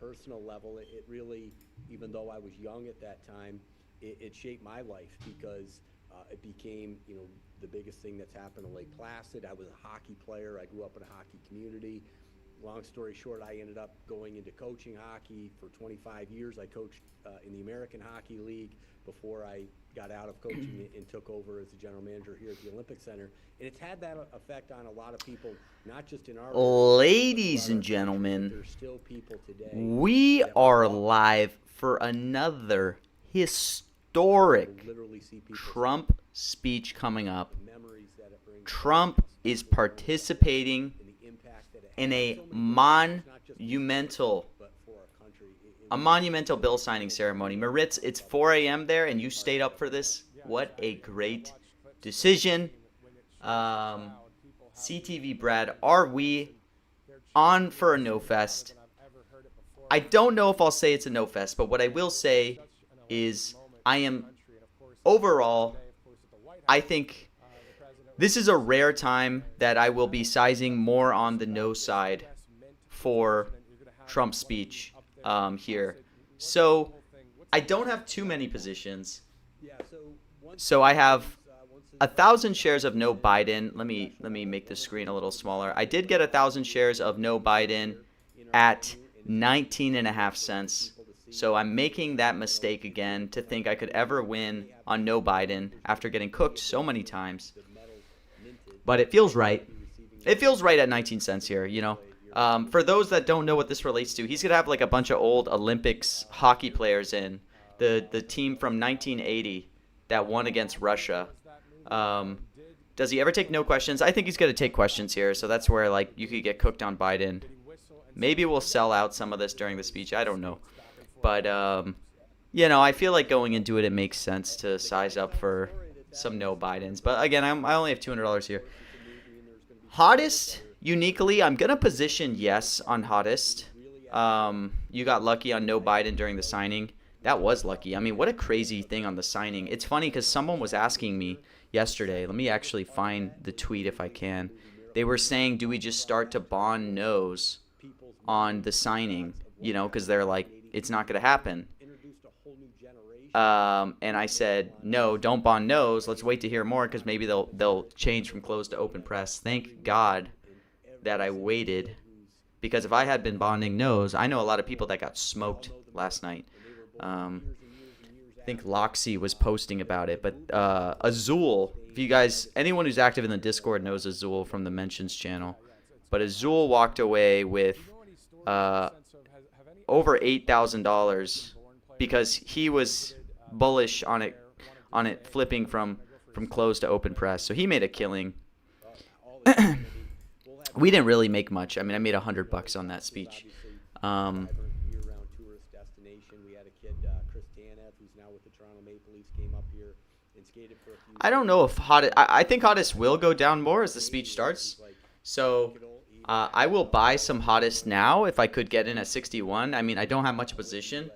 personal level, it really, even though I was young at that time, it shaped my life because it became, the biggest thing that's happened in Lake Placid. I was a hockey player. I grew up in a hockey community. Long story short, I ended up going into coaching hockey for 25 years. I coached in the American Hockey League before I got out of coaching and took over as the general manager here at the Olympic Center. And it's had that effect on a lot of people, not just in our area, Ladies and but throughout our country. gentlemen, There's still people today we that are love live for another to historic literally see people Trump speech coming up. the memories that it brings. Trump is participating And the impact that it in has. a So many different, not just for monumental but for our country. a monumental bill signing ceremony. Moritz, it's 4 a.m. there, and you stayed up for this. What a great decision. CTV Brad, are we on for a no fest? I don't know if I'll say it's a no fest, but what I will say is I am overall, I think this is a rare time that I will be sizing more on the no side for Trump's speech here. So I don't have too many positions. So I have 1,000 shares of no Biden. Let me make the screen a little smaller. I did get 1,000 shares of no Biden at 19.5 cents. So I'm making that mistake again to think I could ever win on no Biden after getting cooked so many times. But it feels right. It feels right at 19 cents here, For those that don't know what this relates to, he's going to have like a bunch of old Olympics hockey players in. The team from 1980 that won against Russia. Does he ever take no questions? I think he's going to take questions here, so that's where like you could get cooked on Biden. Maybe we'll sell out some of this during the speech. I don't know. But, I feel like going into it, it makes sense to size up for some no Bidens. But again, I only have $200 here. Hottest, uniquely, I'm going to position yes on hottest. You got lucky on no Biden during the signing. That was lucky. I mean, what a crazy thing on the signing. It's funny because someone was asking me yesterday. Let me actually find the tweet if I can. They were saying, do we just start to bond no's on the signing? Because they're like, it's not going to happen. And I said, no, don't bond no's. Let's wait to hear more because maybe they'll change from closed to open press. Thank God that I waited, because if I had been bonding no's, I know a lot of people that got smoked last night. I think Loxy was posting about it, but Azul, if you guys, anyone who's active in the Discord knows Azul from the Mentions channel, but Azul walked away with over $8,000 because he was bullish on it flipping from closed to open press. So he made a killing. We didn't really make much. I mean, I made $100 on that speech. Year-round tourist destination. We had a kid, Chris Tanev, who's now with the Toronto Maple Leafs, came up here and skated for a few. I don't know if I think hottest will go down more as the speech starts. So I will buy some hottest now if I could get in at 61. I mean, I don't have much position.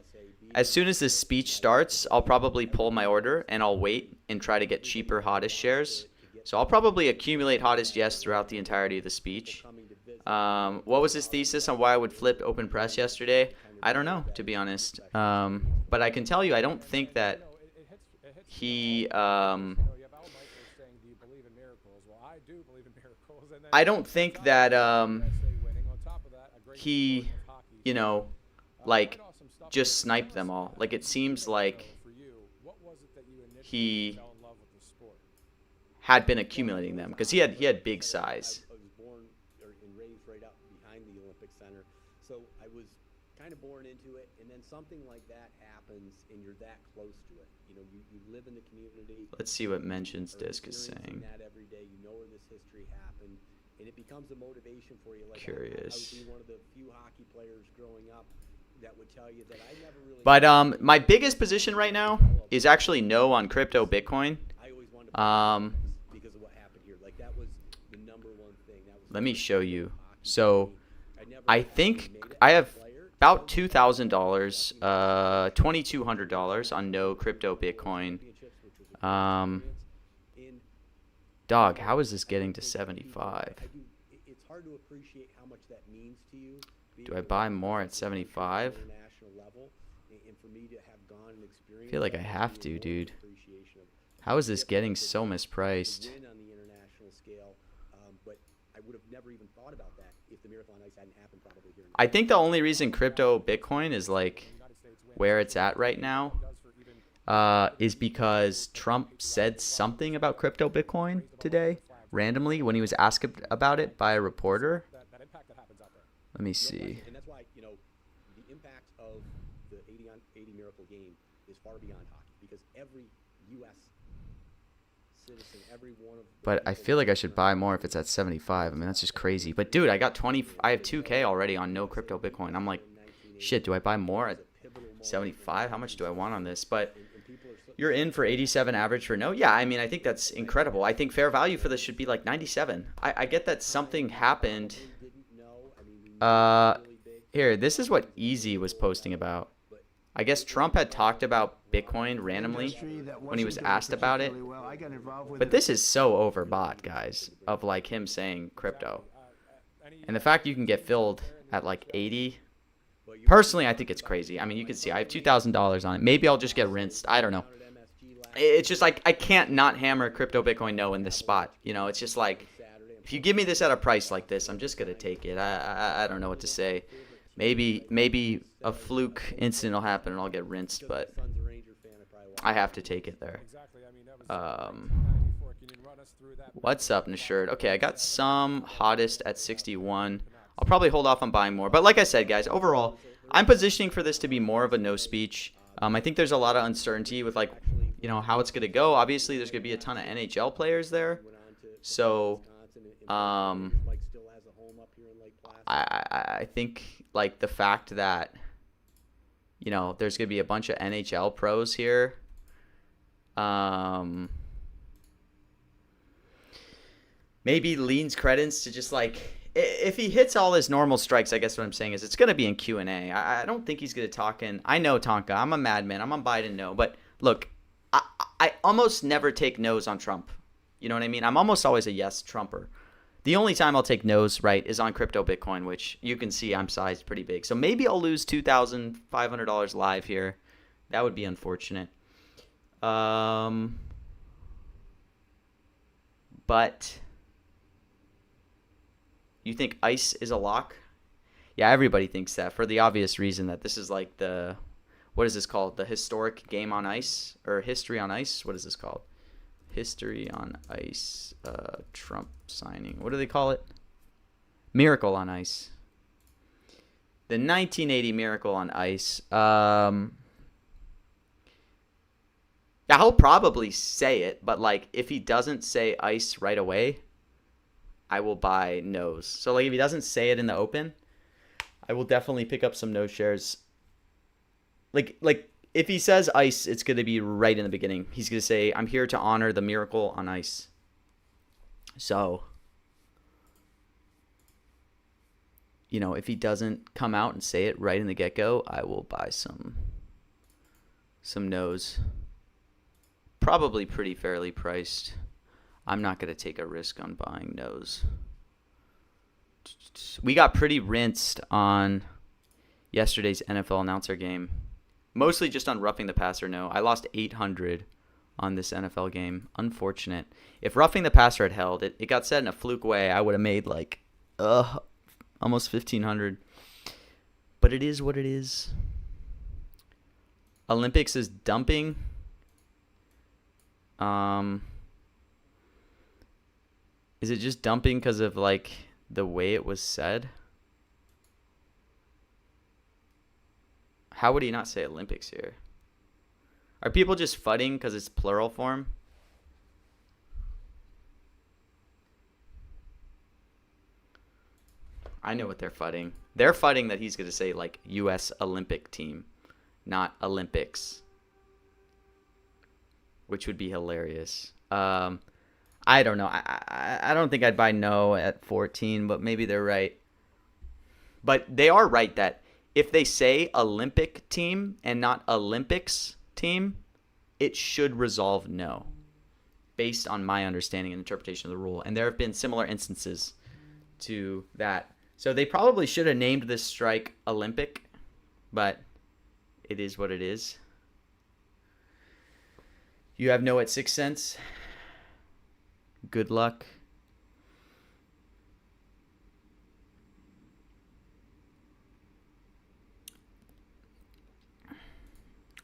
As soon as this speech starts, I'll probably pull my order and I'll wait and try to get cheaper hottest shares. So I'll probably accumulate hottest yes throughout the entirety of the speech. What was his thesis on why I would flip open press yesterday? I don't know, to be honest. But I can tell you, I don't think that he. I don't think that he, like, just sniped them all. Like, it seems like he had been accumulating them because he had big size. I was born and raised right up behind the Olympic Center, so I was kind of born into it. And then something like that happens, and you're that close to it. You live in the community. Let's see what Mentions Disc is saying. That every day, you know where this history happened, and it becomes a motivation for you. Like, Curious. I would be one of the few hockey players growing up that would tell you that I never really. But my biggest position right now is actually no on crypto Bitcoin. I always wanted to because of what happened here. Like, that was the number one thing. Let me show you. So I think I have about $2,000, $2,200 on no crypto Bitcoin. Dog, how is this getting to 75? It's hard to appreciate how much that means to you Do I buy more at 75? International level, and for me to have gone and experienced, I feel like I have to, dude. How is this getting so mispriced? win on the international scale, but I would have never even thought about that if the Miracle on Ice hadn't happened probably here. I think the only reason crypto Bitcoin is like where it's at right now is because Trump said something about crypto Bitcoin today randomly when he was asked about it by a reporter. Let me see. And that's why, you know, the impact of the 80 on 80 Miracle game is far beyond hockey, because every U.S. citizen, every one of. But I feel like I should buy more if it's at 75. I mean, that's just crazy. But dude, I have 2K already on no crypto Bitcoin. I'm like, shit, do I buy more at 75? How much do I want on this? But you're in for 87 average for no. Yeah, I mean, I think that's incredible. I think fair value for this should be like 97. I get that something happened. Here, this is what Easy was posting about. I guess Trump had talked about Bitcoin randomly when he was asked about it. But this is so overbought, guys, of like him saying crypto. And the fact you can get filled at like 80. Personally, I think it's crazy. I mean, you can see I have $2,000 on it. Maybe I'll just get rinsed. I don't know. It's just like I can't not hammer crypto Bitcoin no in this spot. You know, it's just like if you give me this at a price like this, I'm just going to take it. I don't know what to say. Maybe a fluke incident will happen and I'll get rinsed, but I have to take it there. What's up, Nishirt? Okay, I got some hottest at 61. I'll probably hold off on buying more. But like I said, guys, overall, I'm positioning for this to be more of a no speech. I think there's a lot of uncertainty with, like, you know, how it's going to go. Obviously, there's going to be a ton of NHL players there. So, I think, like, the fact that, you know, there's going to be a bunch of NHL pros here. Maybe leans credence to just, like, if he hits all his normal strikes, I guess what I'm saying is it's going to be in Q&A. I don't think he's going to talk in. I know Tonka. I'm a madman. I'm on Biden no. But, look, I almost never take no's on Trump. You know what I mean? I'm almost always a yes Trumper. The only time I'll take no's, right, is on crypto Bitcoin, which you can see I'm sized pretty big. So maybe I'll lose $2,500 live here. That would be unfortunate. But you think ICE is a lock? Yeah, everybody thinks that for the obvious reason that this is like the, what is this called? The historic game on ice, or history on ice? What is this called? History on ice, Trump signing. What do they call it? Miracle on Ice. The 1980 Miracle on Ice. Yeah, he'll probably say it, but like if he doesn't say ice right away, I will buy no's. So like if he doesn't say it in the open, I will definitely pick up some no shares. Like if he says ice, it's going to be right in the beginning. He's going to say, I'm here to honor the Miracle on Ice. So, you know, if he doesn't come out and say it right in the get-go, I will buy some no's. Probably pretty fairly priced. I'm not going to take a risk on buying no's. We got pretty rinsed on yesterday's NFL announcer game. Mostly just on roughing the passer, no. I lost 800 on this NFL game. Unfortunate. If roughing the passer had held, it got set in a fluke way, I would have made like almost 1,500. But it is what it is. Olympics is dumping. Is it just dumping because of like the way it was said? How would he not say Olympics here? Are people just fudding because it's plural form? I know what they're fudding. They're fudding that he's going to say like U.S. Olympic team, not Olympics, which would be hilarious. I don't know. I don't think I'd buy no at 14, but maybe they're right. But they are right that if they say Olympic team and not Olympics team, it should resolve no, based on my understanding and interpretation of the rule. And there have been similar instances to that. So they probably should have named this strike Olympic, but it is what it is. You have no at 6 cents. Good luck.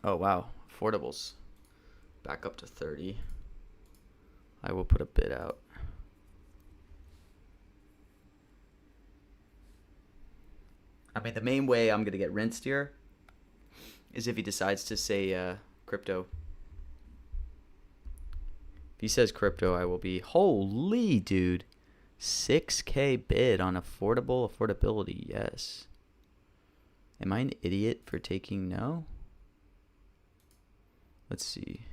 Oh, wow. Affordables. Back up to 30. I will put a bid out. I mean, the main way I'm going to get rinsed here is if he decides to say crypto. If he says crypto, I will be, holy dude, 6K bid on affordability, yes. Am I an idiot for taking no? Let's see.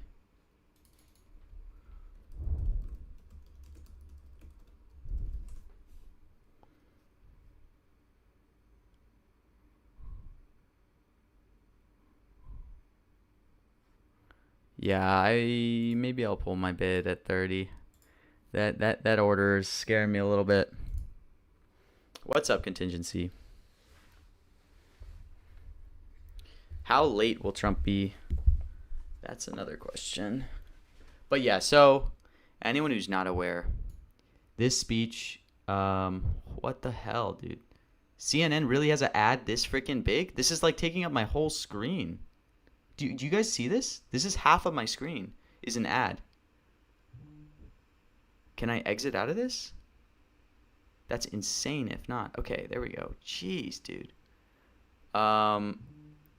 Yeah, maybe I'll pull my bid at 30. That order is scaring me a little bit. What's up, contingency? How late will Trump be? That's another question. But yeah, so anyone who's not aware, this speech, what the hell, dude? CNN really has an ad this freaking big? This is like taking up my whole screen. Do you guys see this? This is half of my screen is an ad. Can I exit out of this? That's insane if not. Okay, there we go. Jeez, dude.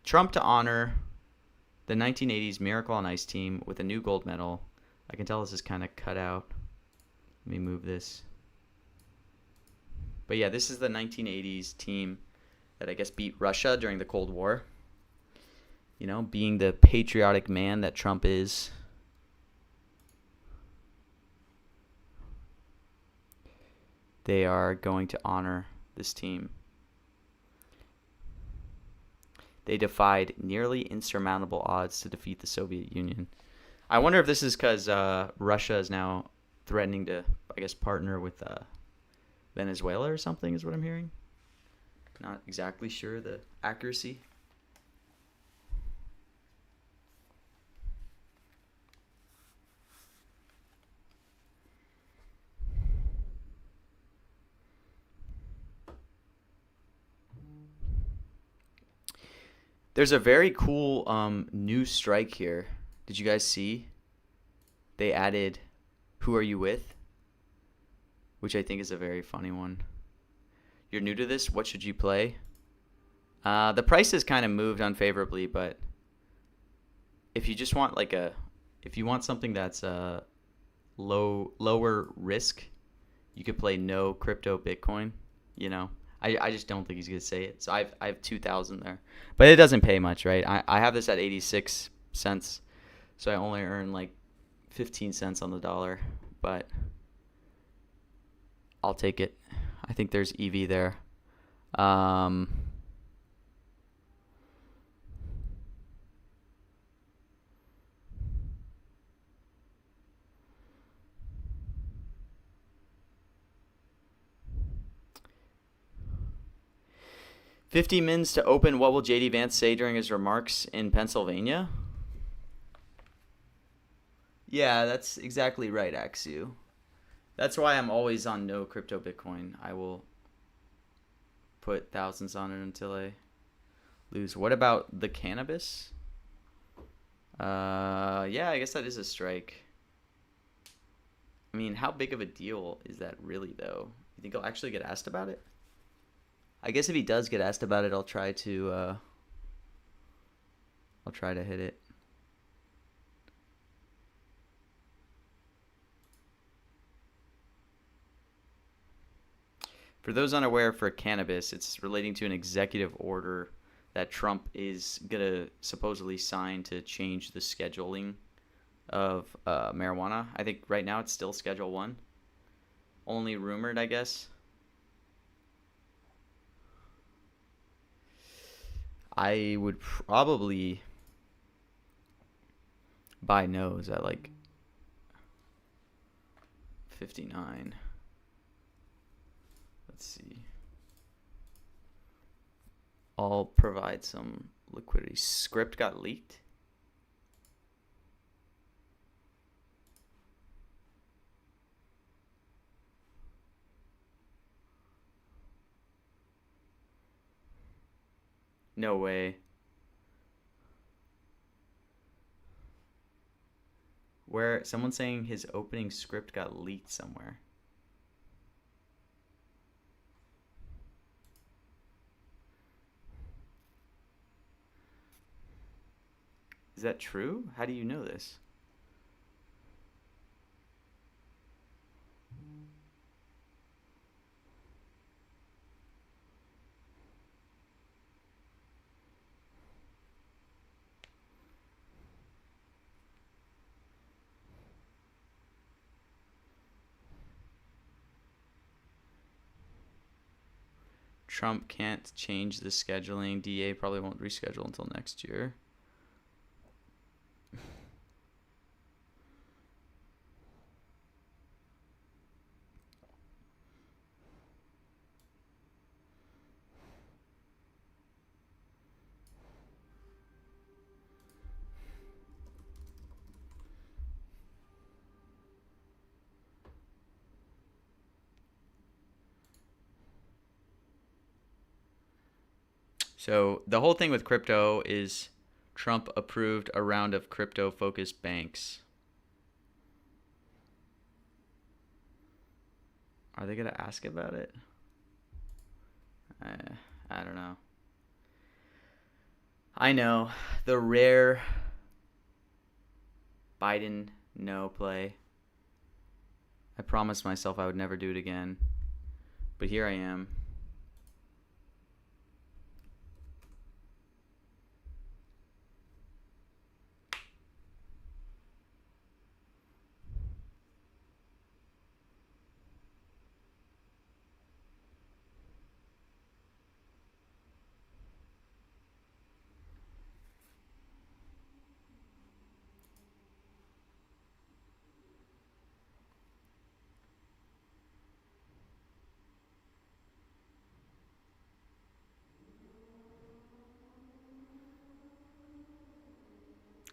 Trump to honor the 1980s Miracle on Ice team with a new gold medal. I can tell this is kind of cut out. Let me move this. But yeah, this is the 1980s team that I guess beat Russia during the Cold War. You know, being the patriotic man that Trump is. They are going to honor this team. They defied nearly insurmountable odds to defeat the Soviet Union. I wonder if this is because Russia is now threatening to, I guess, partner with Venezuela or something is what I'm hearing. Not exactly sure the accuracy. There's a very cool new strike here. Did you guys see? They added "Who are you with?" which I think is a very funny one. You're new to this? What should you play? The price has kind of moved unfavorably, but if you just want if you want something that's lower risk, you could play no crypto Bitcoin. You know. I just don't think he's going to say it. So I have 2,000 there. But it doesn't pay much, right? I have this at 86 cents. So I only earn like 15 cents on the dollar. But I'll take it. I think there's EV there. 50 mins to open. What will JD Vance say during his remarks in Pennsylvania? Yeah, that's exactly right, Axu. That's why I'm always on no crypto Bitcoin. I will put thousands on it until I lose. What about the cannabis? Yeah, I guess that is a strike. I mean, how big of a deal is that really, though? You think I'll actually get asked about it? I guess if he does get asked about it, I'll try to hit it. For those unaware, for cannabis, it's relating to an executive order that Trump is gonna supposedly sign to change the scheduling of marijuana. I think right now it's still Schedule 1. Only rumored, I guess. I would probably buy no's at like 59. Let's see. I'll provide some liquidity. Script got leaked. No way. Where someone's saying his opening script got leaked somewhere. Is that true? How do you know this? Trump can't change the scheduling. DA probably won't reschedule until next year. So the whole thing with crypto is Trump approved a round of crypto-focused banks. Are they going to ask about it? I don't know. I know. The rare Biden no play. I promised myself I would never do it again. But here I am.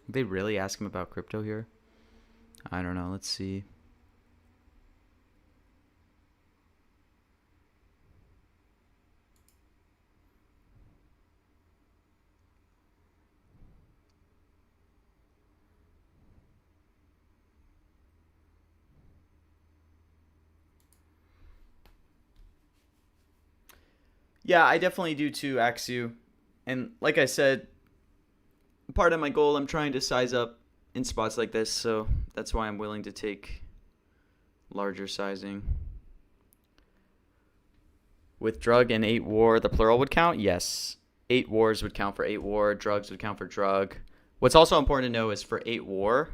Did they really ask him about crypto here? I don't know. Let's see. Yeah, I definitely do too, Axu. And like I said, part of my goal, I'm trying to size up in spots like this, so that's why I'm willing to take larger sizing. With drug and 8 war, the plural would count? Yes. 8 wars would count for 8 war, drugs would count for drug. What's also important to know is for 8 war,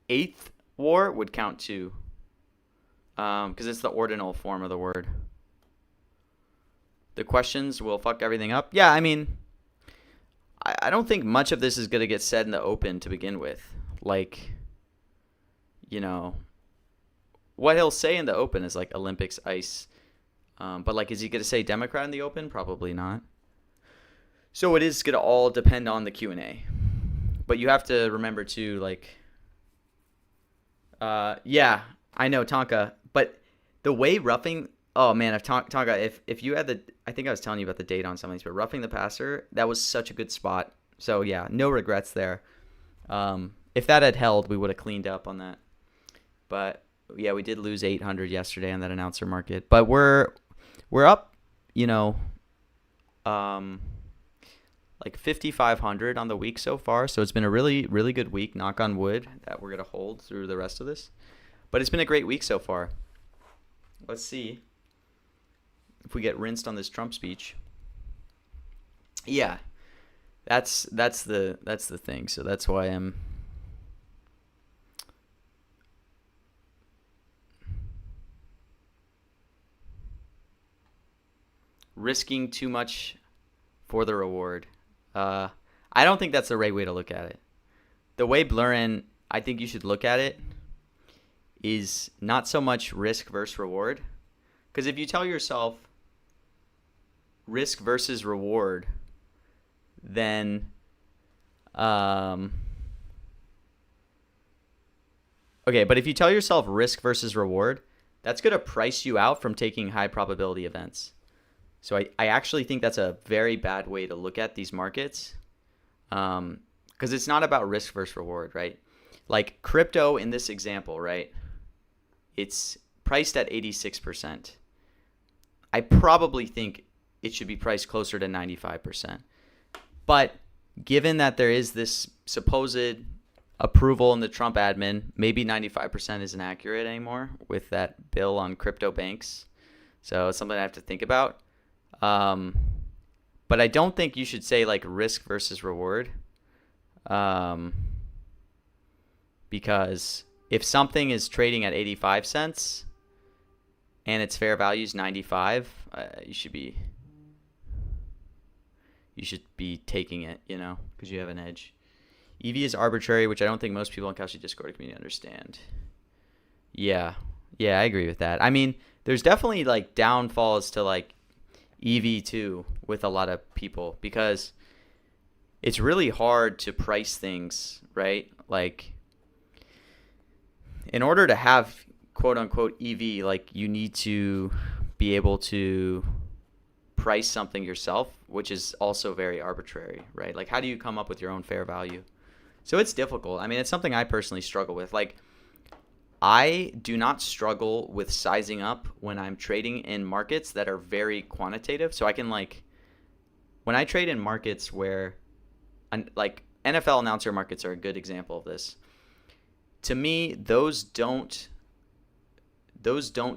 8th war would count too. Because it's the ordinal form of the word. The questions will fuck everything up. Yeah, I mean, I don't think much of this is going to get said in the open to begin with. Like, you know, what he'll say in the open is like Olympics ice. But like, is he going to say Democrat in the open? Probably not. So it is going to all depend on the Q&A. But you have to remember too, like, yeah, I know, Tonka. But the way roughing... Oh, man, Tonka, if you had the... I think I was telling you about the date on some of these, but roughing the passer, that was such a good spot. So, yeah, no regrets there. If that had held, we would have cleaned up on that. But, yeah, we did lose 800 yesterday on that announcer market. But we're up, you know, like 5,500 on the week so far. So it's been a really, really good week, knock on wood, that we're going to hold through the rest of this. But it's been a great week so far. Let's see if we get rinsed on this Trump speech. Yeah, that's the thing. So that's why I'm risking too much for the reward. I don't think that's the right way to look at it. The way Blurren, I think you should look at it, is not so much risk versus reward. Because if you tell yourself risk versus reward, then okay, but if you tell yourself risk versus reward, that's going to price you out from taking high probability events. So I actually think that's a very bad way to look at these markets, because it's not about risk versus reward, right? Like crypto in this example, right? It's priced at 86%. I probably think it should be priced closer to 95%. But given that there is this supposed approval in the Trump admin, maybe 95% isn't accurate anymore with that bill on crypto banks. So it's something I have to think about. But I don't think you should say like risk versus reward. Because if something is trading at 85 cents and its fair value is 95, you should be taking it, because you have an edge. EV is arbitrary, which I don't think most people in Kalshi Discord community understand. Yeah, I agree with that. I mean, there's definitely like downfalls to like EV too with a lot of people, because it's really hard to price things, right? Like in order to have quote unquote EV, like you need to be able to price something yourself, which is also very arbitrary, right? Like how do you come up with your own fair value? So it's difficult. I mean, it's something I personally struggle with. Like I do not struggle with sizing up when I'm trading in markets that are very quantitative. So I can like, when I trade in markets where, like NFL announcer markets are a good example of this. To me, those don't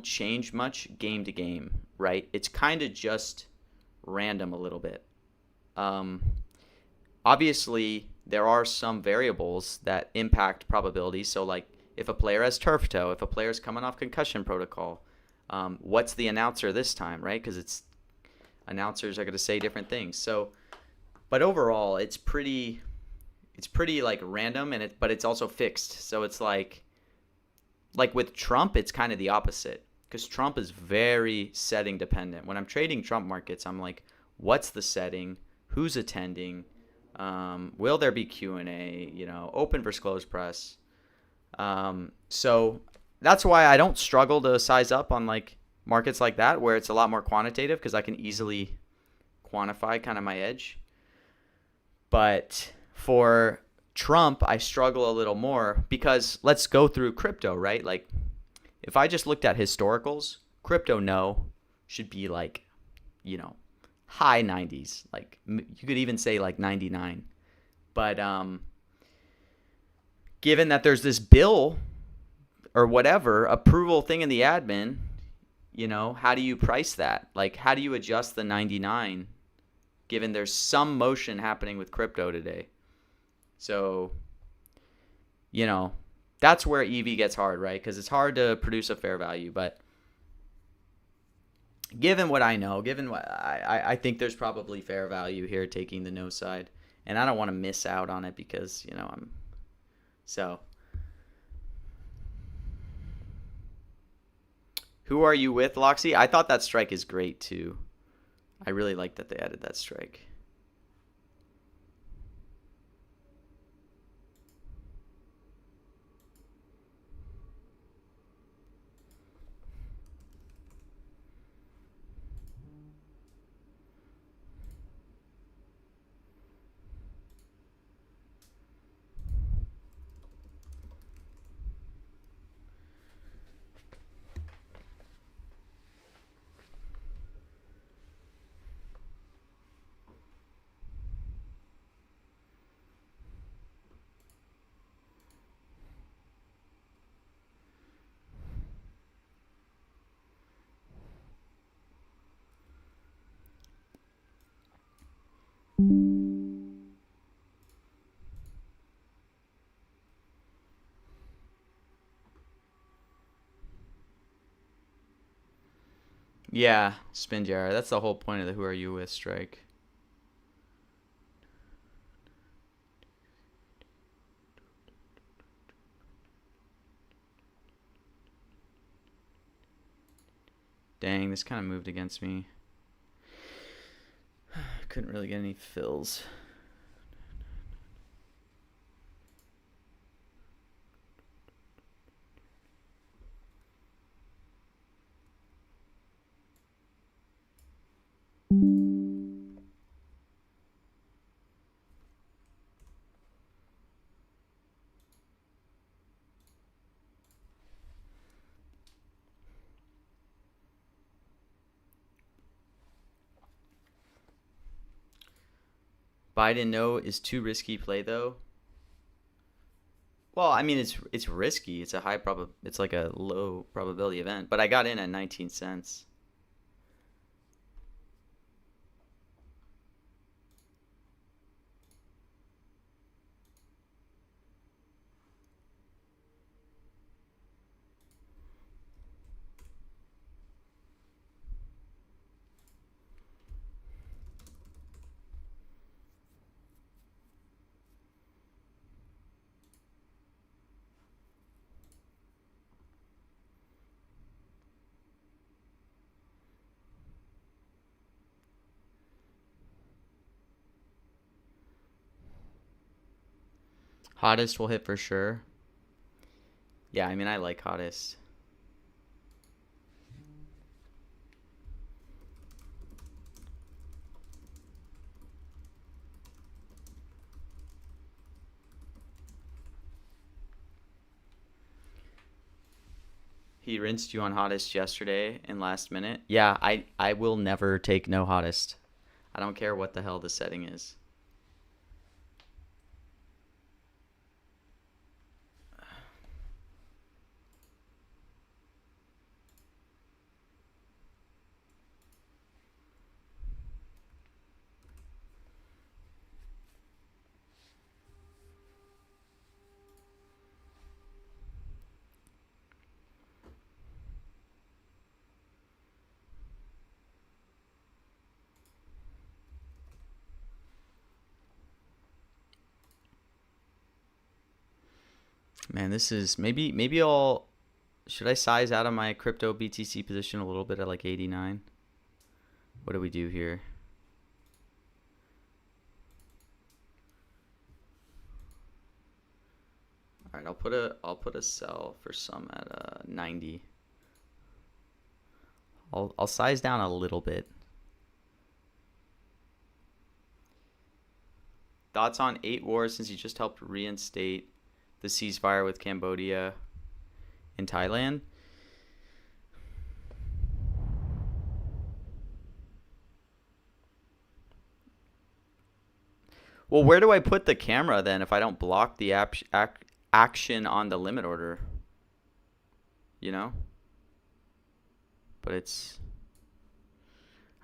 change much game to game, right? It's kind of just random a little bit. Obviously, there are some variables that impact probability. So like if a player has turf toe, if a player's coming off concussion protocol, what's the announcer this time, right? Because announcers are going to say different things. So, but overall, it's pretty like random, but it's also fixed. So it's like with Trump, it's kind of the opposite, because Trump is very setting dependent. When I'm trading Trump markets, I'm like, what's the setting? Who's attending? Will there be Q&A? Open versus closed press. So that's why I don't struggle to size up on like markets like that, where it's a lot more quantitative, because I can easily quantify kind of my edge. But for Trump, I struggle a little more, because let's go through crypto, right? Like if I just looked at historicals, crypto should be like, high 90s. Like you could even say like 99. But given that there's this bill or whatever approval thing in the admin, how do you price that? Like how do you adjust the 99 given there's some motion happening with crypto today? So, that's where EV gets hard, right? Because it's hard to produce a fair value. But given what I know, given what I think there's probably fair value here taking the no side. And I don't want to miss out on it because, So, who are you with, Loxy? I thought that strike is great, too. I really like that they added that strike. Yeah, spin jar. That's the whole point of the who are you with strike. Dang, this kind of moved against me. Couldn't really get any fills. Biden no is too risky play though. Well, I mean it's risky. It's a it's like a low probability event, but I got in at 19 cents. Hottest will hit for sure. Yeah, I mean, I like hottest. He rinsed you on hottest yesterday in last minute. Yeah, I will never take no hottest. I don't care what the hell the setting is. Man, this is maybe I'll should I size out of my crypto BTC position a little bit at like 89? What do we do here? All right, I'll put a sell for some at 90. I'll size down a little bit. Thoughts on 8 wars since he just helped reinstate the ceasefire with Cambodia and Thailand? Well, where do I put the camera then if I don't block the action on the limit order? You know? But it's...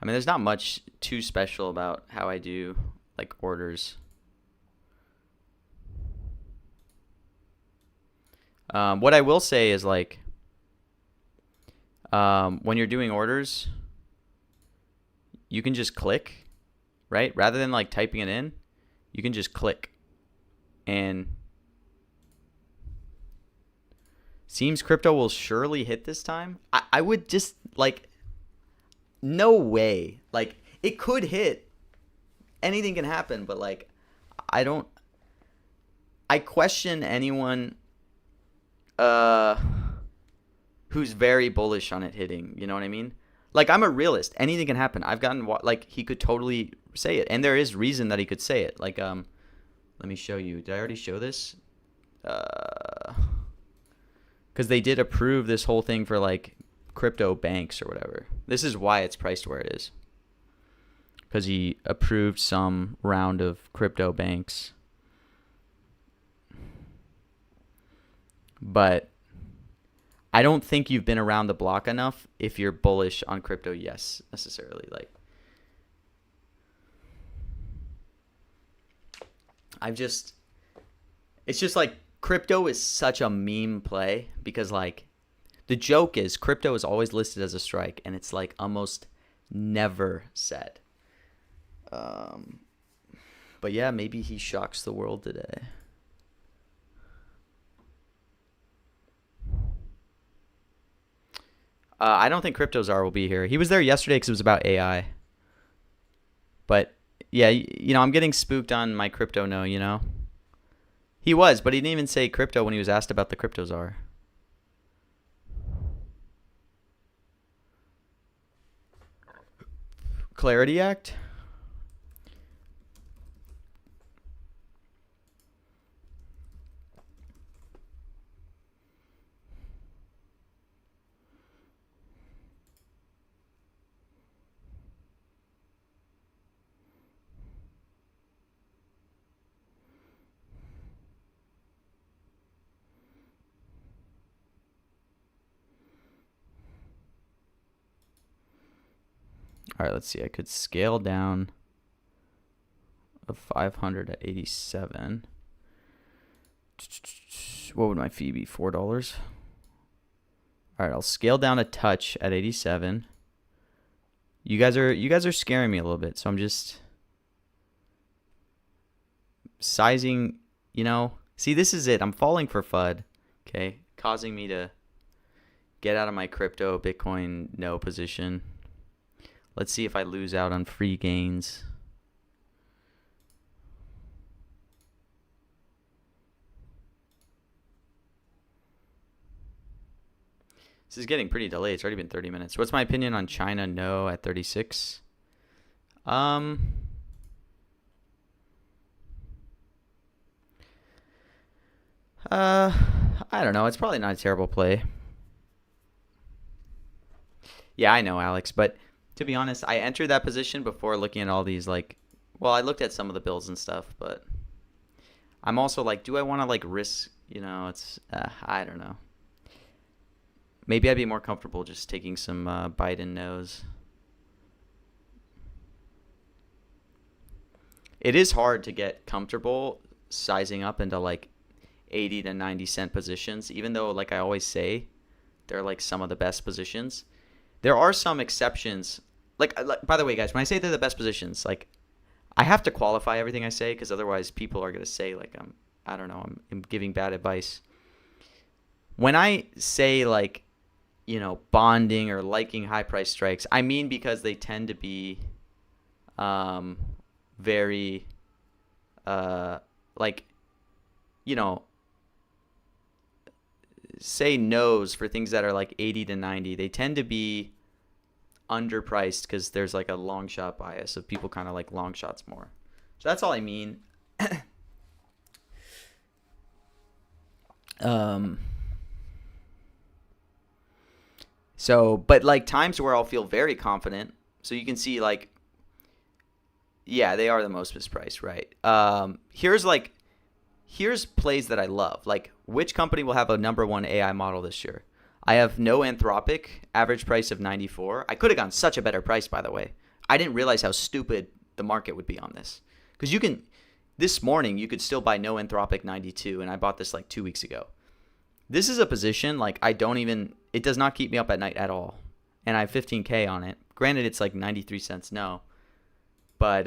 I mean, there's not much too special about how I do, like, orders. What I will say is, like, when you're doing orders, you can just click, right? Rather than, like, typing it in, you can just click. And seems crypto will surely hit this time. I would just, like, no way. Like, it could hit. Anything can happen, but, like, I question anyone who's very bullish on it hitting, you know what I mean? Like, I'm a realist. Anything can happen. I've gotten, like, he could totally say it, and there is reason that he could say it. Like, let me show you. Did I already show this? Because they did approve this whole thing for, like, crypto banks or whatever. This is why it's priced where it is. Because he approved some round of crypto banks. But I don't think you've been around the block enough if you're bullish on crypto, yes, necessarily. Like, it's just like crypto is such a meme play because, like, the joke is crypto is always listed as a strike and it's, like, almost never said. But yeah, maybe he shocks the world today. I don't think CryptoZar will be here. He was there yesterday because it was about AI. But yeah, you know, I'm getting spooked on my crypto no, you know. He was, but he didn't even say crypto when he was asked about the CryptoZar. Clarity Act? All right, let's see. I could scale down of 500 at 87. What would my fee be? $4. All right, I'll scale down a touch at 87. You guys are scaring me a little bit, so I'm just sizing, See, this is it. I'm falling for FUD, okay? Causing me to get out of my crypto Bitcoin no position. Let's see if I lose out on free gains. This is getting pretty delayed. It's already been 30 minutes. What's my opinion on China? No at 36. I don't know. It's probably not a terrible play. Yeah, I know, Alex. But to be honest, I entered that position before looking at all these, I looked at some of the bills and stuff, but I'm also like, do I want to risk, it's, I don't know. Maybe I'd be more comfortable just taking some Biden no's. It is hard to get comfortable sizing up into 80 to 90 cent positions, even though I always say they're some of the best positions. There are some exceptions. By the way, guys, when I say they're the best positions, I have to qualify everything I say because otherwise people are going to say I'm giving bad advice. When I say bonding or liking high price strikes, I mean because they tend to be very say no's for things that are 80 to 90. They tend to be underpriced because there's a long shot bias of people kind of like long shots more. So that's all I mean. But times where I'll feel very confident. So you can see yeah, they are the most mispriced, right? Here's plays that I love. Which company will have a number one AI model this year? I have no Anthropic, average price of 94. I could have gone such a better price, by the way. I didn't realize how stupid the market would be on this. Because this morning, you could still buy no Anthropic 92, and I bought this 2 weeks ago. This is a position, it does not keep me up at night at all. And I have 15K on it. Granted, it's 93 cents no. But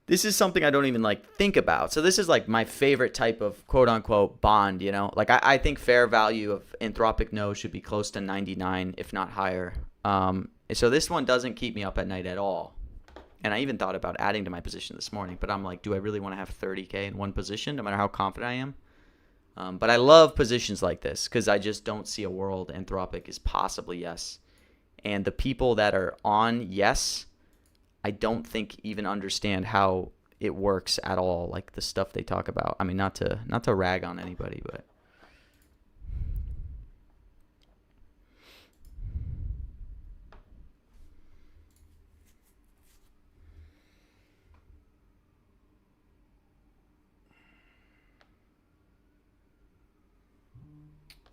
this is something I don't even think about. So this is my favorite type of quote unquote bond, I think fair value of Anthropic no should be close to 99, if not higher. So this one doesn't keep me up at night at all. And I even thought about adding to my position this morning, but I'm do I really want to have 30K in one position, no matter how confident I am? But I love positions like this because I just don't see a world Anthropic is possibly yes. And the people that are on yes, I don't think even understand how it works at all, the stuff they talk about. I mean, not to rag on anybody,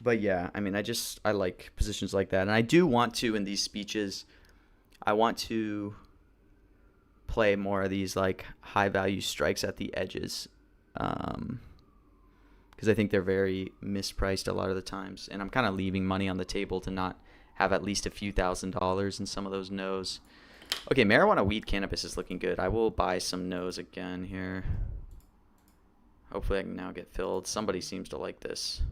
but yeah, I mean, I like positions like that. And I do want to, in these speeches, I want to play more of these high value strikes at the edges. Because I think they're very mispriced a lot of the times. And I'm kind of leaving money on the table to not have at least a few $1,000s in some of those no's. Okay, marijuana, weed, cannabis is looking good. I will buy some no's again here. Hopefully I can now get filled. Somebody seems to like this.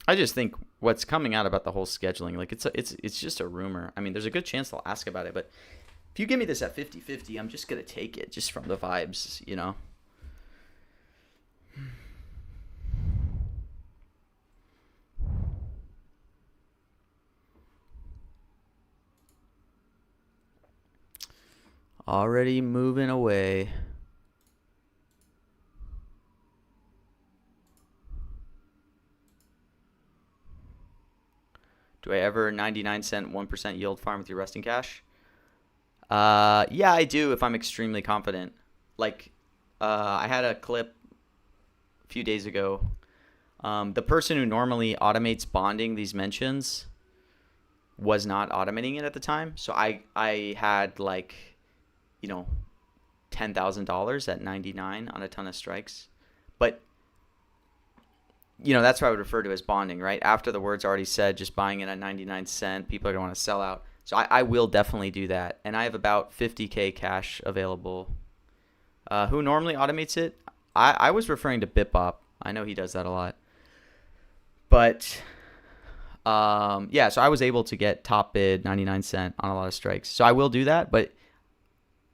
I just think what's coming out about the whole scheduling, it's just a rumor. I mean, there's a good chance they'll ask about it, but if you give me this at 50-50, I'm just going to take it just from the vibes, Already moving away. Do I ever 99-cent 1% yield farm with your resting cash? Yeah, I do if I'm extremely confident. I had a clip a few days ago. The person who normally automates bonding these mentions was not automating it at the time. So I had like, you know, $10,000 at 99 on a ton of strikes. But, you know, that's what I would refer to as bonding, right? After the word's already said, just buying it at 99 cents, people are going to want to sell out. So I will definitely do that. And I have about 50K cash available. Who normally automates it? I was referring to BitBop. I know he does that a lot. But, yeah, so I was able to get top bid 99 cents on a lot of strikes. So I will do that, but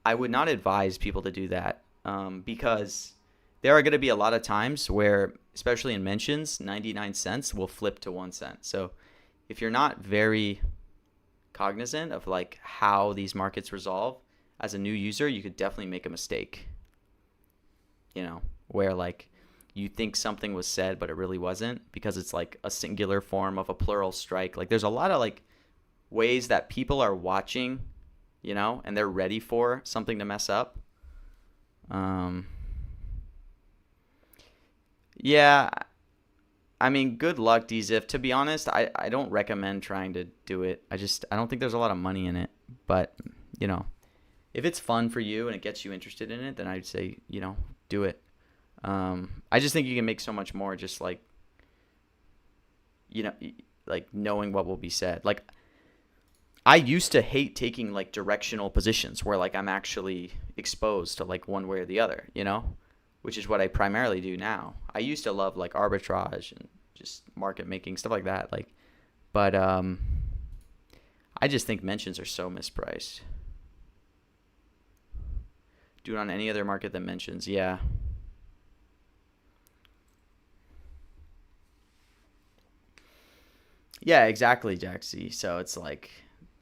I would not advise people to do that because there are going to be a lot of times where, especially in mentions, 99 cents will flip to 1 cent. So if you're not very cognizant of like how these markets resolve as a new user, you could definitely make a mistake, you know, where like you think something was said but it really wasn't because it's like a singular form of a plural strike. Like there's a lot of like ways that people are watching, you know, and they're ready for something to mess up. Yeah, I mean, good luck, DZIF. To be honest, I don't recommend trying to do it. I don't think there's a lot of money in it. But, you know, if it's fun for you and it gets you interested in it, then I'd say, you know, do it. I just think you can make so much more just like, you know, like knowing what will be said. Like, I used to hate taking like directional positions where like I'm actually exposed to like one way or the other, you know, which is what I primarily do now. I used to love like arbitrage and just market making, stuff like that. Like, but I just think mentions are so mispriced. Do it on any other market than mentions. Yeah. Yeah, exactly, Jaxie. So it's like,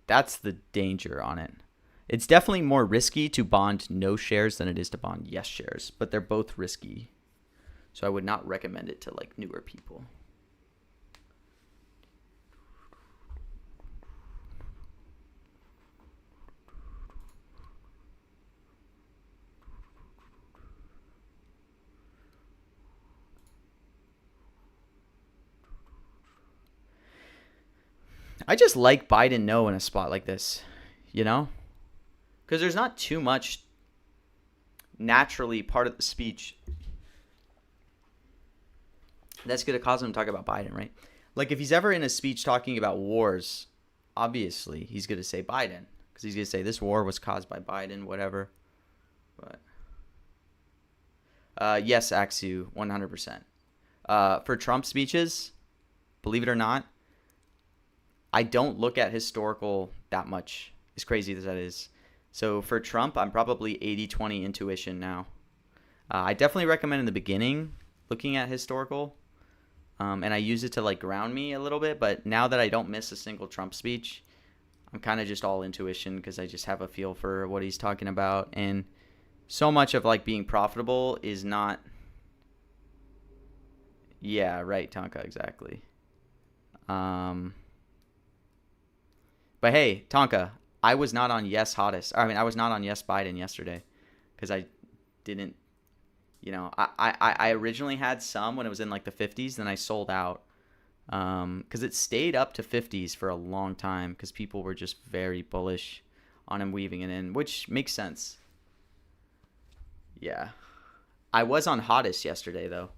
that's the danger on it. It's definitely more risky to bond no shares than it is to bond yes shares, but they're both risky. So I would not recommend it to like newer people. I just like Biden no in a spot like this, you know? Because there's not too much naturally part of the speech that's going to cause him to talk about Biden, right? Like if he's ever in a speech talking about wars, obviously he's going to say Biden. Because he's going to say this war was caused by Biden, whatever. But yes, Axu, 100%. For Trump speeches, believe it or not, I don't look at historical that much, as crazy as that is. So for Trump, I'm probably 80-20 intuition now. I definitely recommend in the beginning looking at historical. And I use it to like ground me a little bit. But now that I don't miss a single Trump speech, I'm kind of just all intuition because I just have a feel for what he's talking about. And so much of like being profitable is not. Yeah, right, Tonka, exactly. But hey, Tonka, I was not on Yes Hottest. I mean, I was not on Yes Biden yesterday because I didn't, you know, I originally had some when it was in like the 50s. Then I sold out because it stayed up to 50s for a long time because people were just very bullish on him weaving it in, which makes sense. Yeah. I was on Hottest yesterday, though.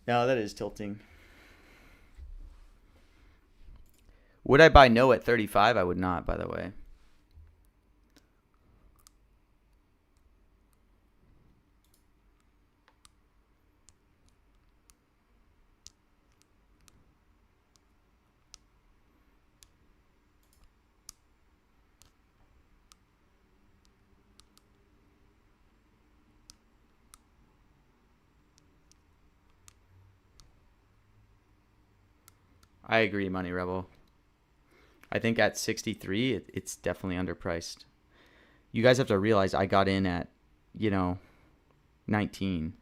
No, that is tilting. Would I buy no at 35? I would not, by the way. I agree, Money Rebel. I think at 63, it's definitely underpriced. You guys have to realize I got in at, you know, 19.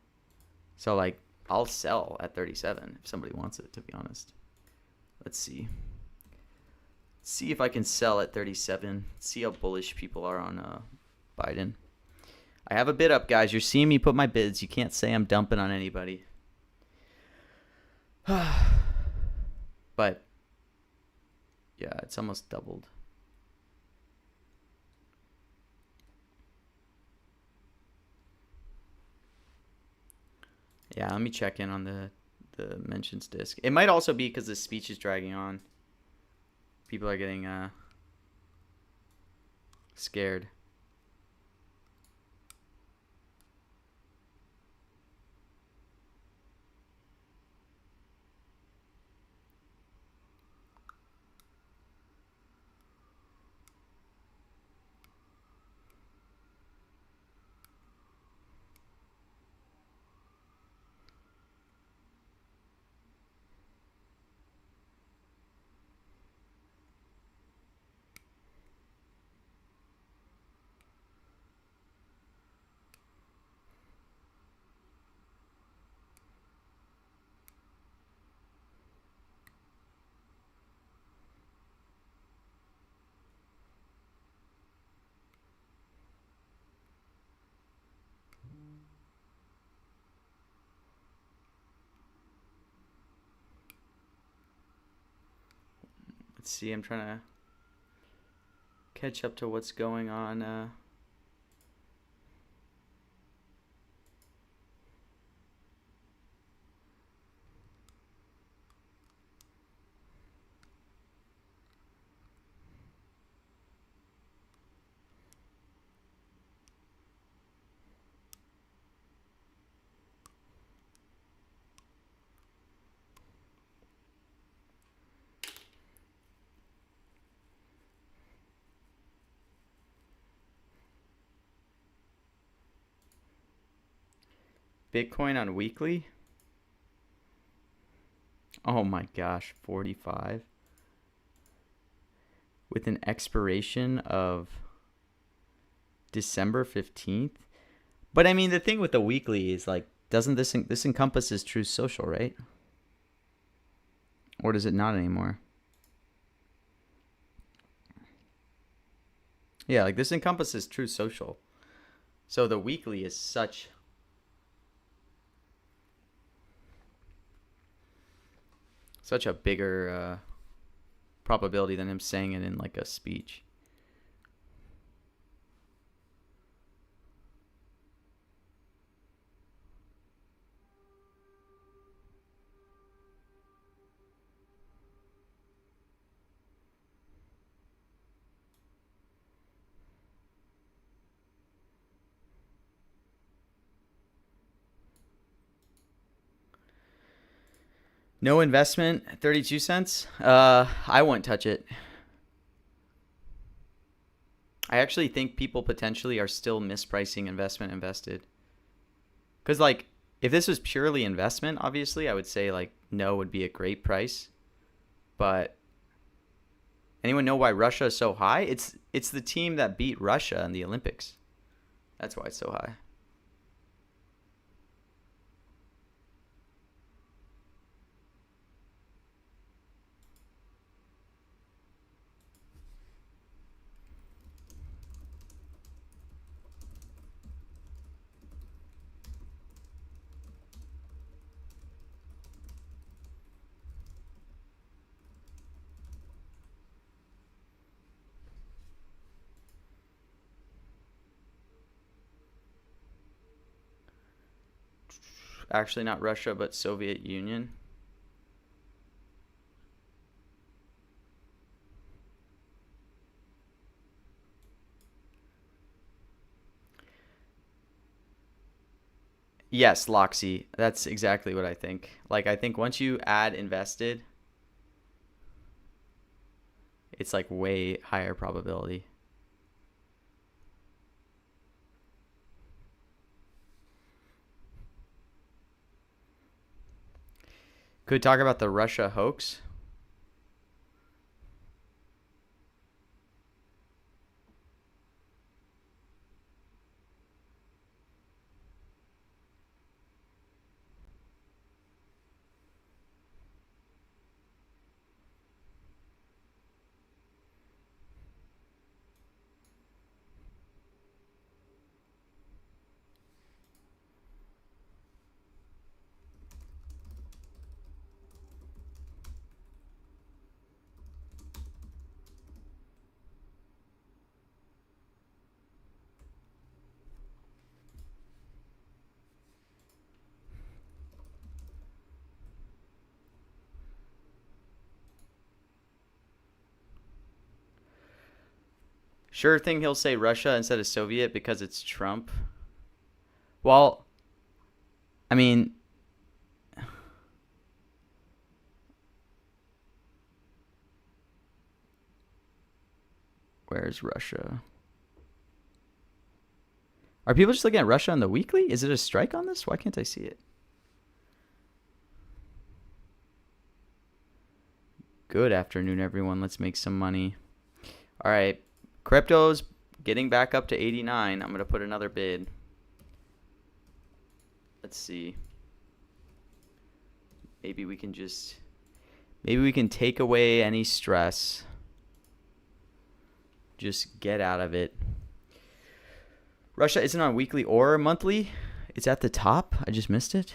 So, like, I'll sell at 37 if somebody wants it, to be honest. Let's see. See if I can sell at 37. See how bullish people are on Biden. I have a bid up, guys. You're seeing me put my bids. You can't say I'm dumping on anybody. But yeah, it's almost doubled. Yeah, let me check in on the mentions disc. It might also be because the speech is dragging on. People are getting scared. Let's see, I'm trying to catch up to what's going on. Bitcoin on weekly? Oh my gosh, 45. With an expiration of December 15th. But I mean, the thing with the weekly is like, doesn't this encompasses True Social, right? Or does it not anymore? Yeah, like this encompasses True Social. So the weekly is such a bigger probability than him saying it in like a speech. No investment, 32 cents. I won't touch it. I actually think people potentially are still mispricing investment invested. Because, like, if this was purely investment, obviously, I would say, like, no would be a great price. But anyone know why Russia is so high? It's the team that beat Russia in the Olympics. That's why it's so high. Actually, not Russia, but Soviet Union. Yes, Loxy. That's exactly what I think. Like, I think once you add invested, it's like way higher probability. Could talk about the Russia hoax. Sure thing he'll say Russia instead of Soviet because it's Trump. Well, I mean, where's Russia? Are people just looking at Russia on the weekly? Is it a strike on this? Why can't I see it? Good afternoon, everyone. Let's make some money. All right. Crypto's getting back up to 89. I'm going to put another bid. Let's see. Maybe we can take away any stress. Just get out of it. Russia isn't on weekly or monthly. It's at the top. I just missed it.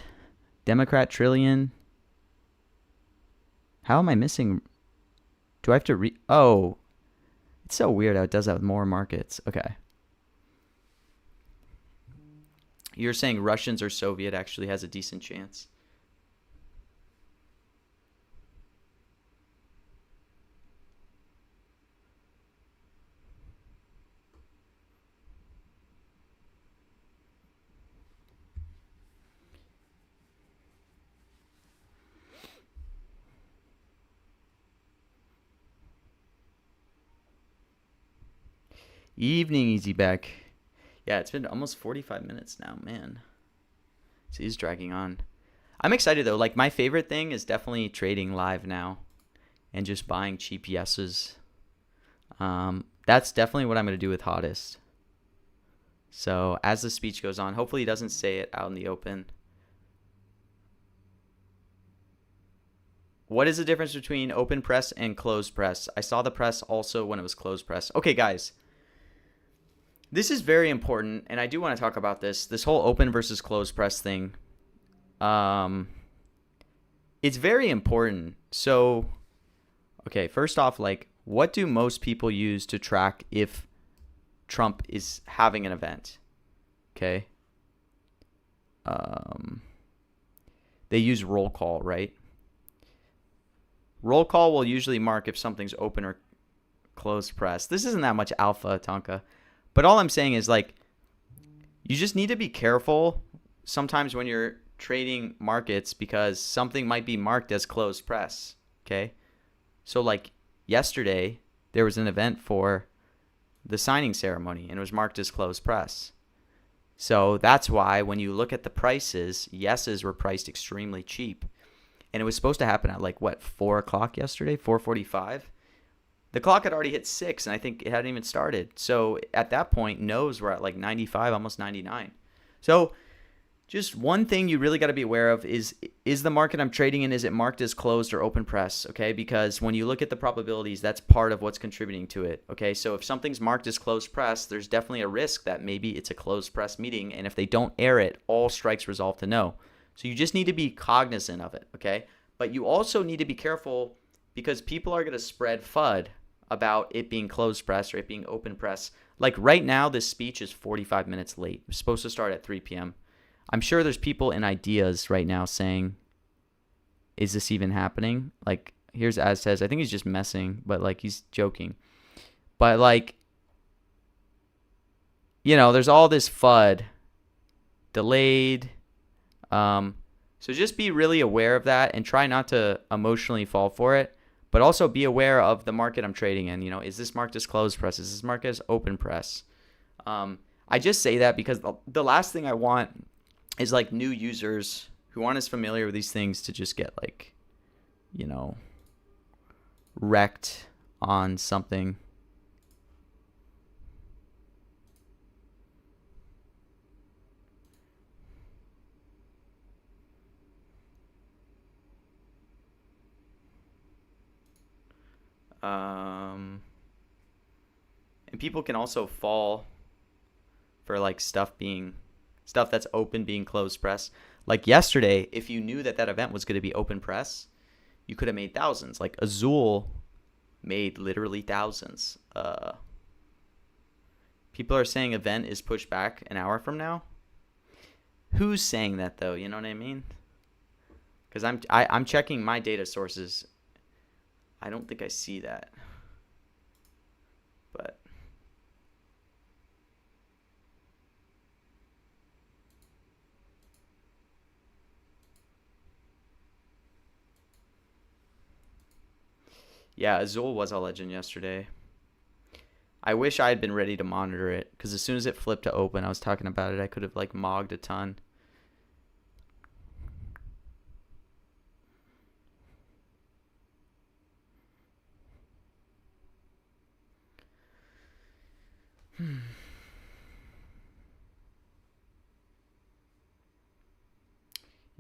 Democrat trillion. How am I missing? Do I have to Oh, it's so weird how it does that with more markets. Okay. You're saying Russians or Soviet actually has a decent chance. Evening, Easy Back. Yeah, it's been almost 45 minutes now, man. So he's dragging on. I'm excited though. Like my favorite thing is definitely trading live now and just buying cheap yeses. That's definitely what I'm going to do with Hottest. So as the speech goes on, hopefully he doesn't say it out in the open. What is the difference between open press and closed press? I saw the press also when it was closed press. Okay, guys. This is very important, and I do want to talk about this whole open versus closed press thing. It's very important. So, okay, first off, like, what do most people use to track if Trump is having an event? Okay. They use roll call, right? Roll call will usually mark if something's open or closed press. This isn't that much alpha, Tonka. But all I'm saying is, like, you just need to be careful sometimes when you're trading markets because something might be marked as closed press, okay? So, like, yesterday, there was an event for the signing ceremony, and it was marked as closed press. So that's why when you look at the prices, yeses were priced extremely cheap. And it was supposed to happen at, like, what, 4 o'clock yesterday, 4:45? The clock had already hit 6, and I think it hadn't even started. So at that point, no's were at like 95, almost 99. So just one thing you really got to be aware of is the market I'm trading in, is it marked as closed or open press? Okay, because when you look at the probabilities, that's part of what's contributing to it. Okay, so if something's marked as closed press, there's definitely a risk that maybe it's a closed press meeting, and if they don't air it, all strikes resolve to no. So you just need to be cognizant of it, okay? But you also need to be careful because people are going to spread FUD about it being closed press or it being open press. Like right now, this speech is 45 minutes late. It's supposed to start at 3 p.m. I'm sure there's people in ideas right now saying, is this even happening? Like, here's Az says, I think he's just messing, but like he's joking. But like, you know, there's all this FUD, delayed. So just be really aware of that and try not to emotionally fall for it. But also be aware of the market I'm trading in. You know, is this marked as closed press? Is this marked as open press? I just say that because the last thing I want is like new users who aren't as familiar with these things to just get like, you know, wrecked on something. And people can also fall for like stuff that's open being closed press. Like yesterday, if you knew that event was going to be open press, you could have made thousands. Like Azul made literally thousands. People are saying event is pushed back an hour from now. Who's saying that though? You know what I mean? Because I'm checking my data sources. I don't think I see that. But Yeah, Azul was a legend yesterday. I wish I had been ready to monitor it, because as soon as it flipped to open, I was talking about it, I could have like mogged a ton. You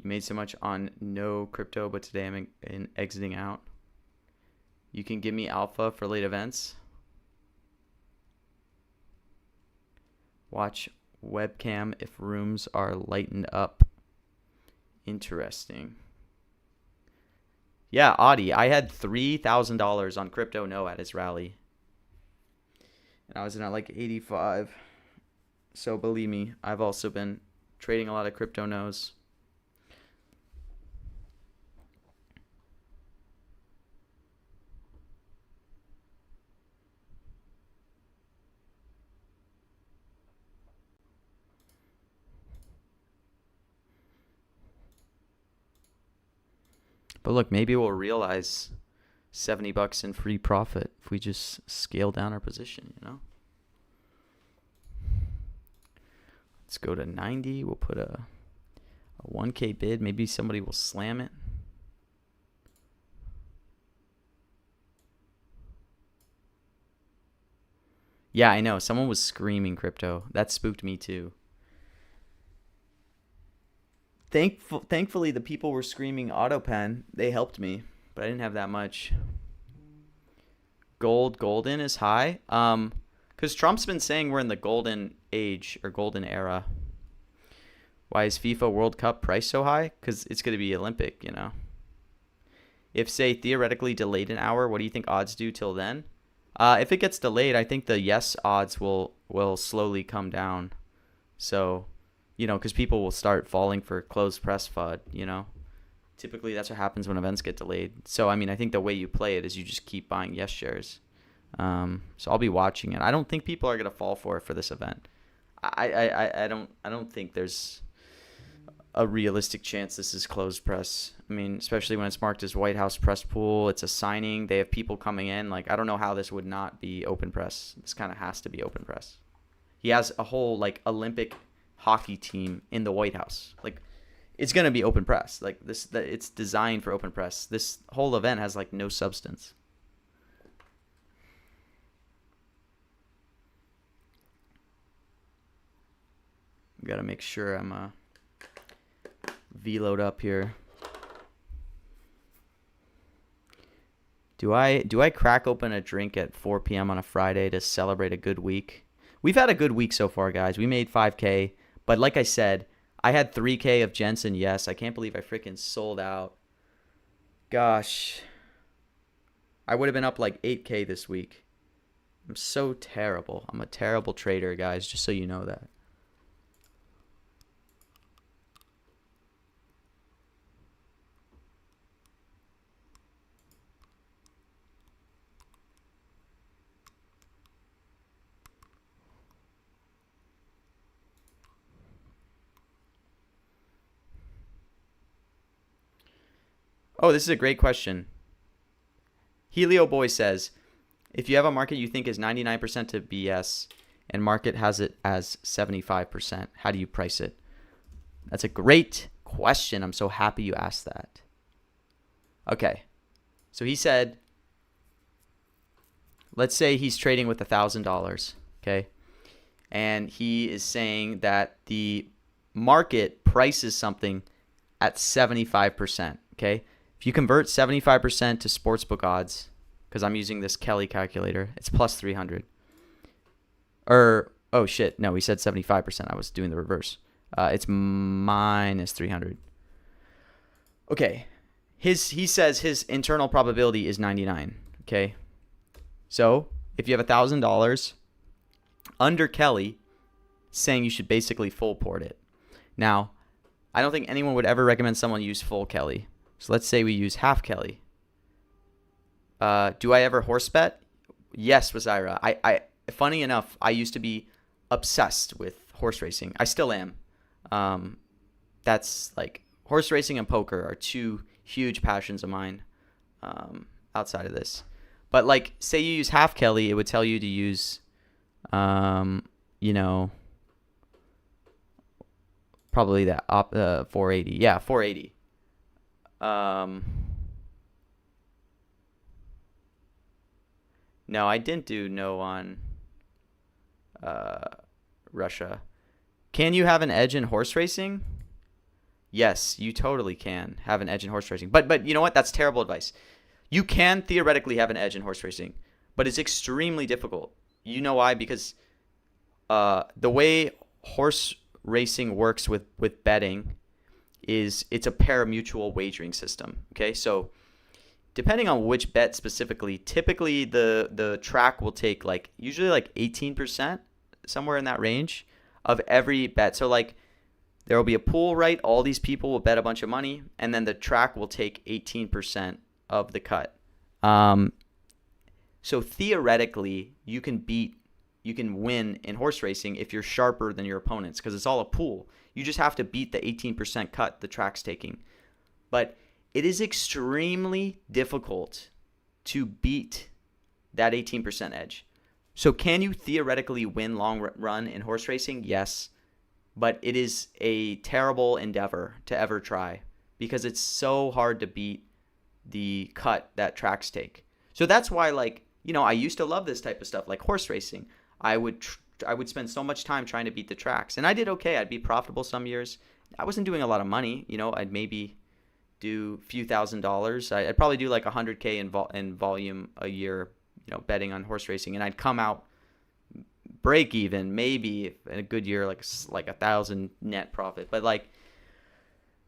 made so much on no crypto, but today I'm in exiting out. You can give me alpha for late events. Watch webcam if rooms are lightened up. Interesting. Yeah, Audie, I had $3,000 on crypto no at his rally. And I was in at like 85. So believe me, I've also been trading a lot of crypto no's. But look, maybe we'll realize $70 in free profit if we just scale down our position, you know? Let's go to 90. We'll put a 1K bid. Maybe somebody will slam it. Yeah, I know. Someone was screaming crypto. That spooked me too. Thankfully, the people were screaming AutoPen. They helped me, but I didn't have that much. Golden is high. Because Trump's been saying we're in the golden age or golden era. Why is FIFA World Cup price so high? Because it's going to be Olympic, you know. If, say, theoretically delayed an hour, what do you think odds do till then? If it gets delayed, I think the yes odds will slowly come down. So, you know, because people will start falling for closed press FUD, you know. Typically, that's what happens when events get delayed. So, I mean, I think the way you play it is you just keep buying yes shares. So I'll be watching it. I don't think people are going to fall for it for this event. I don't think there's a realistic chance this is closed press. I mean, especially when it's marked as White House press pool. It's a signing. They have people coming in. Like, I don't know how this would not be open press. This kind of has to be open press. He has a whole, like, Olympic hockey team in the White House. Like, it's going to be open press. Like, it's designed for open press. This whole event has, like, no substance. Got to make sure I'm veloed up here. Do I crack open a drink at 4 p.m. on a Friday to celebrate a good week? We've had a good week so far, guys. We made 5K, but like I said, I had 3K of Jensen. Yes, I can't believe I freaking sold out. Gosh. I would have been up like 8K this week. I'm so terrible. I'm a terrible trader, guys, just so you know that. Oh, this is a great question. Helio Boy says, if you have a market you think is 99% to BS and market has it as 75%, how do you price it? That's a great question. I'm so happy you asked that. Okay. So he said, let's say he's trading with $1,000, okay? And he is saying that the market prices something at 75%, okay? If you convert 75% to sportsbook odds, because I'm using this Kelly calculator, it's plus 300. Oh shit, no, he said 75%. I was doing the reverse. It's minus 300. Okay, he says his internal probability is 99. Okay, so if you have $1,000 under Kelly, saying you should basically full port it. Now, I don't think anyone would ever recommend someone use full Kelly. So let's say we use half Kelly. Do I ever horse bet? Yes, Wazaira. I funny enough, I used to be obsessed with horse racing. I still am. That's like horse racing and poker are two huge passions of mine outside of this. But like, say you use half Kelly, it would tell you to use, you know, probably that 480. Yeah, 480. No, I didn't do no on Russia. Can you have an edge in horse racing? Yes, you totally can have an edge in horse racing. But you know what? That's terrible advice. You can theoretically have an edge in horse racing, but it's extremely difficult. You know why? Because the way horse racing works with betting is it's a pari-mutuel wagering system. Okay, so depending on which bet specifically, typically the track will take like usually like 18%, somewhere in that range, of every bet. So like there will be a pool, right? All these people will bet a bunch of money, and then the track will take 18% of the cut. So theoretically, you can win in horse racing if you're sharper than your opponents, because it's all a pool. You just have to beat the 18% cut the track's taking. But it is extremely difficult to beat that 18% edge. So can you theoretically win long run in horse racing? Yes. But it is a terrible endeavor to ever try, because it's so hard to beat the cut that tracks take. So that's why, like, you know, I used to love this type of stuff, like horse racing. I would spend so much time trying to beat the tracks, and I did okay. I'd be profitable some years. I wasn't doing a lot of money, you know. I'd maybe do a few $1,000s. I'd probably do like $100K in volume a year, you know, betting on horse racing, and I'd come out break even, maybe in a good year like 1,000 net profit. But like,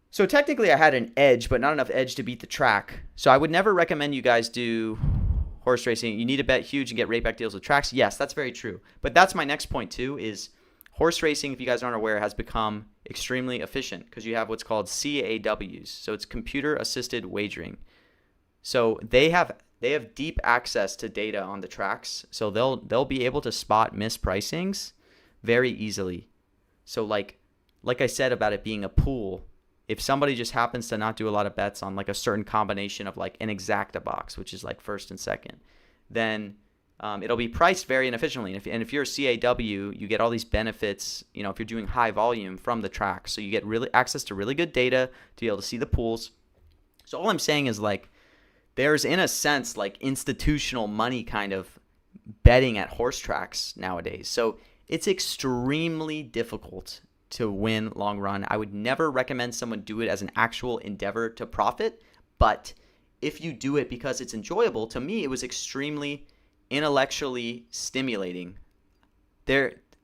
so technically I had an edge, but not enough edge to beat the track. So I would never recommend you guys do horse racing. You need to bet huge and get rate back deals with tracks. Yes, that's very true. But that's my next point too, is horse racing, if you guys aren't aware, has become extremely efficient because you have what's called CAWs. So it's computer assisted wagering. So they have deep access to data on the tracks. So they'll be able to spot mispricings very easily. So like I said about it being a pool, if somebody just happens to not do a lot of bets on like a certain combination of like an exacta box, which is like first and second, then it'll be priced very inefficiently. And if you're a CAW, you get all these benefits, you know, if you're doing high volume from the track. So you get really access to really good data to be able to see the pools. So all I'm saying is, like, there's in a sense like institutional money kind of betting at horse tracks nowadays. So it's extremely difficult to win long run. I would never recommend someone do it as an actual endeavor to profit, but if you do it because it's enjoyable, to me it was extremely intellectually stimulating.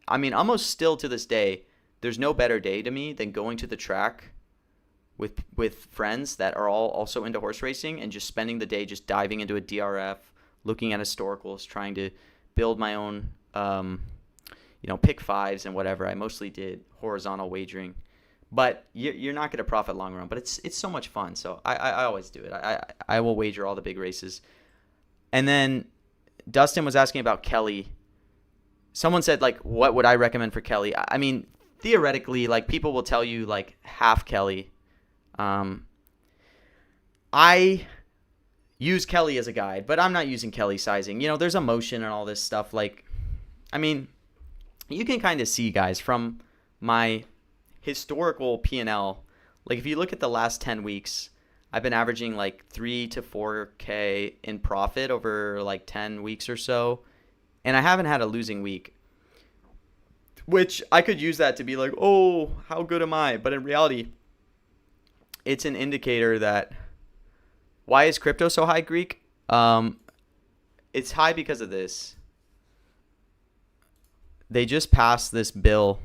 Almost still to this day, there's no better day to me than going to the track with friends that are all also into horse racing and just spending the day just diving into a DRF, looking at historicals, trying to build my own pick fives and whatever. I mostly did horizontal wagering, but you're not going to profit long run, but it's so much fun. So I always do it. I will wager all the big races. And then Dustin was asking about Kelly. Someone said, like, what would I recommend for Kelly? I mean, theoretically, like, people will tell you like half Kelly. I use Kelly as a guide, but I'm not using Kelly sizing. You know, there's emotion and all this stuff. Like, I mean, you can kind of see, guys, from my historical P&L, like if you look at the last 10 weeks, I've been averaging like 3 to 4K in profit over like 10 weeks or so, and I haven't had a losing week, which I could use that to be like, oh, how good am I? But in reality, it's an indicator that, why is crypto so high, Greek? It's high because of this. They just passed this bill,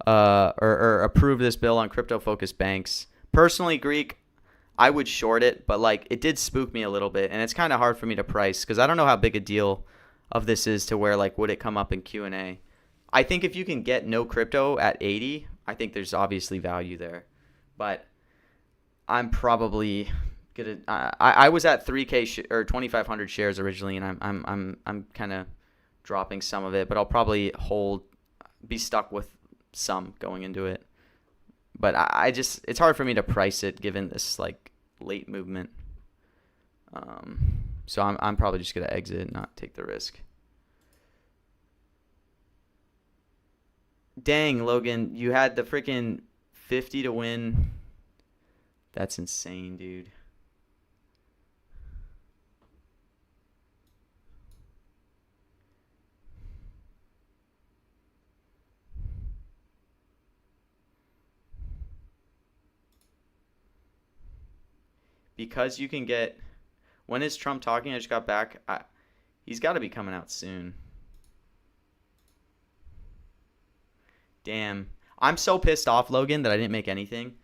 or approved this bill on crypto-focused banks. Personally, Greek, I would short it, but like it did spook me a little bit, and it's kind of hard for me to price because I don't know how big a deal of this is to where, like, would it come up in Q&A. I think if you can get no crypto at 80, I think there's obviously value there, but I'm probably gonna. I was at 3K or 2,500 shares originally, and I'm kind of dropping some of it, but I'll probably be stuck with some going into it. But it's hard for me to price it given this like late movement. So I'm probably just gonna exit and not take the risk. Dang, Logan, you had the freaking 50 to win. That's insane, dude. Because you can get... When is Trump talking? I just got back. He's got to be coming out soon. Damn. I'm so pissed off, Logan, that I didn't make anything.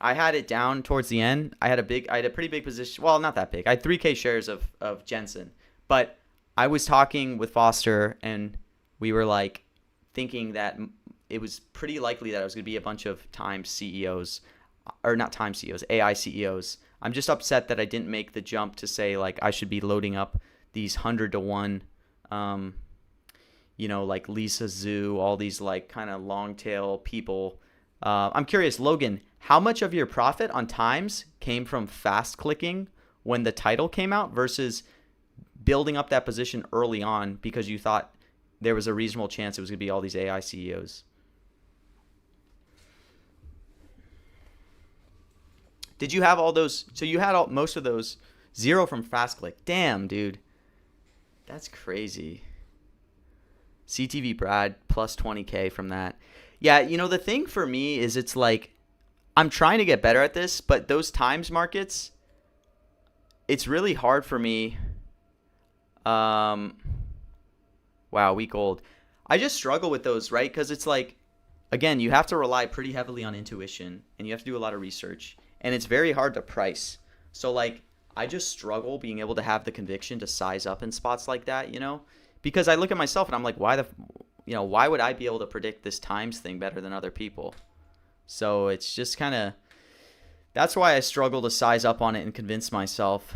I had it down towards the end. I had a pretty big position. Well, not that big. I had 3K shares of Jensen. But I was talking with Foster, and we were like thinking that it was pretty likely that it was going to be a bunch of Times CEOs, or not Times CEOs, AI CEOs. I'm just upset that I didn't make the jump to say like I should be loading up these 100 to 1, like Lisa Zhu, all these like kind of long tail people. I'm curious, Logan, how much of your profit on Times came from fast clicking when the title came out versus building up that position early on because you thought there was a reasonable chance it was going to be all these AI CEOs? Did you have all those? So you had most of those. 0 from fast click. Damn, dude. That's crazy. CTV Brad plus 20K from that. Yeah, the thing for me is it's like I'm trying to get better at this, but those Times markets, it's really hard for me. Wow, week old. I just struggle with those, right? Because it's like, again, you have to rely pretty heavily on intuition, and you have to do a lot of research, and it's very hard to price. So, like, I just struggle being able to have the conviction to size up in spots like that, because I look at myself and I'm like, why would I be able to predict this Times thing better than other people? So it's just kind of, that's why I struggle to size up on it and convince myself,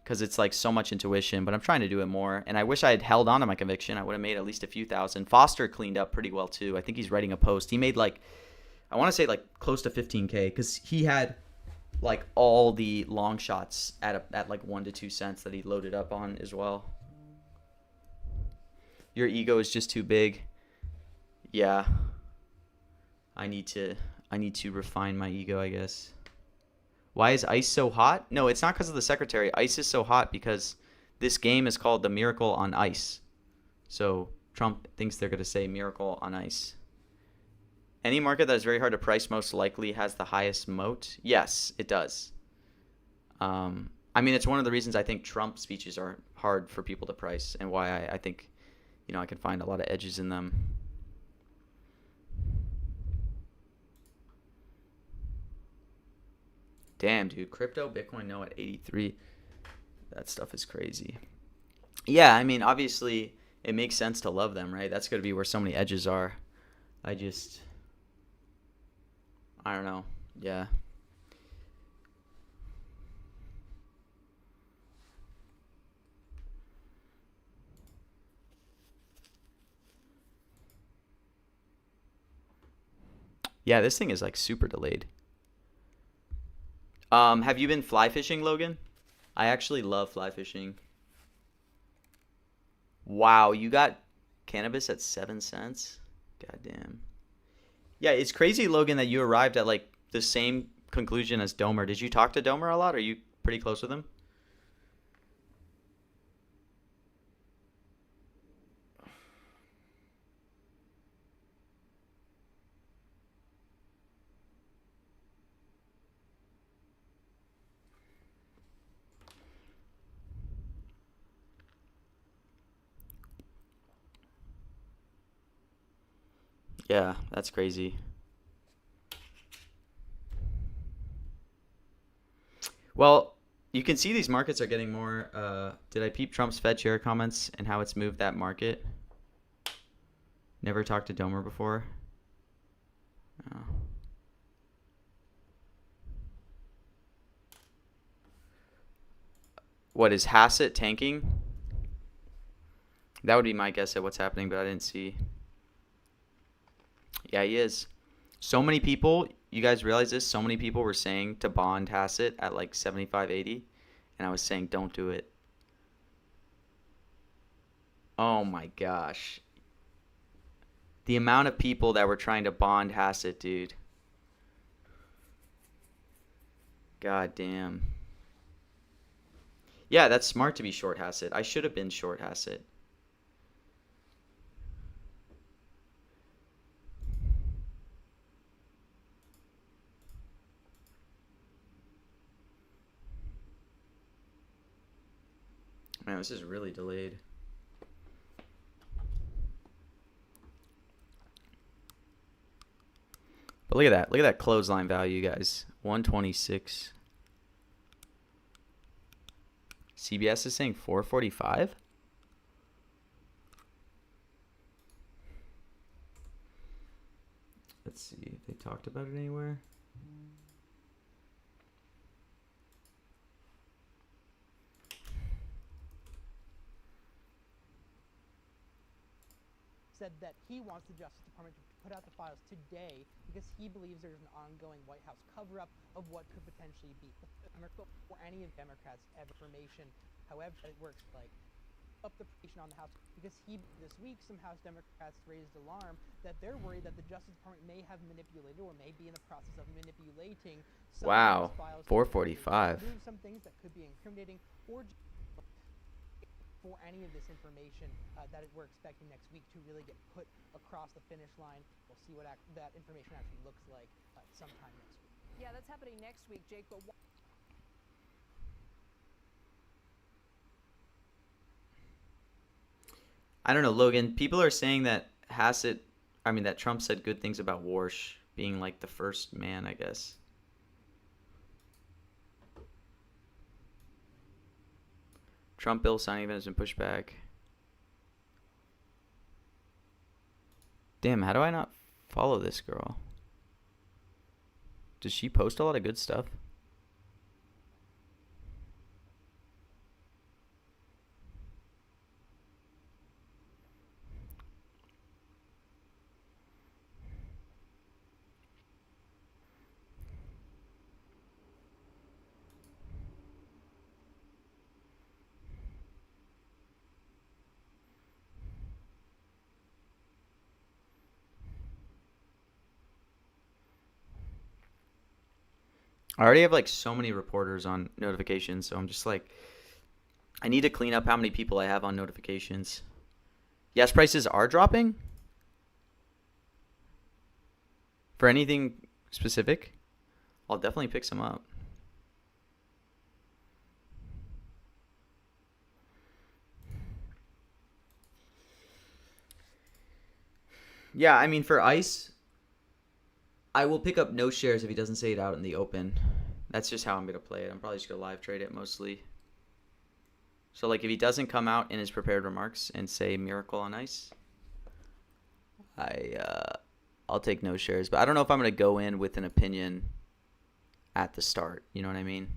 because it's like so much intuition, but I'm trying to do it more. And I wish I had held on to my conviction. I would have made at least a few thousand. Foster cleaned up pretty well too. I think he's writing a post. He made I want to say close to 15K because he had like all the long shots at like 1 to 2 cents that he loaded up on as well. Your ego is just too big. Yeah. I need to refine my ego, I guess. Why is ICE so hot? No, it's not because of the secretary. ICE is so hot because this game is called the Miracle on Ice. So Trump thinks they're going to say Miracle on Ice. Any market that is very hard to price most likely has the highest moat? Yes, it does. It's one of the reasons I think Trump speeches are hard for people to price and why I think, I can find a lot of edges in them. Damn, dude. Crypto, Bitcoin, no at 83. That stuff is crazy. Yeah, obviously, it makes sense to love them, right? That's going to be where so many edges are. I don't know. Yeah. Yeah, this thing is like super delayed. Have you been fly fishing, Logan? I actually love fly fishing. Wow, you got cannabis at 7 cents? Goddamn. Yeah, it's crazy, Logan, that you arrived at like the same conclusion as Domer. Did you talk to Domer a lot? Are you pretty close with him? Yeah, that's crazy. Well, you can see these markets are getting more. Did I peep Trump's Fed chair comments and how it's moved that market? Never talked to Domer before. Oh. What is Hassett tanking? That would be my guess at what's happening, but I didn't see. Yeah, he is. So many people, you guys realize this? So many people were saying to bond Hassett at like 75, 80. And I was saying, don't do it. Oh my gosh. The amount of people that were trying to bond Hassett, dude. God damn. Yeah, that's smart to be short Hassett. I should have been short Hassett. Man, this is really delayed. But look at that. Look at that clothesline value, guys. 126. CBS is saying 445? Let's see if they talked about it anywhere. Said that he wants the Justice Department to put out the files today because he believes there's an ongoing White House cover-up of what could potentially be or any of Democrats' information. However, it works like up the pressure on the House because this week some House Democrats raised alarm that they're worried that the Justice Department may have manipulated or may be in the process of manipulating some Wow. of these files 445. to remove some things that could be incriminating or for any of this information that we're expecting next week to really get put across the finish line. We'll see what that information actually looks like sometime next week. Yeah, that's happening next week, Jake, but I don't know, Logan. People are saying that that Trump said good things about Warsh being like the first man, I guess. Trump bill signing event has been pushed back. Damn, how do I not follow this girl? Does she post a lot of good stuff? I already have like so many reporters on notifications, so I'm just like, I need to clean up how many people I have on notifications. Yes, prices are dropping? For anything specific? I'll definitely pick some up. Yeah, I mean, for ICE, I will pick up no shares if he doesn't say it out in the open. That's just how I'm going to play it. I'm probably just going to live trade it mostly. So, like, if he doesn't come out in his prepared remarks and say miracle on ICE, I'll take no shares. But I don't know if I'm going to go in with an opinion at the start. You know what I mean?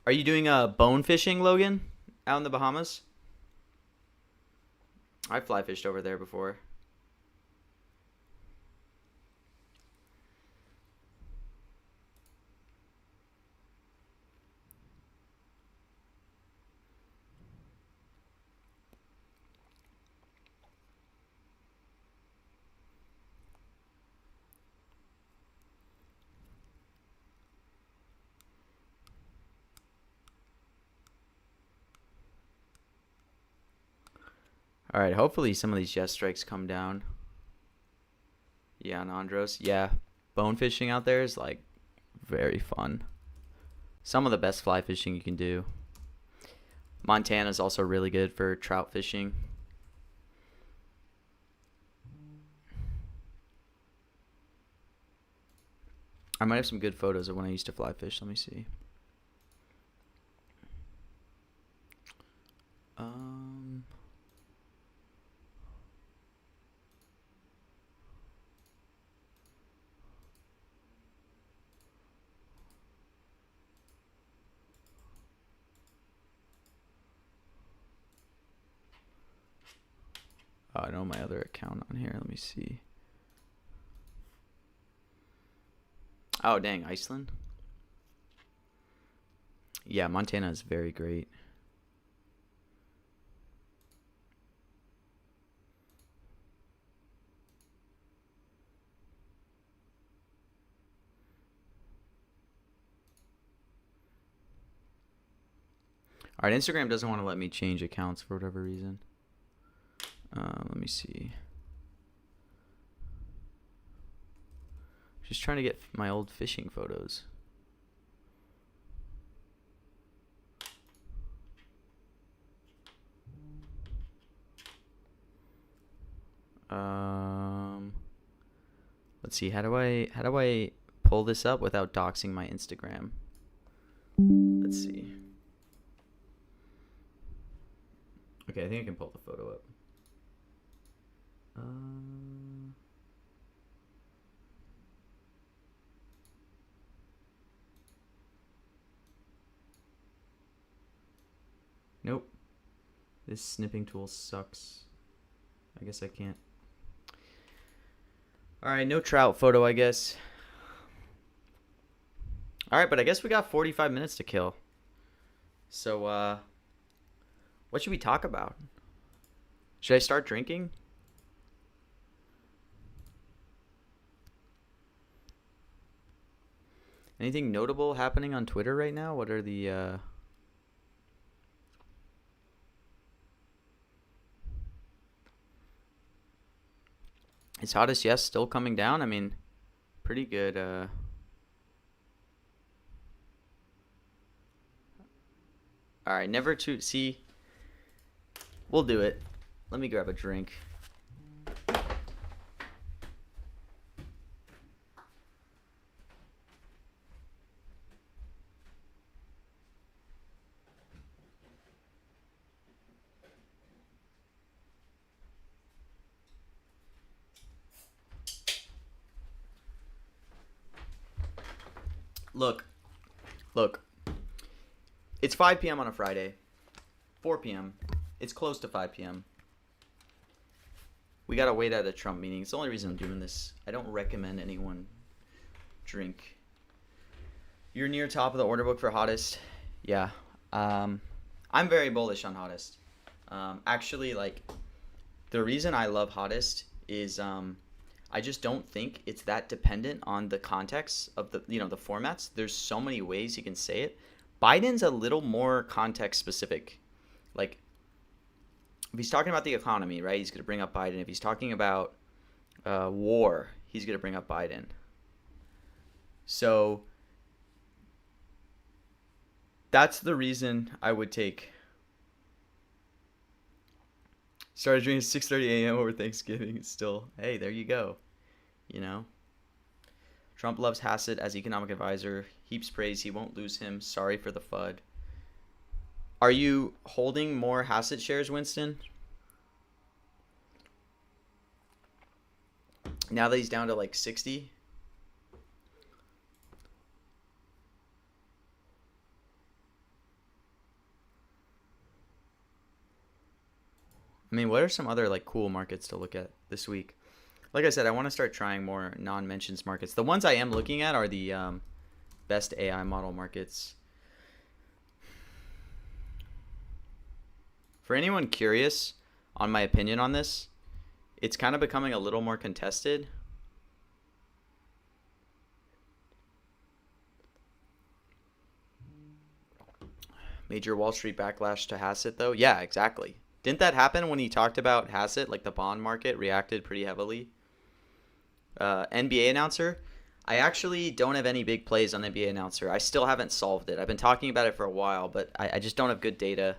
Are you doing bone fishing, Logan, out in the Bahamas? I fly fished over there before. All right, hopefully some of these jet strikes come down. Yeah, on Andros. Yeah, bone fishing out there is like very fun. Some of the best fly fishing you can do. Montana is also really good for trout fishing. I might have some good photos of when I used to fly fish. Let me see. Oh, I know my other account on here. Let me see. Oh, dang, Iceland? Yeah, Montana is very great. All right, Instagram doesn't want to let me change accounts for whatever reason. Let me see. Just trying to get my old fishing photos. Let's see. How do I pull this up without doxing my Instagram? Let's see. Okay, I think I can pull the photo up. Nope. This snipping tool sucks. I guess I can't. Alright, no trout photo, I guess. Alright, but I guess we got 45 minutes to kill. So, what should we talk about? Should I start drinking? Anything notable happening on Twitter right now? What are the, Is Hottest Yes still coming down? I mean, pretty good, Alright, never to see. We'll do it. Let me grab a drink. Look. It's 5 p.m. on a Friday. 4 p.m. It's close to 5 p.m. We gotta wait at a Trump meeting. It's the only reason I'm doing this. I don't recommend anyone drink. You're near top of the order book for Hottest. Yeah. I'm very bullish on Hottest. Actually, like, the reason I love Hottest is I just don't think it's that dependent on the context of the the formats. There's so many ways you can say it. Biden's a little more context specific. Like, if he's talking about the economy, right, he's going to bring up Biden. If he's talking about war, he's going to bring up Biden. So that's the reason I would take. Started drinking at 6:30 a.m. over Thanksgiving. It's still, hey, there you go. Trump loves Hassett as economic advisor. Heaps praise. He won't lose him. Sorry for the FUD. Are you holding more Hassett shares, Winston? Now that he's down to like 60? I mean, what are some other like cool markets to look at this week? Like I said, I want to start trying more non-mentions markets. The ones I am looking at are the best AI model markets. For anyone curious on my opinion on this, it's kind of becoming a little more contested. Major Wall Street backlash to Hassett, though? Yeah, exactly. Didn't that happen when he talked about Hassett? Like, the bond market reacted pretty heavily. NBA announcer. I actually don't have any big plays on NBA announcer. I still haven't solved it. I've been talking about it for a while, but I just don't have good data.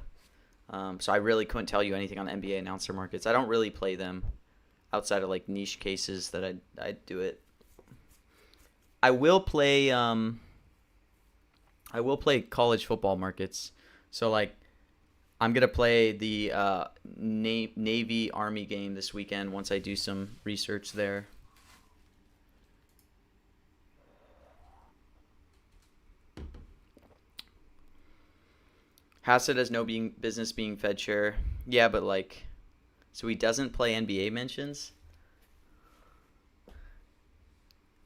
So I really couldn't tell you anything on NBA announcer markets. I don't really play them outside of like niche cases that I do it. I will play college football markets. So like I'm going to play the Navy Army game this weekend once I do some research there. Hassett has no business being Fed chair. Yeah, but like, so he doesn't play NBA mentions?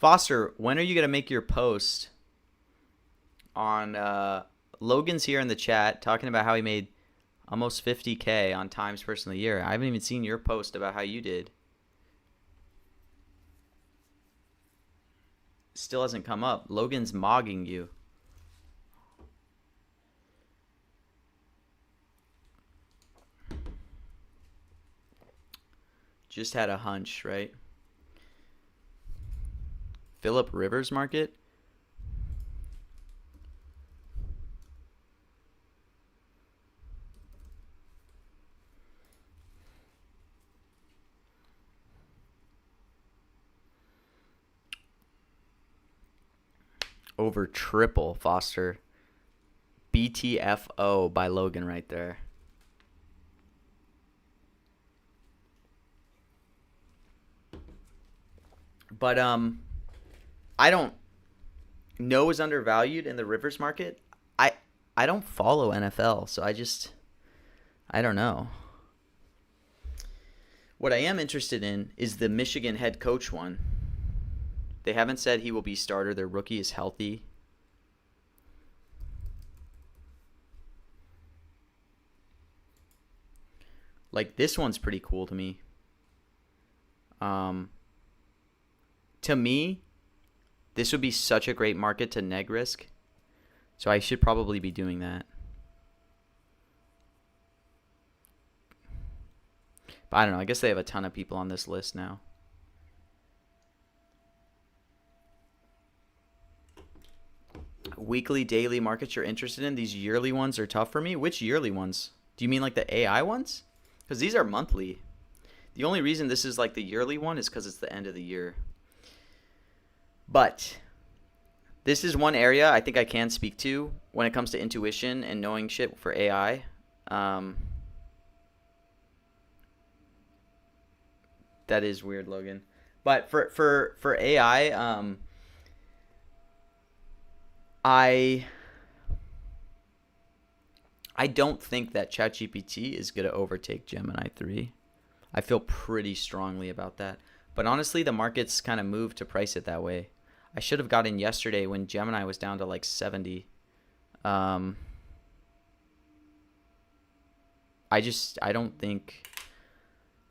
Foster, when are you going to make your post on Logan's here in the chat talking about how he made almost 50K on Times Person of the Year. I haven't even seen your post about how you did. Still hasn't come up. Logan's mogging you. Just had a hunch, right? Philip Rivers market? Over triple, Foster. BTFO by Logan right there. But I don't know is undervalued in the Rivers market. I don't follow NFL, so I don't know. What I am interested in is the Michigan head coach one. They haven't said he will be starter. Their rookie is healthy. Like, this one's pretty cool to me. To me, this would be such a great market to neg risk. So I should probably be doing that. But I don't know. I guess they have a ton of people on this list now. Weekly, daily markets you're interested in? These yearly ones are tough for me. Which yearly ones? Do you mean like the AI ones? Because these are monthly. The only reason this is like the yearly one is because it's the end of the year. But this is one area I think I can speak to when it comes to intuition and knowing shit for AI. That is weird, Logan. But for AI, I don't think that ChatGPT is going to overtake Gemini 3. I feel pretty strongly about that. But honestly, the market's kind of moved to price it that way. I should have got in yesterday when Gemini was down to like 70. I don't think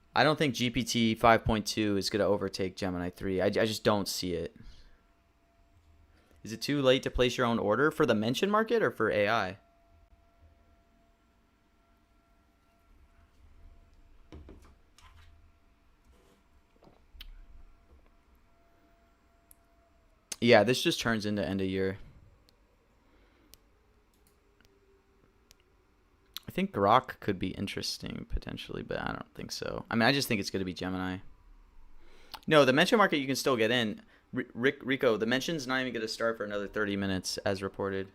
GPT 5.2 is going to overtake Gemini 3. I just don't see it. Is it too late to place your own order for the mention market or for AI? Yeah, this just turns into end of year. I think Grok could be interesting potentially, but I don't think so. I mean, I just think it's going to be Gemini. No, the mention market you can still get in. Rico, the mention's not even going to start for another 30 minutes as reported.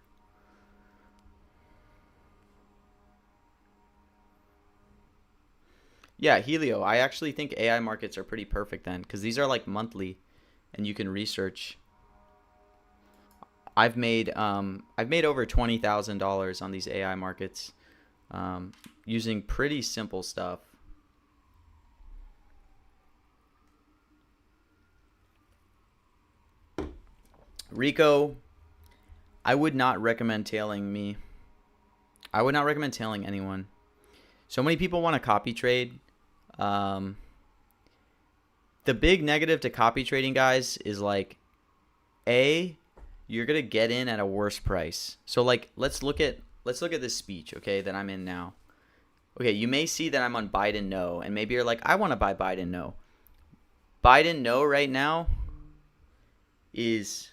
Yeah, Helio, I actually think AI markets are pretty perfect then because these are like monthly and you can research. I've made over $20,000 on these AI markets using pretty simple stuff. Rico, I would not recommend tailing me. I would not recommend tailing anyone. So many people want to copy trade. The big negative to copy trading, guys, is like, you're gonna get in at a worse price. So like, let's look at this speech, okay, that I'm in now. Okay, you may see that I'm on Biden no, and maybe you're like, I want to buy Biden no. Biden no right now is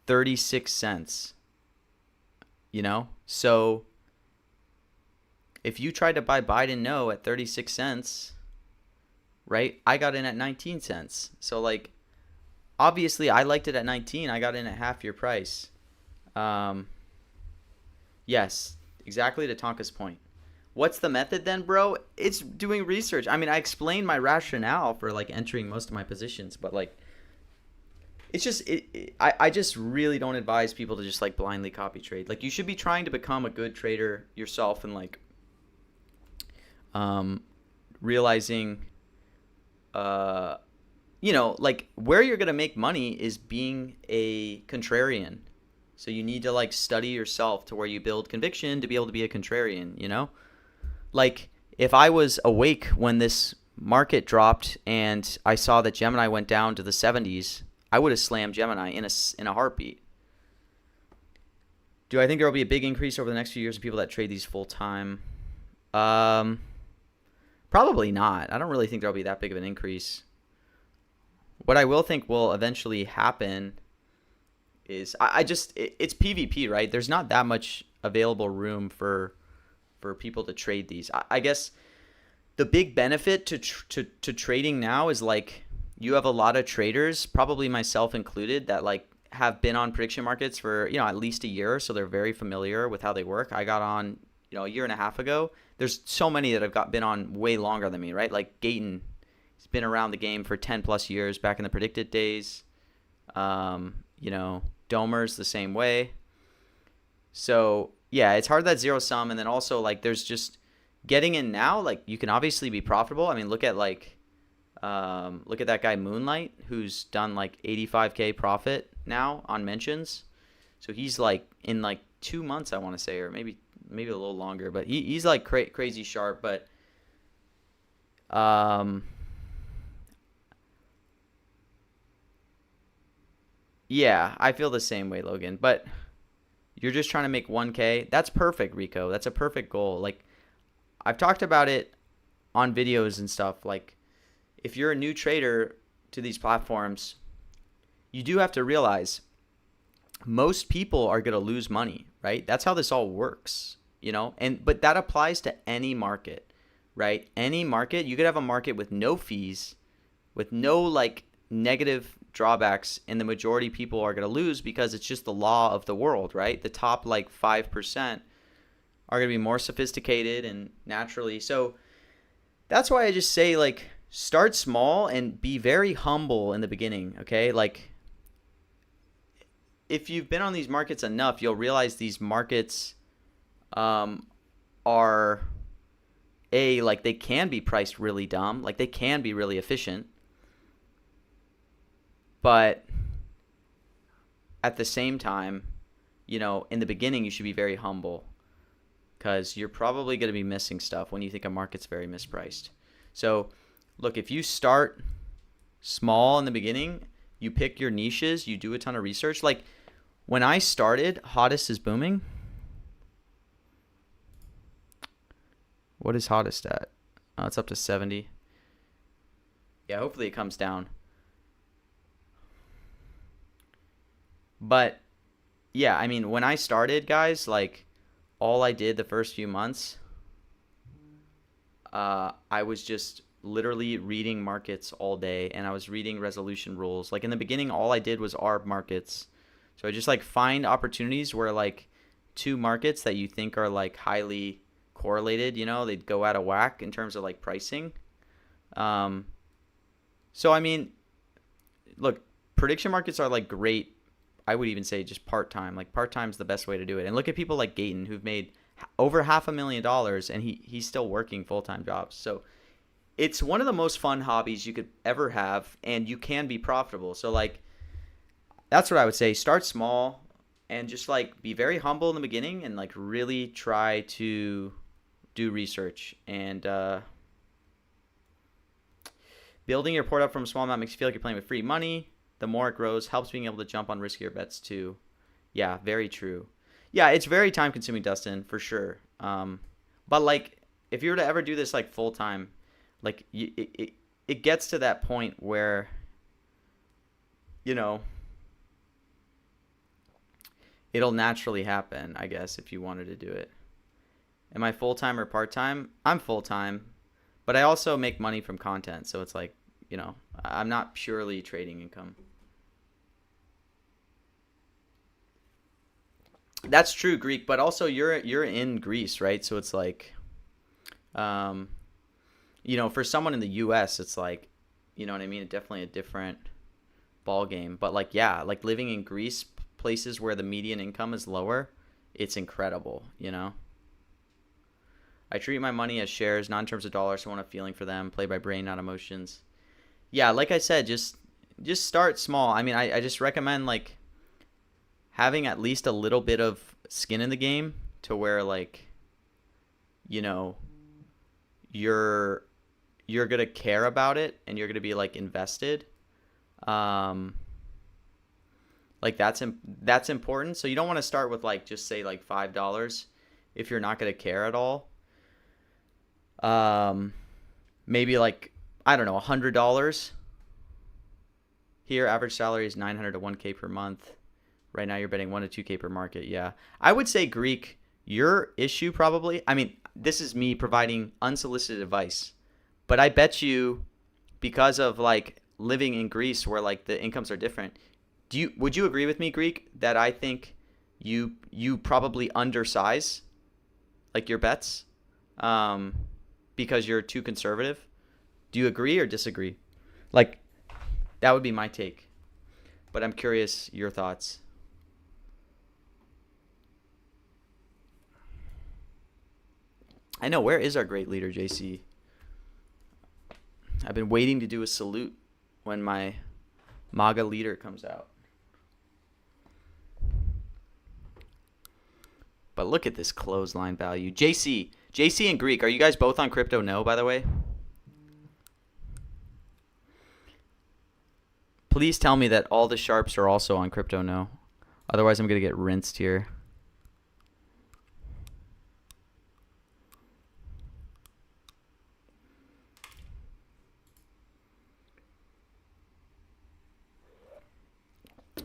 36 cents. You know? So if you tried to buy Biden no at 36 cents, right? I got in at 19 cents. So like, obviously I liked it at 19. I got in at half your price. Yes, exactly to Tonka's point. What's the method then, bro? It's doing research. I mean, I explained my rationale for like entering most of my positions, but like, it's just, I just really don't advise people to just like blindly copy trade. Like, you should be trying to become a good trader yourself and like realizing, you know, like where you're going to make money is being a contrarian. So you need to like study yourself to where you build conviction to be able to be a contrarian, you know? Like if I was awake when this market dropped and I saw that Gemini went down to the 70s, I would have slammed Gemini in a heartbeat. Do I think there will be a big increase over the next few years of people that trade these full time? Probably not. I don't really think there'll be that big of an increase. What I will think will eventually happen is it's PvP, right? There's not that much available room for people to trade these. I guess the big benefit to trading now is like you have a lot of traders, probably myself included, that like have been on prediction markets for, you know, at least a year, so they're very familiar with how they work. I got on, you know, a year and a half ago. There's so many that have been on way longer than me, right? Like Gayton, he's been around the game for 10 plus years back in the predicted days. You know, Domer's the same way. So yeah, it's hard that zero sum, and then also like there's just getting in now. Like you can obviously be profitable. I mean, look at that guy Moonlight, who's done like 85K profit now on mentions. So he's like in like 2 months, I want to say, or maybe a little longer, but he's like crazy sharp. But yeah, I feel the same way, Logan. But you're just trying to make 1K. That's perfect, Rico. That's a perfect goal. Like I've talked about it on videos and stuff. Like if you're a new trader to these platforms, you do have to realize most people are going to lose money, right? That's how this all works, you know? But that applies to any market, right? Any market, you could have a market with no fees, with no like negative drawbacks, and the majority people are going to lose because it's just the law of the world, right? The top like 5% are going to be more sophisticated and naturally. So that's why I just say like start small and be very humble in the beginning, okay? Like if you've been on these markets enough, you'll realize these markets are like they can be priced really dumb, like they can be really efficient. But at the same time, you know, in the beginning, you should be very humble because you're probably going to be missing stuff when you think a market's very mispriced. So look, if you start small in the beginning, you pick your niches, you do a ton of research. Like when I started, Hottest is booming. What is Hottest at? Oh, it's up to 70. Yeah, hopefully it comes down. But yeah, I mean, when I started, guys, like all I did the first few months, I was just literally reading markets all day, and I was reading resolution rules. Like in the beginning, all I did was ARB markets. So I just like find opportunities where like two markets that you think are like highly correlated, you know, they'd go out of whack in terms of like pricing. So I mean, look, prediction markets are like great. I would even say just part-time. Like part-time's the best way to do it. And look at people like Gayton who've made over $500,000 and he's still working full-time jobs. So it's one of the most fun hobbies you could ever have, and you can be profitable. So like that's what I would say. Start small and just like be very humble in the beginning and like really try to do research. And building your port up from a small amount makes you feel like you're playing with free money. The more it grows, helps being able to jump on riskier bets too. Yeah, very true. Yeah, it's very time consuming, Dustin, for sure. But like if you were to ever do this like full time, like it gets to that point where, you know, it'll naturally happen, I guess, if you wanted to do it. Am I full time or part time? I'm full time, but I also make money from content. So it's like, you know, I'm not purely trading income. That's true, Greek, but also you're in Greece, right? So it's like, you know, for someone in the U.S., it's like, you know what I mean? It's definitely a different ball game. But like, yeah, like living in Greece, places where the median income is lower, it's incredible, you know? I treat my money as shares, not in terms of dollars, so I want a feeling for them, play by brain, not emotions. yeah, like I said, just start small. I mean, I just recommend like having at least a little bit of skin in the game to where like, you know, you're gonna care about it and you're gonna be like invested. Like that's important. So you don't want to start with like just say like $5 if you're not gonna care at all. Maybe like, I don't know, $100. Here, average salary is 900 to 1K per month. Right now, you're betting 1 to 2K per market. Yeah, I would say Greek. Your issue probably. I mean, this is me providing unsolicited advice, but I bet you, because of like living in Greece where like the incomes are different. Would you agree with me, Greek, that I think you probably undersize like your bets, because you're too conservative? Do you agree or disagree? Like, that would be my take, but I'm curious your thoughts. I know, where is our great leader, JC? I've been waiting to do a salute when my MAGA leader comes out. But look at this clothesline value. JC and Greek, are you guys both on Crypto No, by the way? Please tell me that all the sharps are also on Crypto No. Otherwise, I'm going to get rinsed here.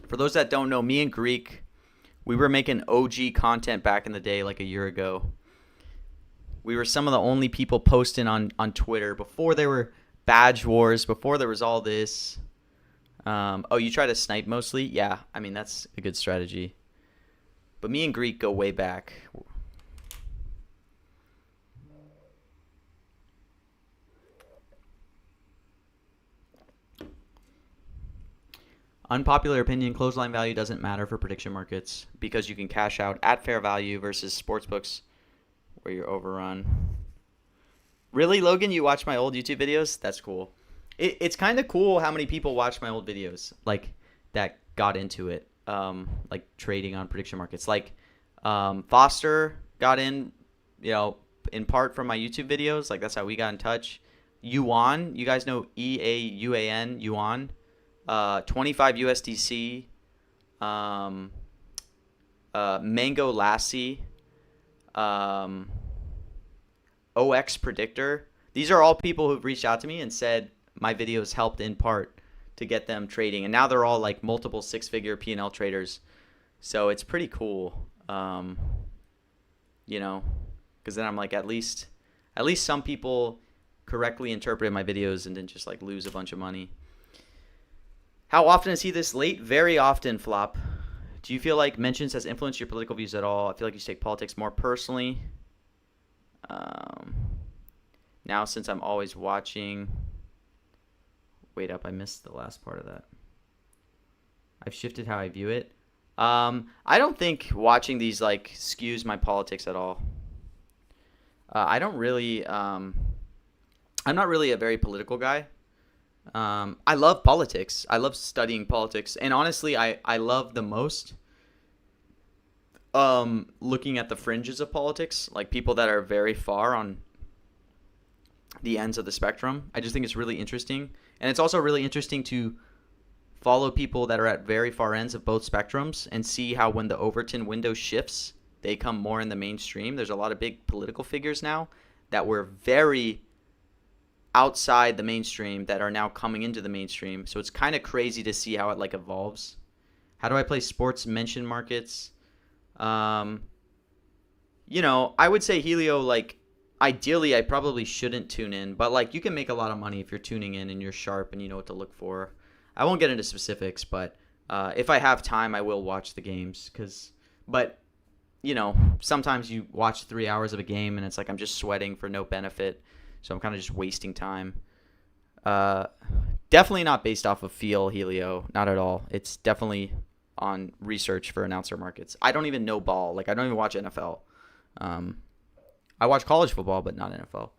For those that don't know, me and Greek, we were making OG content back in the day, like a year ago. We were some of the only people posting on Twitter before there were badge wars, before there was all this. Oh, you try to snipe mostly? Yeah, I mean, that's a good strategy. But me and Greek go way back. Unpopular opinion, clothesline value doesn't matter for prediction markets because you can cash out at fair value versus sportsbooks where you're overrun. Really, Logan, you watch my old YouTube videos? That's cool. It's kind of cool how many people watch my old videos, like, that got into it, like trading on prediction markets. Like, Foster got in, in part from my YouTube videos. Like, that's how we got in touch. Yuan, you guys know EAUAN, Yuan. 25 USDC, Mango Lassie, OX Predictor. These are all people who've reached out to me and said my videos helped in part to get them trading. And now they're all like multiple six-figure P&L traders. So it's pretty cool, because then I'm like, at least some people correctly interpreted my videos and didn't just like lose a bunch of money. How often is he this late? Very often, Flop. Do you feel like mentions has influenced your political views at all? I feel like you take politics more personally. Now, since I'm always watching... Wait up, I missed the last part of that. I've shifted how I view it. I don't think watching these like skews my politics at all. I don't really... I'm not really a very political guy. I love politics. I love studying politics. And honestly, I love the most looking at the fringes of politics, like people that are very far on the ends of the spectrum. I just think it's really interesting. And it's also really interesting to follow people that are at very far ends of both spectrums and see how when the Overton window shifts, they come more in the mainstream. There's a lot of big political figures now that were very outside the mainstream that are now coming into the mainstream. So it's kind of crazy to see how it like evolves. How do I play sports mention markets? I would say Helio, like, ideally I probably shouldn't tune in, but like you can make a lot of money if you're tuning in and you're sharp and you know what to look for. I won't get into specifics, but if I have time, I will watch the games sometimes you watch 3 hours of a game and it's like I'm just sweating for no benefit. So I'm kind of just wasting time. Definitely not based off of feel, Helio. Not at all. It's definitely on research for announcer markets. I don't even know ball. Like, I don't even watch NFL. I watch college football, but not NFL.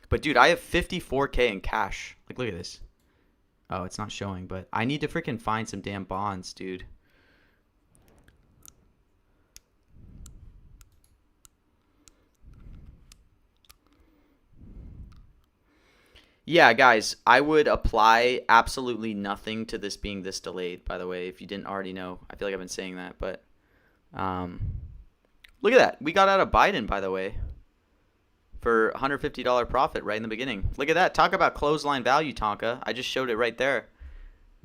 But dude, I have 54K in cash. Like, look at this. Oh, it's not showing, but I need to freaking find some damn bonds, dude. Yeah, guys, I would apply absolutely nothing to this being this delayed, by the way, if you didn't already know. I feel like I've been saying that, but look at that. We got out of Biden, by the way, for $150 profit right in the beginning. Look at that. Talk about clothesline value, Tonka. I just showed it right there.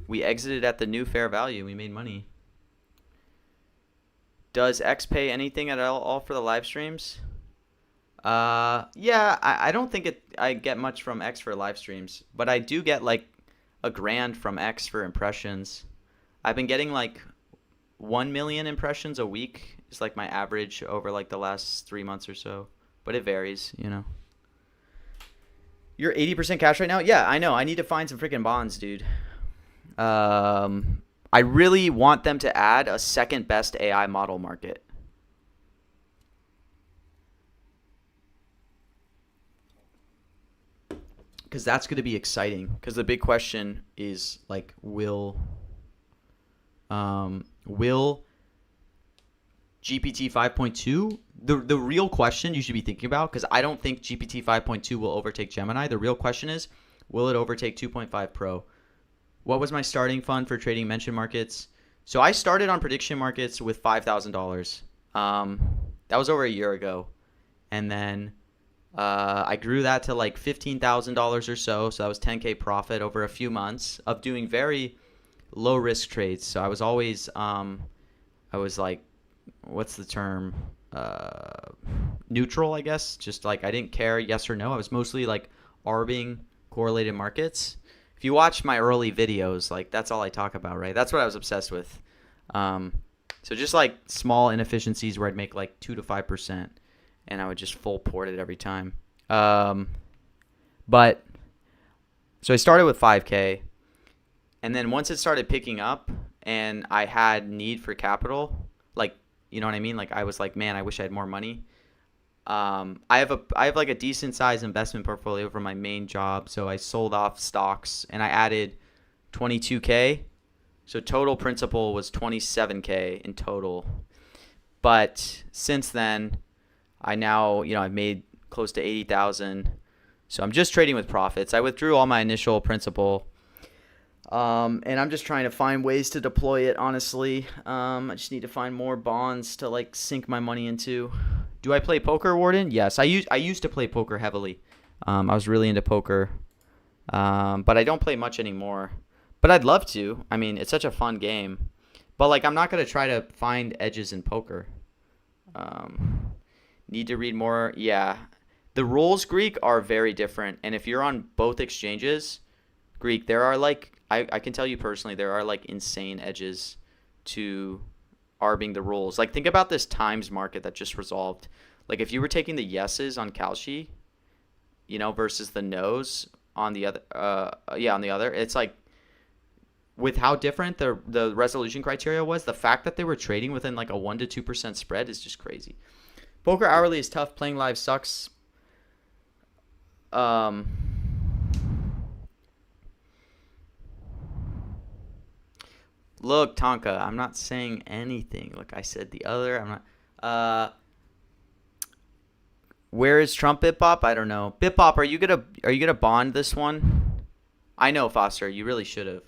We exited at the new fair value. We made money. Does X pay anything at all for the live streams? Yeah, I don't think I get much from X for live streams, but I do get like $1,000 from X for impressions. I've been getting like 1 million impressions a week is like my average over like the last 3 months or so, but it varies, you know. You're 80% cash right now? Yeah, I know. I need to find some freaking bonds, dude. I really want them to add a second best AI model market. Because that's going to be exciting. Because the big question is like, will GPT 5.2? The real question you should be thinking about, because I don't think GPT 5.2 will overtake Gemini. The real question is, will it overtake 2.5 Pro? What was my starting fund for trading mention markets? So I started on prediction markets with $5,000. That was over a year ago, and then I grew that to like $15,000 or so. So that was 10K profit over a few months of doing very low risk trades. So I was always, I was like, what's the term? Neutral, I guess. Just like I didn't care yes or no. I was mostly like arbing correlated markets. If you watch my early videos, like that's all I talk about, right? That's what I was obsessed with. So just like small inefficiencies where I'd make like 2 to 5%. And I would just full port it every time. But so I started with 5K, and then once it started picking up and I had need for capital, like, you know what I mean? Like I was like, man, I wish I had more money. I have like a decent sized investment portfolio for my main job. So I sold off stocks and I added 22K. So total principal was 27K in total. But since then, I now, I've made close to 80,000. So I'm just trading with profits. I withdrew all my initial principal. And I'm just trying to find ways to deploy it, honestly. I just need to find more bonds to like sink my money into. Do I play poker, Warden? Yes. I used to play poker heavily. I was really into poker. But I don't play much anymore. But I'd love to. I mean, it's such a fun game. But like I'm not going to try to find edges in poker. Need to read more. Yeah. The rules, Greek, are very different. And if you're on both exchanges, Greek, there are like, I can tell you personally, there are like insane edges to arbing the rules. Like think about this times market that just resolved. Like if you were taking the yeses on Kalshi, versus the nos on the other, on the other, it's like with how different the resolution criteria was, the fact that they were trading within like a 1 to 2% spread is just crazy. Poker hourly is tough. Playing live sucks. Look, Tonka, I'm not saying anything. Look, I said the other. I'm not. Where is Trump BitBop? I don't know. BitBop, are you gonna bond this one? I know, Foster. You really should have.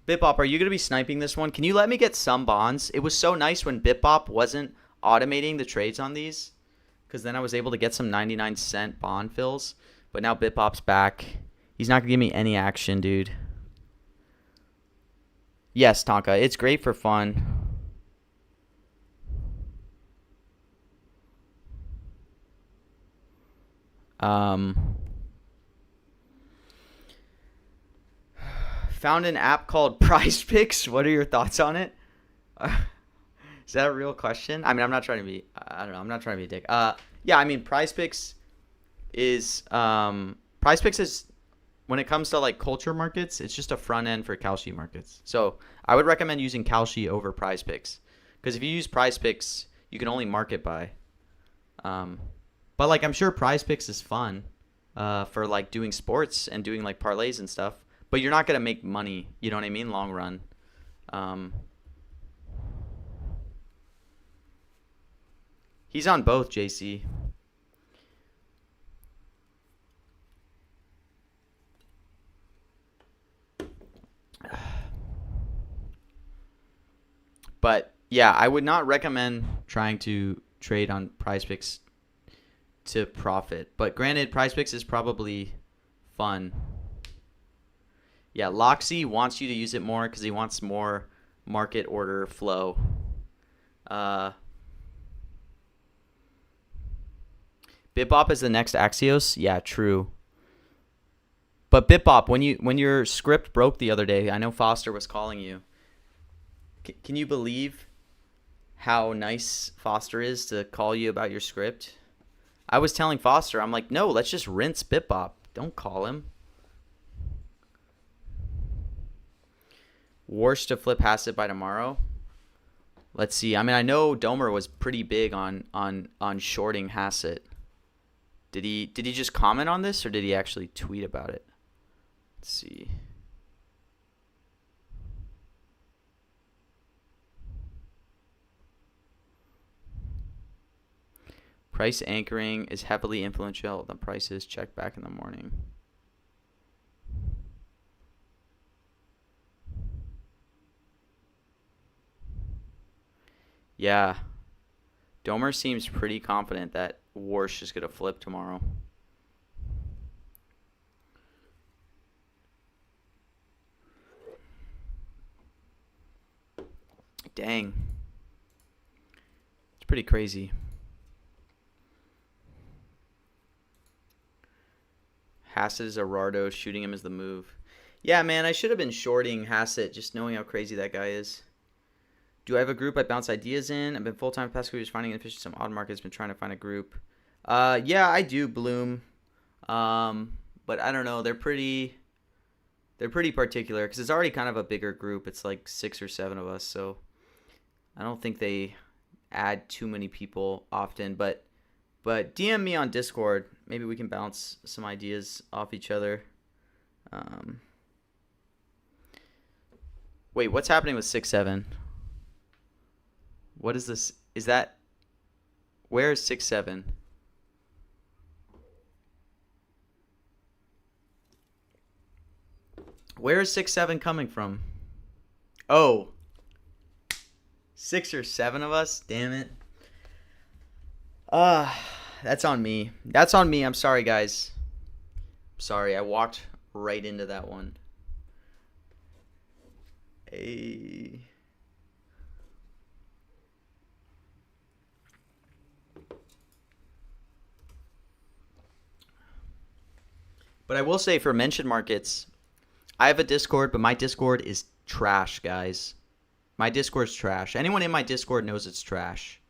BitBop, are you gonna be sniping this one? Can you let me get some bonds? It was so nice when BitBop wasn't automating the trades on these, because then I was able to get some 99-cent bond fills. But now BitBop's back. He's not gonna give me any action, dude. Yes, Tonka, it's great for fun. Found an app called Prize Picks. What are your thoughts on it? Is that a real question? I mean, I'm not trying to be, I don't know. I'm not trying to be a dick. Yeah, I mean, Prize Picks is, when it comes to like culture markets, it's just a front end for Kalshi markets. So I would recommend using Kalshi over Prize Picks, because if you use Prize Picks, you can only market buy. But like I'm sure Prize Picks is fun. for like doing sports and doing like parlays and stuff. But you're not gonna make money. You know what I mean? Long run. He's on both, JC. But yeah, I would not recommend trying to trade on PrizePicks to profit. But granted, PrizePicks is probably fun. Yeah, Loxy wants you to use it more because he wants more market order flow. BitBop is the next Axios. Yeah, true. But BitBop, when your script broke the other day, I know Foster was calling you. Can you believe how nice Foster is to call you about your script? I was telling Foster, I'm like, no, let's just rinse BitBop. Don't call him. Warsh to flip Hassett by tomorrow. Let's see. I mean, I know Domer was pretty big on shorting Hassett. Did he just comment on this, or did he actually tweet about it? Let's see. Price anchoring is heavily influential. The prices check back in the morning. Yeah. Domer seems pretty confident that Warsh is going to flip tomorrow. Dang. It's pretty crazy. Hassett is a Rardo. Shooting him is the move. Yeah, man, I should have been shorting Hassett, just knowing how crazy that guy is. Do I have a group I bounce ideas in? I've been full-time past couple years finding inefficient some odd markets. Been trying to find a group. Yeah, I do, Bloom. But I don't know. They're pretty particular because it's already kind of a bigger group. It's like 6 or 7 of us, so I don't think they add too many people often. But DM me on Discord. Maybe we can bounce some ideas off each other. Wait, what's happening with 6-7? What is this? Is that... Where is 6-7? Where is 6-7 coming from? Oh. 6 or 7 of us? Damn it. That's on me. That's on me. I'm sorry, guys. Sorry, I walked right into that one. Hey. But I will say for mention markets, I have a Discord, but my Discord is trash, guys. My Discord's trash. Anyone in my Discord knows it's trash.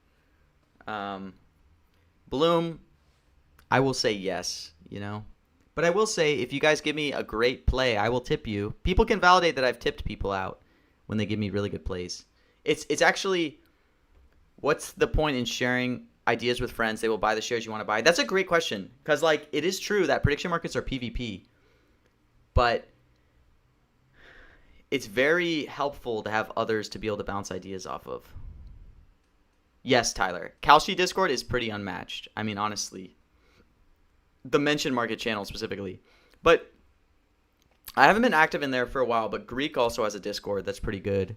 Bloom, I will say yes, you know. But I will say, if you guys give me a great play, I will tip you. People can validate that I've tipped people out when they give me really good plays. It's actually, what's the point in sharing ideas with friends? They will buy the shares you want to buy. That's a great question. Because, like, it is true that prediction markets are PvP. But it's very helpful to have others to be able to bounce ideas off of. Yes, Tyler. Kalshi Discord is pretty unmatched. I mean, honestly. The mention market channel specifically. But I haven't been active in there for a while, but Greek also has a Discord that's pretty good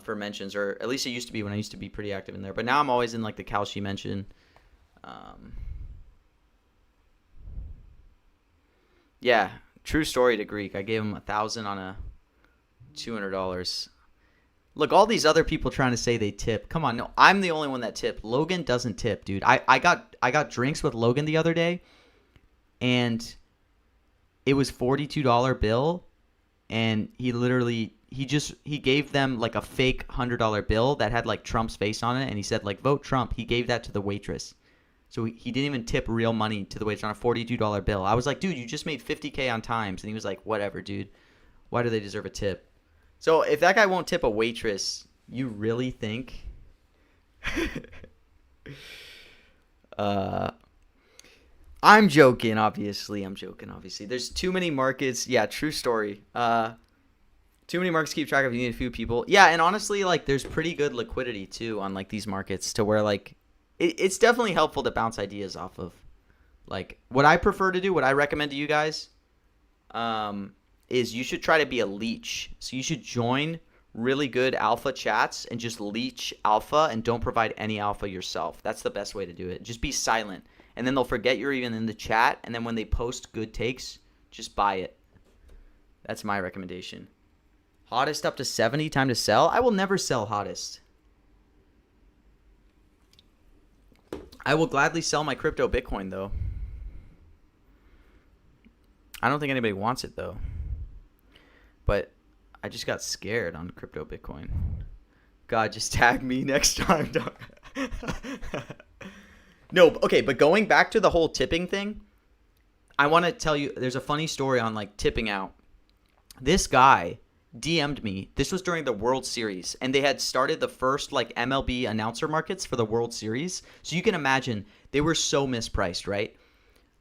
for mentions, or at least it used to be when I used to be pretty active in there. But now I'm always in like the Kalshi mention. Yeah, true story to Greek. I gave him $1,000 on a $200. Look, all these other people trying to say they tip. Come on, no, I'm the only one that tipped. Logan doesn't tip, dude. I got drinks with Logan the other day, and it was $42 bill, and he gave them like a fake $100 bill that had like Trump's face on it, and he said like vote Trump. He gave that to the waitress, so he didn't even tip real money to the waitress on a $42 bill. I was like, dude, you just made $50K on Times, and he was like, whatever, dude. Why do they deserve a tip? So if that guy won't tip a waitress, you really think? I'm joking, obviously. There's too many markets. Yeah, true story. Too many markets to keep track of. You need a few people. Yeah, and honestly, like, there's pretty good liquidity, too, on, like, these markets to where, like, it's definitely helpful to bounce ideas off of. Like, what I prefer to do, what I recommend to you guys, is you should try to be a leech. So you should join really good alpha chats and just leech alpha and don't provide any alpha yourself. That's the best way to do it. Just be silent. And then they'll forget you're even in the chat. And then when they post good takes, just buy it. That's my recommendation. Hottest up to 70, time to sell. I will never sell hottest. I will gladly sell my crypto Bitcoin, though. I don't think anybody wants it, though. But I just got scared on crypto Bitcoin. God, just tag me next time, dog. No, okay, but going back to the whole tipping thing, I want to tell you, there's a funny story on, like, tipping out. This guy DM'd me. This was during the World Series, and they had started the first, like, MLB announcer markets for the World Series. So you can imagine they were so mispriced, right?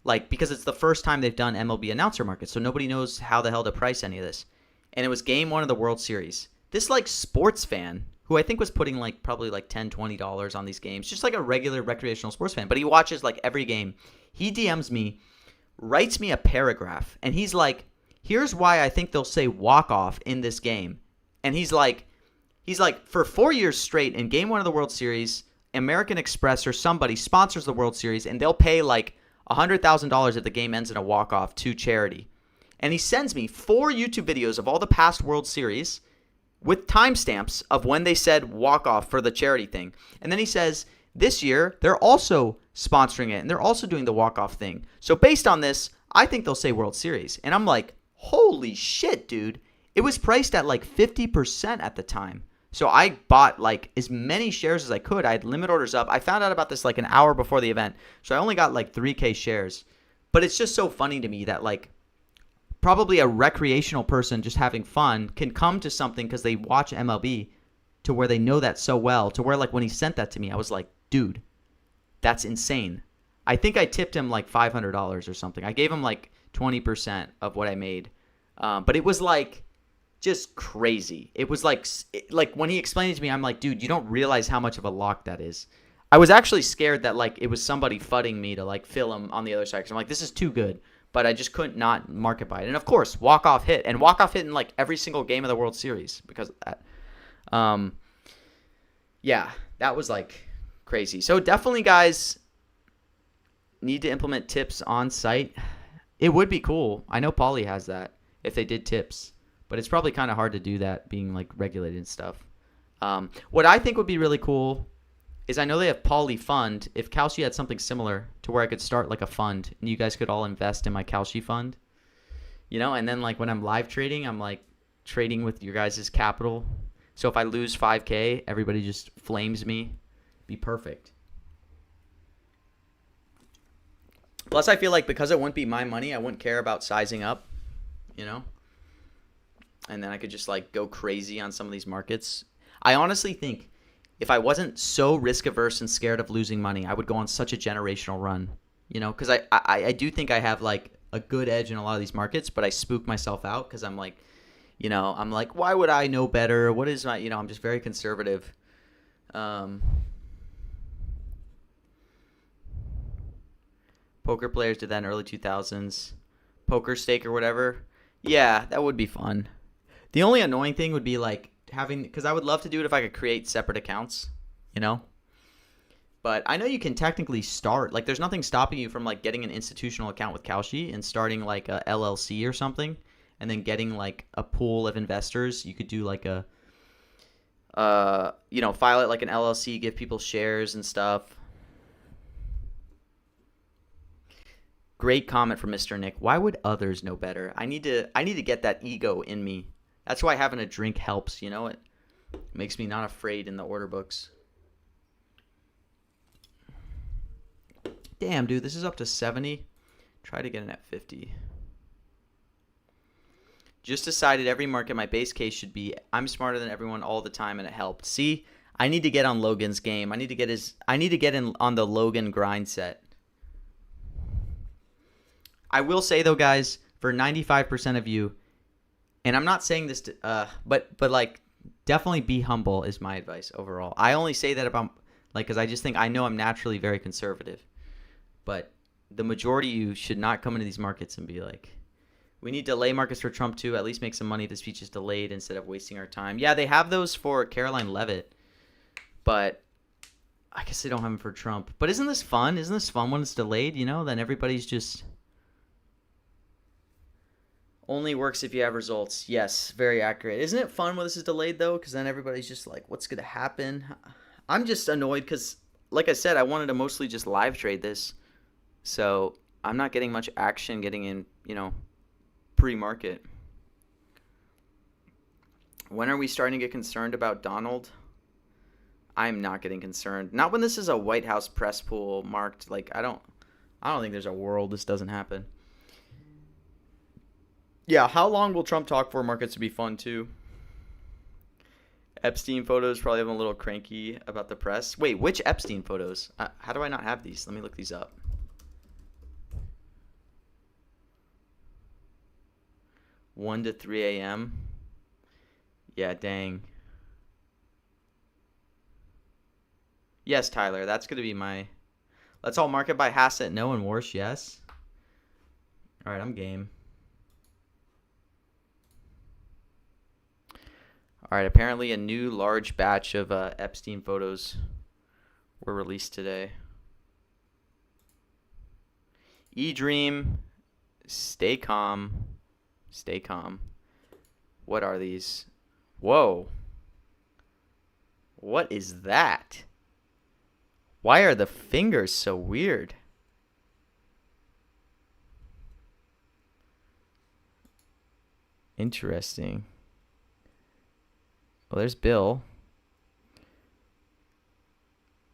Like, because it's the first time they've done MLB announcer markets, so nobody knows how the hell to price any of this. And it was game 1 of the World Series. This, like, sports fan, who I think was putting, like, probably, like, $10, $20 on these games, just like a regular recreational sports fan, but he watches, like, every game. He DMs me, writes me a paragraph, and he's like, here's why I think they'll say walk-off in this game. And he's like, for 4 years straight in game 1 of the World Series, American Express or somebody sponsors the World Series, and they'll pay, like, $100,000 if the game ends in a walk-off to charity. And he sends me 4 YouTube videos of all the past World Series with timestamps of when they said walk-off for the charity thing. And then he says, this year, they're also sponsoring it, and they're also doing the walk-off thing. So based on this, I think they'll say World Series. And I'm like, holy shit, dude. It was priced at like 50% at the time. So I bought like as many shares as I could. I had limit orders up. I found out about this like an hour before the event. So I only got like 3K shares. But it's just so funny to me that like probably a recreational person just having fun can come to something because they watch MLB to where they know that so well, to where like when he sent that to me, I was like, dude, that's insane. I think I tipped him like $500 or something. I gave him like 20% of what I made. But it was like just crazy. It was like when he explained it to me, I'm like, dude, you don't realize how much of a lock that is. I was actually scared that like it was somebody fudding me to like fill him on the other side. Cause I'm like, this is too good. But I just couldn't not market buy it. And of course, walk-off hit. And walk-off hit in like every single game of the World Series because of that. Yeah, that was like crazy. So definitely, guys, need to implement tips on site. It would be cool. I know Pauly has that if they did tips. But it's probably kind of hard to do that being like regulated and stuff. What I think would be really cool is I know they have Pauly Fund. If Kalshi had something similar to where I could start like a fund and you guys could all invest in my Kalshi fund, you know, and then like when I'm live trading, I'm like trading with your guys' capital. So if I lose 5K, everybody just flames me. Be perfect. Plus, I feel like because it wouldn't be my money, I wouldn't care about sizing up, you know, and then I could just like go crazy on some of these markets. I honestly think if I wasn't so risk averse and scared of losing money, I would go on such a generational run, you know, because I do think I have like a good edge in a lot of these markets, but I spook myself out because I'm like, you know, I'm like, why would I know better? What is my, you know, I'm just very conservative. Poker players did that in early 2000s. Poker stake or whatever. Yeah, that would be fun. The only annoying thing would be like having, because I would love to do it if I could create separate accounts, you know? But I know you can technically start, like there's nothing stopping you from like getting an institutional account with Kalshi and starting like a LLC or something and then getting like a pool of investors. You could do like a, you know, file it like an LLC, give people shares and stuff. Great comment from Mr. Nick. Why would others know better? I need to get that ego in me. That's why having a drink helps, you know? It makes me not afraid in the order books. Damn, dude, this is up to 70. Try to get it at 50. Just decided every market my base case should be I'm smarter than everyone all the time and it helped. See, I need to get on Logan's game. I need to get in on the Logan grind set. I will say though, guys, for 95% of you, and I'm not saying this to, but like definitely be humble is my advice overall. I only say that about like because I just think I know I'm naturally very conservative, but the majority of you should not come into these markets and be like, we need delay markets for Trump too. At least make some money if the speech is delayed instead of wasting our time. Yeah, they have those for Caroline Levitt, but I guess they don't have them for Trump. But isn't this fun? Isn't this fun when it's delayed? You know, then everybody's just only works if you have results. Yes, very accurate. Isn't it fun when this is delayed though? Because then everybody's just like, what's gonna happen? I'm just annoyed because, like I said, I wanted to mostly just live trade this, so I'm not getting much action getting in. You know. Pre-market. When are we starting to get concerned about Donald? I'm not getting concerned. Not when this is a White House press pool marked. Like I don't think there's a world this doesn't happen. Yeah, how long will Trump talk for markets to be fun too? Epstein photos probably have him a little cranky about the press. Wait, which Epstein photos? How do I not have these? Let me look these up. 1 to 3 a.m. Yeah, dang. Yes, Tyler, that's going to be my... Let's all market by Hassett, no, and Warsh, yes. All right, I'm game. All right, apparently a new large batch of Epstein photos were released today. E-Dream, stay calm. Stay calm. What are these? Whoa. What is that? Why are the fingers so weird? Interesting. Well, there's Bill.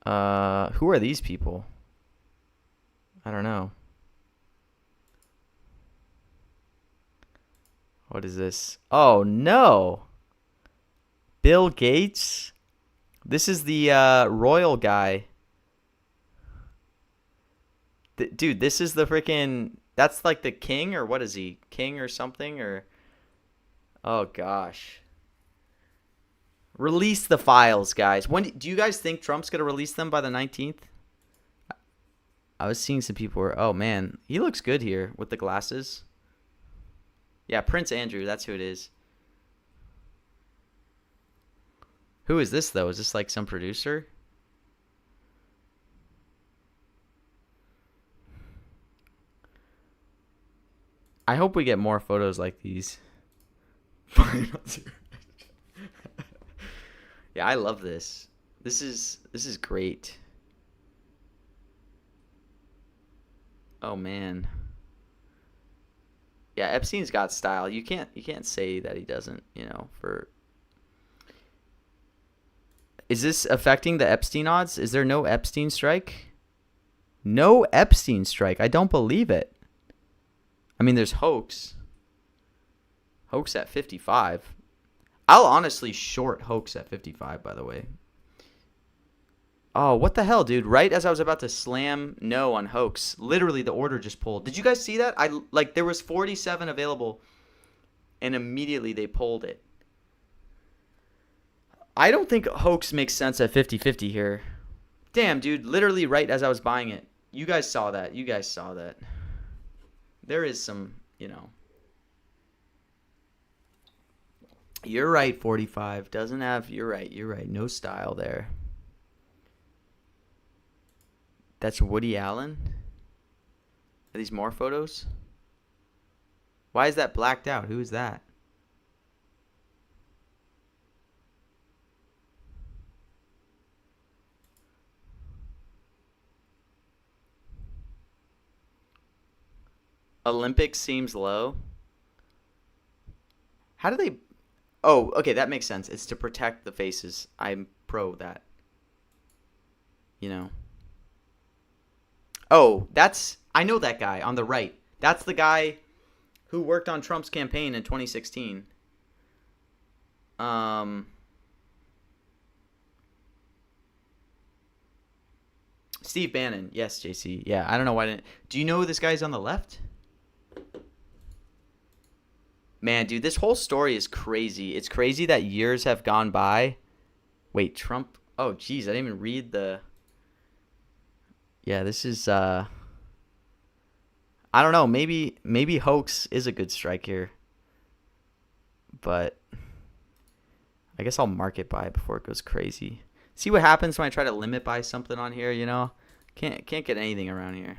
Who are these people? I don't know. What is this? Oh, no. Bill Gates? This is the royal guy. Dude, this is the freaking... That's like the king, or what is he? King or something? Or... Oh, gosh. Release the files, guys. When do you guys think Trump's going to release them by the 19th? I was seeing some people were... Oh, man. He looks good here with the glasses. Yeah, Prince Andrew, that's who it is. Who is this, though? Is this like some producer? I hope we get more photos like these. Yeah, I love this. This is great. Oh, man. Yeah, Epstein's got style. You can't say that he doesn't, you know, for... Is this affecting the Epstein odds? Is there no Epstein strike? No Epstein strike. I don't believe it. I mean, there's hoax. Hoax at 55. I'll honestly short hoax at 55, by the way. Oh, what the hell, dude? Right as I was about to slam no on hoax, literally the order just pulled. Did you guys see that? There was 47 available, and immediately they pulled it. I don't think hoax makes sense at 50-50 here. Damn, dude, literally right as I was buying it. You guys saw that. You guys saw that. There is some, you know. You're right, 45. Doesn't have, you're right. No style there. That's Woody Allen? Are these more photos? Why is that blacked out? Who is that? Olympics seems low. How do they... Oh, okay, that makes sense. It's to protect the faces. I'm pro that. You know. Oh, that's... I know that guy on the right. That's the guy who worked on Trump's campaign in 2016. Steve Bannon. Yes, JC. Yeah, I don't know why I didn't... Do you know who this guy's on the left? Man, dude, this whole story is crazy. It's crazy that years have gone by. Wait, Trump. Oh, geez, I didn't even read the. Yeah, this is. I don't know. Maybe hoax is a good strike here. But I guess I'll market buy before it goes crazy. See what happens when I try to limit buy something on here, you know? Can't get anything around here.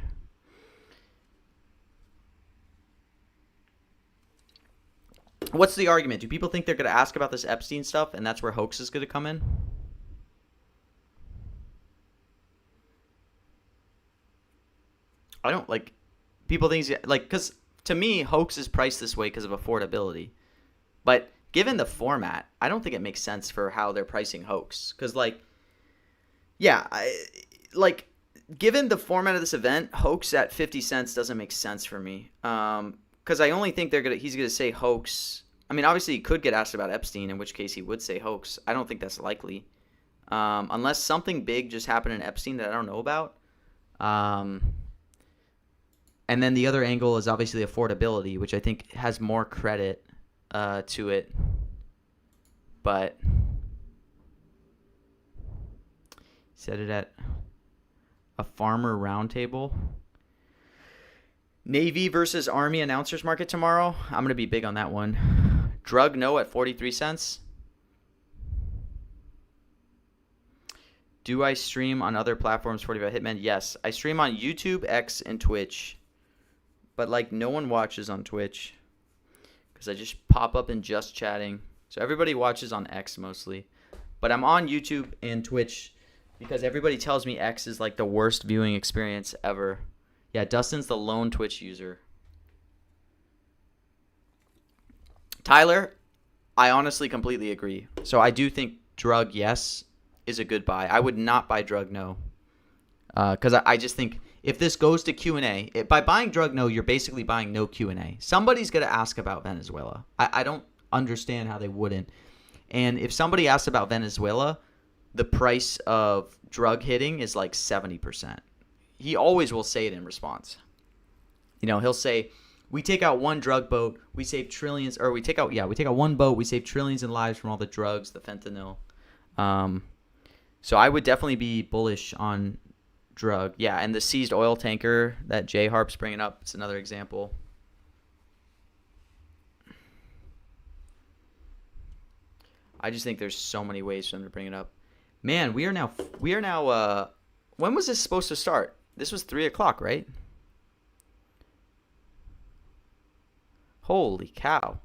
What's the argument? Do people think they're going to ask about this Epstein stuff and that's where hoax is going to come in? I don't like people think like, because to me hoax is priced this way because of affordability. But given the format, I don't think it makes sense for how they're pricing hoax. Because, like, yeah, given the format of this event, hoax at 50 cents doesn't make sense for me. Because I only think he's gonna say hoax. I mean, obviously he could get asked about Epstein, in which case he would say hoax. I don't think that's likely, unless something big just happened in Epstein that I don't know about. And then the other angle is obviously affordability, which I think has more credit to it, but set it at a farmer roundtable. Navy versus Army announcers market tomorrow. I'm gonna be big on that one. Drug no at 43 cents. Do I stream on other platforms? 45 Hitman. Yes, I stream on YouTube, X, and Twitch, but like no one watches on Twitch. Because I just pop up in Just Chatting. So everybody watches on X mostly. But I'm on YouTube and Twitch because everybody tells me X is like the worst viewing experience ever. Yeah, Dustin's the lone Twitch user. Tyler, I honestly completely agree. So I do think drug, yes, is a good buy. I would not buy drug, no. Because I just think if this goes to Q&A, by buying drug no, you're basically buying no Q&A. Somebody's going to ask about Venezuela. I don't understand how they wouldn't. And if somebody asks about Venezuela, the price of drug hitting is like 70%. He always will say it in response. You know, he'll say, we take out one drug boat, we save trillions, or we take out one boat, we save trillions in lives from all the drugs, the fentanyl. So I would definitely be bullish on drug. Yeah, and the seized oil tanker that J Harp's bringing up, it's another example. I just think there's so many ways for them to bring it up. Man, we are now when was this supposed to start? This was 3 o'clock, right? Holy cow.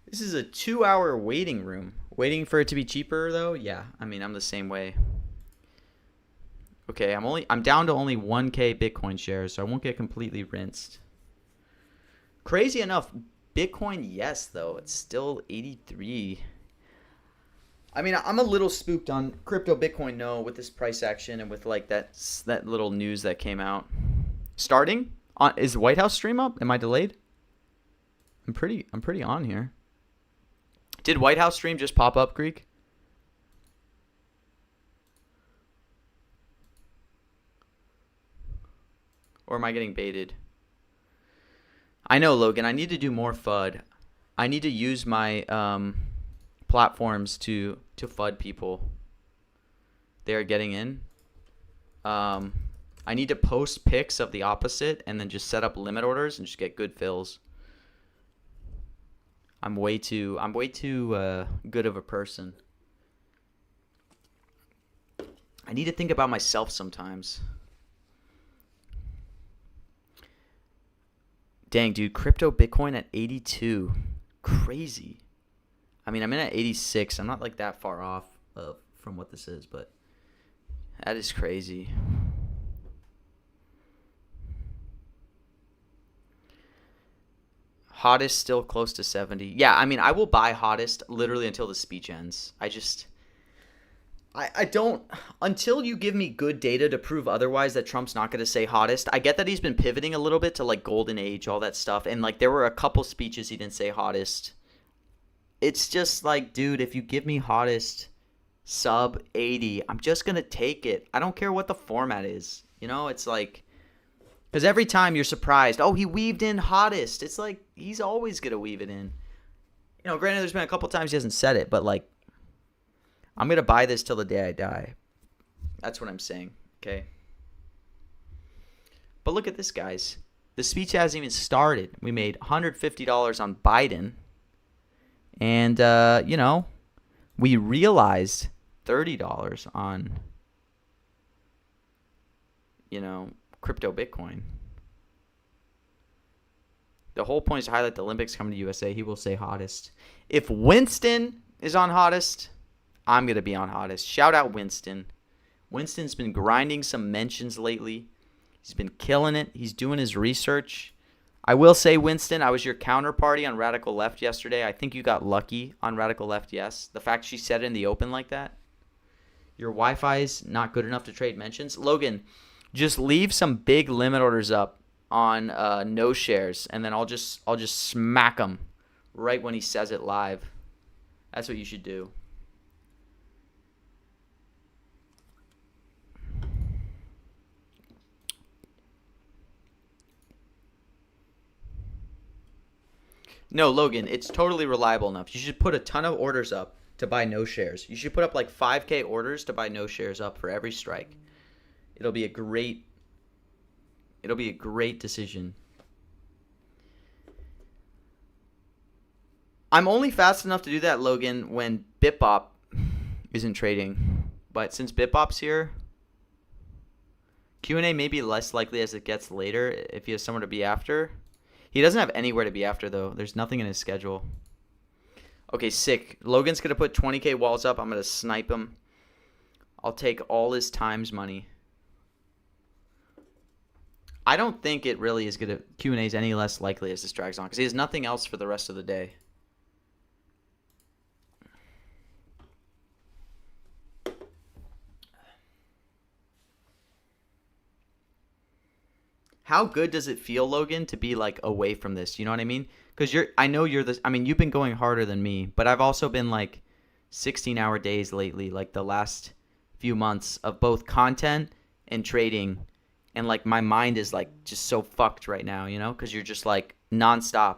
This is a 2-hour waiting room. Waiting for it to be cheaper though? Yeah, I mean, I'm the same way. Okay, I'm down to only 1K Bitcoin shares, so I won't get completely rinsed. Crazy enough, Bitcoin, yes, though. It's still 83. I mean, I'm a little spooked on crypto Bitcoin, no, with this price action and with like that little news that came out. Starting? Is White House stream up? Am I delayed? I'm pretty on here. Did White House stream just pop up, Greek? Or am I getting baited? I know, Logan. I need to do more FUD. I need to use my platforms to FUD people. They are getting in. I need to post pics of the opposite and then just set up limit orders and just get good fills. I'm way too good of a person. I need to think about myself sometimes. Dang, dude, crypto Bitcoin at 82. Crazy. I mean, I'm in at 86. I'm not like that far off from what this is, but that is crazy. Hottest still close to 70. Yeah, I mean, I will buy hottest literally until the speech ends. I don't, until you give me good data to prove otherwise that Trump's not going to say hottest. I get that he's been pivoting a little bit to like golden age, all that stuff. And like there were a couple speeches he didn't say hottest. It's just like, dude, if you give me hottest sub 80, I'm just going to take it. I don't care what the format is. You know, it's like, Because every time you're surprised, oh, he weaved in hottest. It's like he's always going to weave it in. You know, granted, there's been a couple times he hasn't said it, but like, I'm going to buy this till the day I die. That's what I'm saying, okay? But look at this, guys. The speech hasn't even started. We made $150 on Biden. And, you know, we realized $30 on, you know, crypto Bitcoin. The whole point is to highlight the Olympics coming to USA. He will say hottest. If Winston is on hottest, I'm going to be on hottest. Shout out Winston. Winston's been grinding some mentions lately. He's been killing it. He's doing his research. I will say, Winston, I was your counterparty on Radical Left yesterday. I think you got lucky on Radical Left, yes. The fact she said it in the open like that. Your Wi-Fi's not good enough to trade mentions. Logan, just leave some big limit orders up on no shares, and then I'll just smack him right when he says it live. That's what you should do. No, Logan, it's totally reliable enough. You should put a ton of orders up to buy no shares. You should put up like 5K orders to buy no shares up for every strike. It'll be a great decision. I'm only fast enough to do that, Logan, when BitBop isn't trading. But since BitBop's here, Q&A may be less likely as it gets later if he has somewhere to be after. He doesn't have anywhere to be after, though. There's nothing in his schedule. Okay, sick. Logan's going to put 20K walls up. I'm going to snipe him. I'll take all his times money. I don't think it really is going to Q&A's any less likely as this drags on because he has nothing else for the rest of the day. How good does it feel, Logan, to be like away from this? You know what I mean? Because you've been going harder than me, but I've also been like 16-hour days lately, like the last few months of both content and trading. And like my mind is like just so fucked right now, you know, because you're just like nonstop.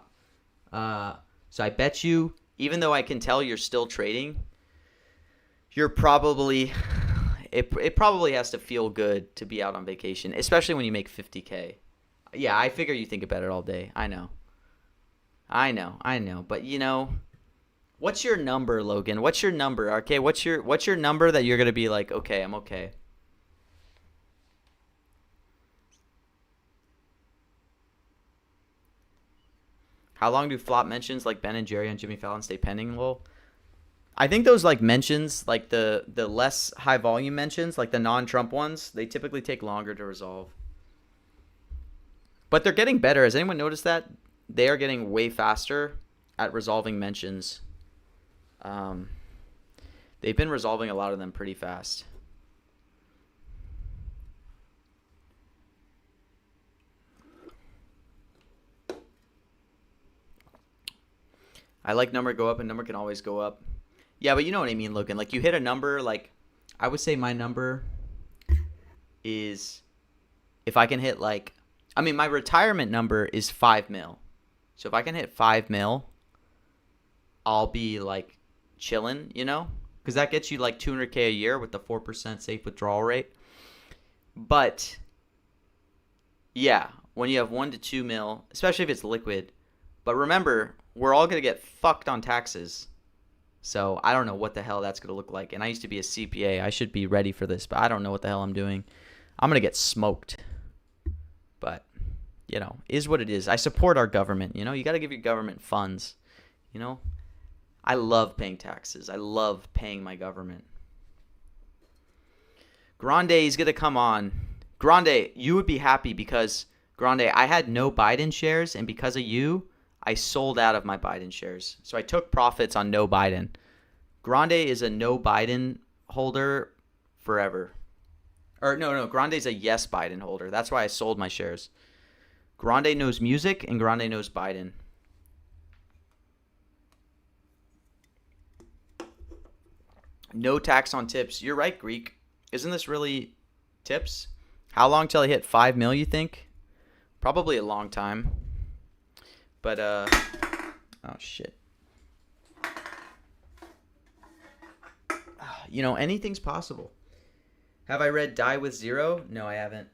So I bet you, even though I can tell you're still trading, you're probably it probably has to feel good to be out on vacation, especially when you make 50K. Yeah, I figure you think about it all day. I know. But you know, what's your number, Logan? What's your number? Okay, what's your number that you're gonna be like, okay, I'm okay. How long do flop mentions like Ben and Jerry on Jimmy Fallon stay pending? Well, I think those like mentions, like the less high volume mentions, like the non-Trump ones, they typically take longer to resolve. But they're getting better. Has anyone noticed that? They are getting way faster at resolving mentions. They've been resolving a lot of them pretty fast. I like number go up, and number can always go up. Yeah, but you know what I mean, Logan. Like, you hit a number, like, I would say my number is, if I can hit, like, I mean, my retirement number is 5 mil. So if I can hit 5 mil, I'll be, like, chilling, you know? Because that gets you, like, $200K a year with the 4% safe withdrawal rate. But, yeah, when you have 1 to 2 mil, especially if it's liquid. But remember, we're all going to get fucked on taxes. So I don't know what the hell that's going to look like. And I used to be a CPA. I should be ready for this, but I don't know what the hell I'm doing. I'm going to get smoked. But, you know, is what it is. I support our government. You know, you got to give your government funds. You know, I love paying taxes. I love paying my government. Grande is going to come on. Grande, you would be happy because, Grande, I had no Biden shares, and because of you, I sold out of my Biden shares. So I took profits on no Biden. Grande is a no Biden holder forever. Or no, Grande is a yes Biden holder. That's why I sold my shares. Grande knows music and Grande knows Biden. No tax on tips. You're right, Greek. Isn't this really tips? How long till I hit 5 mil, you think? Probably a long time. But, oh, shit. You know, anything's possible. Have I read Die with Zero? No, I haven't.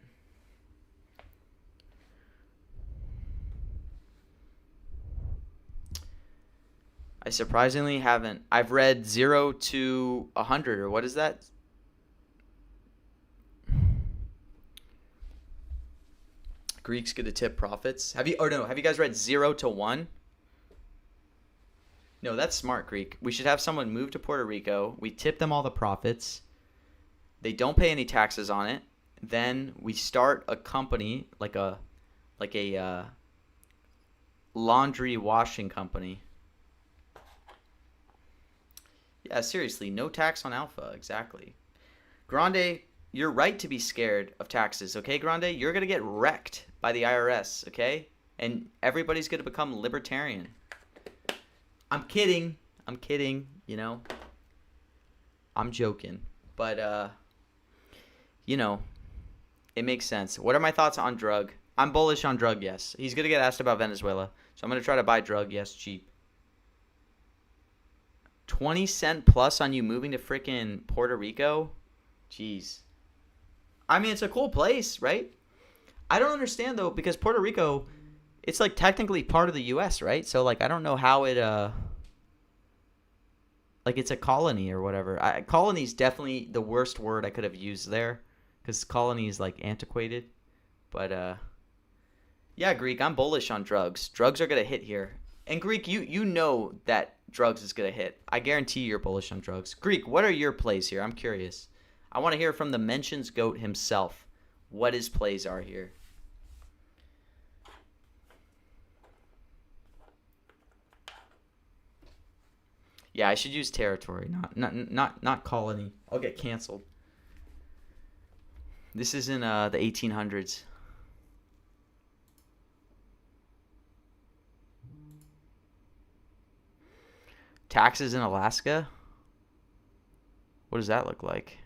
I surprisingly haven't. I've read 0 to 100, or what is that? Greeks get to tip profits. Have you guys read 0 to 1? No, that's smart, Greek. We should have someone move to Puerto Rico. We tip them all the profits. They don't pay any taxes on it. Then we start a company, like a laundry washing company. Yeah, seriously, no tax on alpha, exactly. Grande, you're right to be scared of taxes, okay, Grande? You're going to get wrecked by the IRS, okay? And everybody's going to become libertarian. I'm kidding, you know? I'm joking. But, you know, it makes sense. What are my thoughts on drug? I'm bullish on drug, yes. He's going to get asked about Venezuela. So I'm going to try to buy drug, yes, cheap. 20 cent plus on you moving to freaking Puerto Rico? Jeez. I mean, it's a cool place, right? I don't understand, though, because Puerto Rico, it's, like, technically part of the U.S., right? So, like, I don't know how it, like, it's a colony or whatever. Colony is definitely the worst word I could have used there, because colony is, like, antiquated. But, yeah, Greek, I'm bullish on drugs. Drugs are going to hit here. And, Greek, you know that drugs is going to hit. I guarantee you're bullish on drugs. Greek, what are your plays here? I'm curious. I want to hear from the Mentions GOAT himself what his plays are here. Yeah, I should use territory, not colony. I'll get canceled. This is in the 1800s. Taxes in Alaska? What does that look like?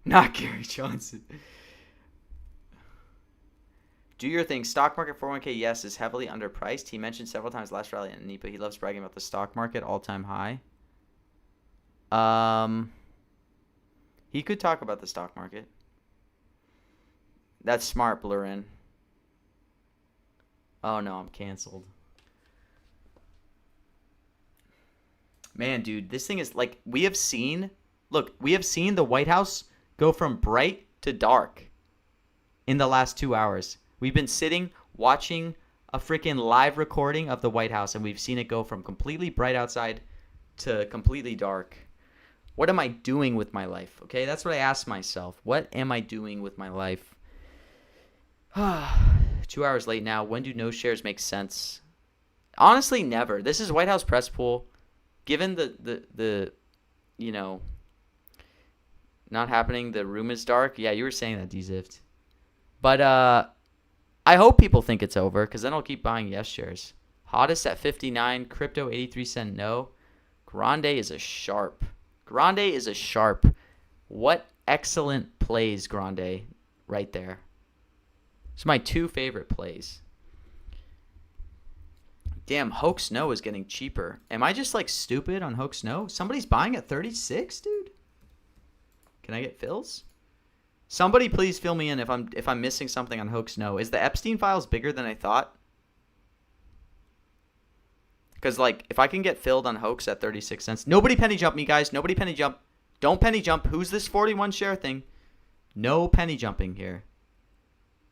Not Gary Johnson. Do your thing. Stock market 401k, yes, is heavily underpriced. He mentioned several times last rally at NEPA. He loves bragging about the stock market, all-time high. He could talk about the stock market. That's smart, Blurin. Oh, no, I'm canceled. Man, dude, this thing is like, we have seen the White House go from bright to dark in the last 2 hours. We've been sitting watching a freaking live recording of the White House, and we've seen it go from completely bright outside to completely dark. What am I doing with my life? Okay, that's what I ask myself. What am I doing with my life? 2 hours late now. When do no shares make sense? Honestly, never. This is White House press pool. Given the you know, not happening, the room is dark. Yeah, you were saying that, DZift. But I hope people think it's over, because then I'll keep buying yes shares. Hottest at 59, crypto 83 cent no. Grande is a sharp. Grande is a sharp. What excellent plays, Grande, right there. It's my two favorite plays. Damn, Hoke Snow is getting cheaper. Am I just like stupid on Hoke Snow? Somebody's buying at 36, dude. Can I get fills? Somebody please fill me in if I'm missing something on Hoke Snow. Is the Epstein files bigger than I thought? Because like if I can get filled on Hoax at 36 cents. Nobody penny jump me, guys. Nobody penny jump. Don't penny jump. Who's this 41 share thing? No penny jumping here.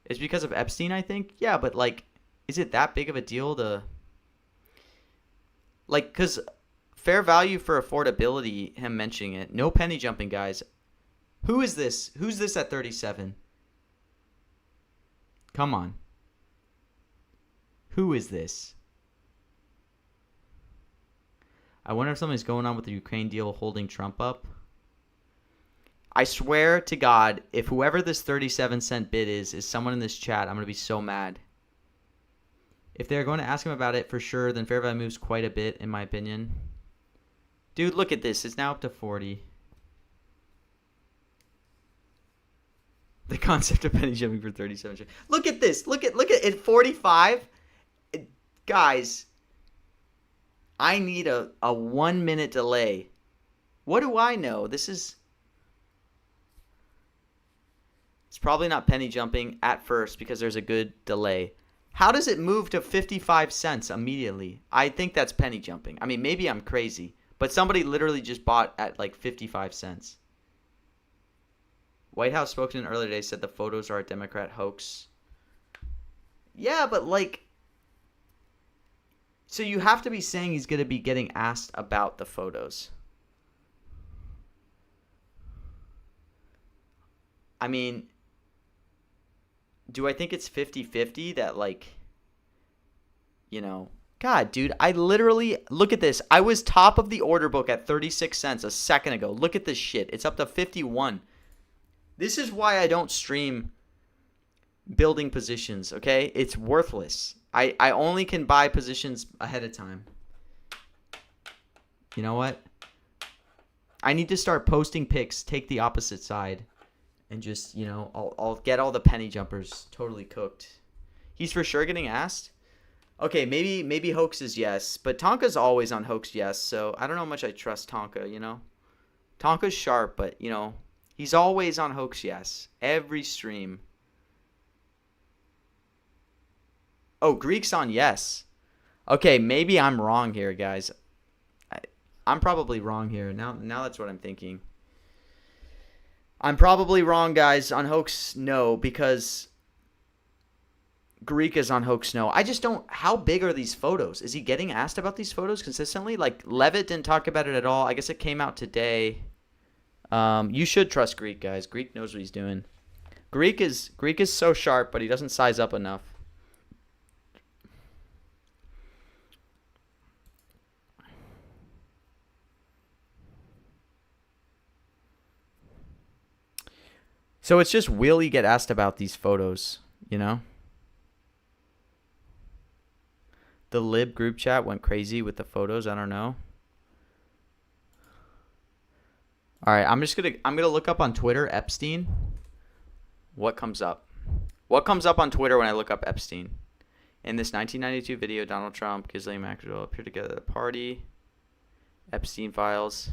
It's because of Epstein, I think. Yeah, but like, is it that big of a deal to... Like, because fair value for affordability, him mentioning it. No penny jumping, guys. Who is this? Who's this at 37? Come on. Who is this? I wonder if something's going on with the Ukraine deal holding Trump up. I swear to God, if whoever this 37-cent bid is someone in this chat, I'm going to be so mad. If they're going to ask him about it for sure, then fair value moves quite a bit, in my opinion. Dude, look at this. It's now up to 40. The concept of penny jumping for 37 straight. Look at this. Look at it. 45. Guys, I need a 1 minute delay. What do I know? It's probably not penny jumping at first because there's a good delay. How does it move to 55 cents immediately? I think that's penny jumping. I mean, maybe I'm crazy, but somebody literally just bought at like 55 cents. White House spokesman earlier today said the photos are a Democrat hoax. Yeah, but like, so you have to be saying he's going to be getting asked about the photos. I mean, do I think it's 50-50 that, like, you know, God, dude, I literally, look at this. I was top of the order book at 36 cents a second ago. Look at this shit. It's up to 51. This is why I don't stream building positions, okay? It's worthless. I only can buy positions ahead of time. You know what? I need to start posting picks, take the opposite side, and just, you know, I'll get all the penny jumpers totally cooked. He's for sure getting asked? Okay, maybe Hoax is yes, but Tonka's always on Hoax yes, so I don't know how much I trust Tonka, you know? Tonka's sharp, but, you know, he's always on Hoax yes. Every stream. Oh, Greek's on yes. Okay, maybe I'm wrong here, guys. I'm probably wrong here. Now that's what I'm thinking. I'm probably wrong, guys. On Hoax, no, because Greek is on Hoax, no. I just don't... How big are these photos? Is he getting asked about these photos consistently? Like, Levitt didn't talk about it at all. I guess it came out today. You should trust Greek, guys. Greek knows what he's doing. Greek is so sharp, but he doesn't size up enough. So it's just, will he get asked about these photos, you know? The Lib group chat went crazy with the photos. I don't know. All right, I'm gonna look up on Twitter Epstein. What comes up? What comes up on Twitter when I look up Epstein? In this 1992 video, Donald Trump, Ghislaine Maxwell appeared together at a party. Epstein files.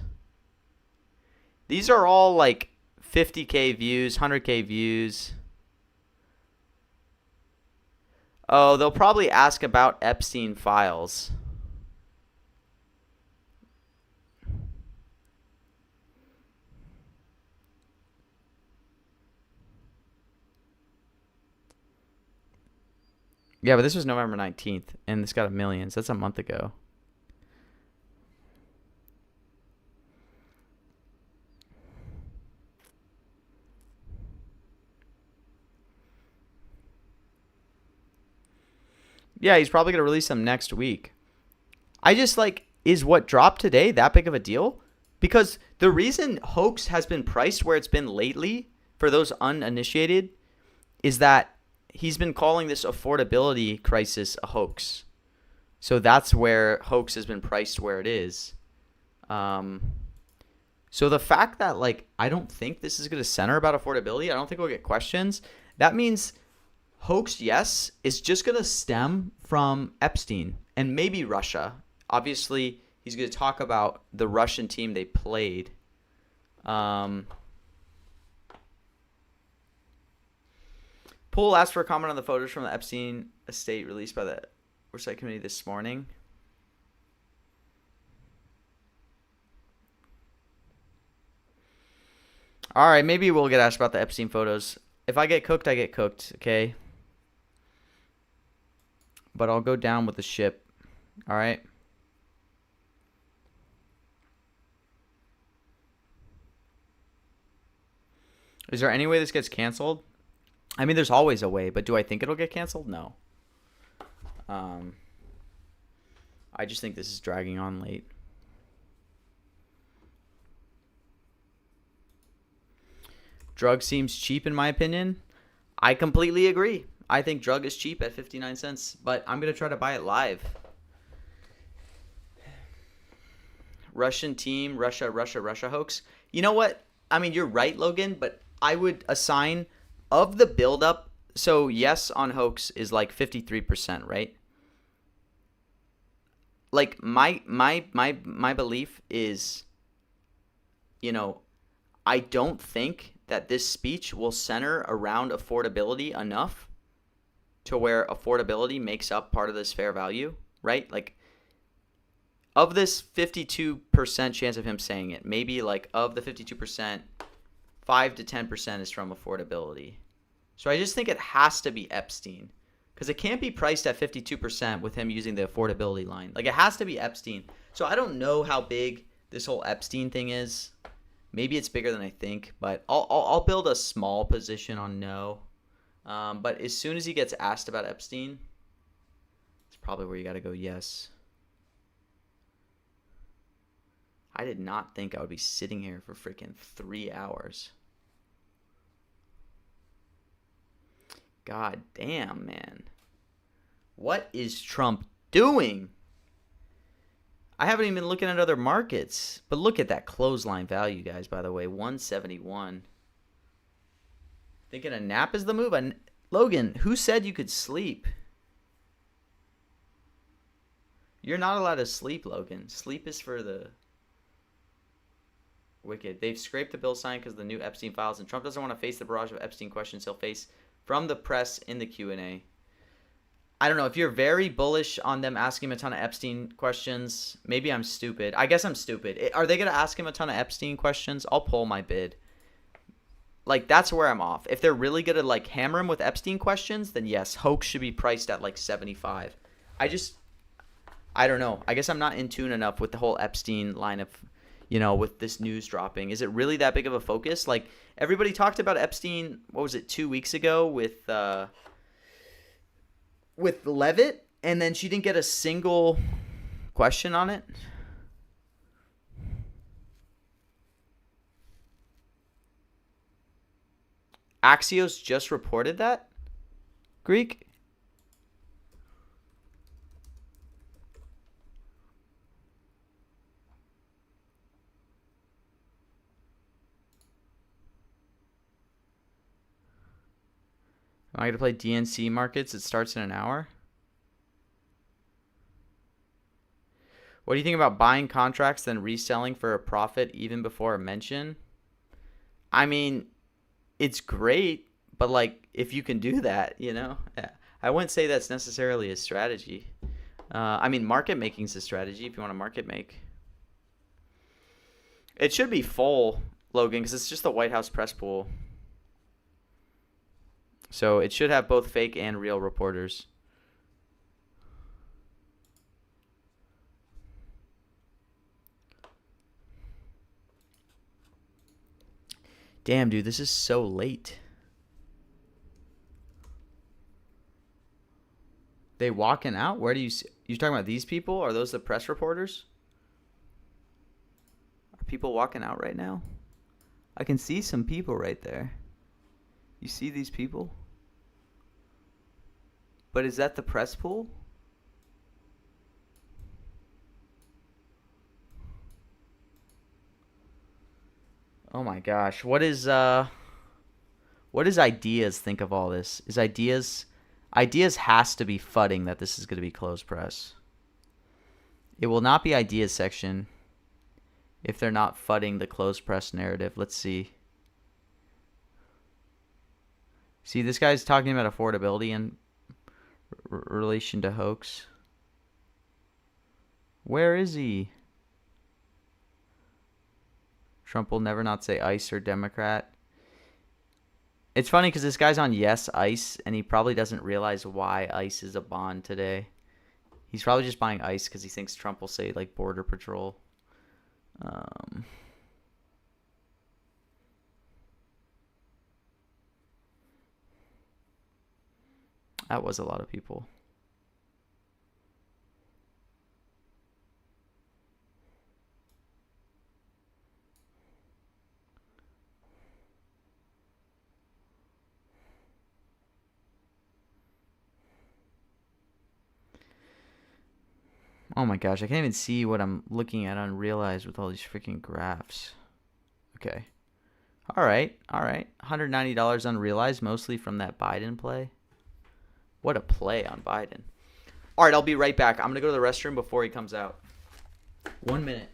These are all like 50K views, 100K views. Oh, they'll probably ask about Epstein files. Yeah, but this was November 19th, and this got 1 million, so that's a month ago. Yeah, he's probably going to release them next week. I just, like, is what dropped today that big of a deal? Because the reason Hoax has been priced where it's been lately, for those uninitiated, is that he's been calling this affordability crisis a hoax. So that's where Hoax has been priced where it is. So the fact that, like, I don't think this is going to center about affordability, I don't think we'll get questions, that means Hoax, yes, is just going to stem from Epstein and maybe Russia. Obviously, he's going to talk about the Russian team they played. Poole asked for a comment on the photos from the Epstein estate released by the Oversight Committee this morning. All right, maybe we'll get asked about the Epstein photos. If I get cooked, I get cooked, okay? But I'll go down with the ship. All right? Is there any way this gets canceled? I mean, there's always a way, but do I think it'll get canceled? No. I just think this is dragging on late. Drug seems cheap in my opinion. I completely agree. I think drug is cheap at 59 cents, but I'm going to try to buy it live. Russian team, Russia hoax. You know what? I mean, you're right, Logan, but I would assign of the buildup, so yes on hoax is like 53%, right? Like my belief is, I don't think that this speech will center around affordability enough to where affordability makes up part of this fair value, right? Like, of this 52% chance of him saying it, maybe like of the 52%, 5 to 10% is from affordability. So I just think it has to be Epstein, because it can't be priced at 52% with him using the affordability line. Like, it has to be Epstein. So I don't know how big this whole Epstein thing is. Maybe it's bigger than I think, but I'll build a small position on no. But as soon as he gets asked about Epstein, it's probably where you got to go yes. I did not think I would be sitting here for freaking 3 hours. God damn, man. What is Trump doing? I haven't even been looking at other markets. But look at that clothesline value, guys, by the way. 171. Thinking a nap is the move? Logan, who said you could sleep? You're not allowed to sleep, Logan. Sleep is for the wicked. They've scraped the bill sign because of the new Epstein files, and Trump doesn't want to face the barrage of Epstein questions he'll face from the press in the Q&A. I don't know. If you're very bullish on them asking him a ton of Epstein questions, maybe I'm stupid. I guess I'm stupid. Are they going to ask him a ton of Epstein questions? I'll pull my bid. Like, that's where I'm off. If they're really going to, like, hammer him with Epstein questions, then yes, hoax should be priced at, like, 75. I don't know. I guess I'm not in tune enough with the whole Epstein line of, with this news dropping. Is it really that big of a focus? Like, everybody talked about Epstein, what was it, 2 weeks ago with Levitt, and then she didn't get a single question on it. Axios just reported that? Greek? Am I going to play DNC markets? It starts in an hour. What do you think about buying contracts then reselling for a profit even before a mention? I mean, it's great, but like, if you can do that, I wouldn't say that's necessarily a strategy. I mean, market making is a strategy if you want to market make. It should be full, Logan, because it's just the White House press pool. So it should have both fake and real reporters. Damn, dude, this is so late. They walking out? Where do you see? You talking about these people? Are those the press reporters? Are people walking out right now? I can see some people right there. You see these people? But is that the press pool? Oh my gosh. What does Ideas think of all this? Is Ideas has to be fudding that this is going to be closed press. It will not be Ideas section if they're not fudding the closed press narrative. Let's see. See, this guy's talking about affordability in relation to hoax. Where is he? Trump will never not say ICE or Democrat. It's funny because this guy's on Yes ICE, and he probably doesn't realize why ICE is a bond today. He's probably just buying ICE because he thinks Trump will say, like, Border Patrol. That was a lot of people. Oh my gosh, I can't even see what I'm looking at on Realize with all these freaking graphs. Okay. All right. $190 unrealized, mostly from that Biden play. What a play on Biden. All right, I'll be right back. I'm going to go to the restroom before he comes out. 1 minute.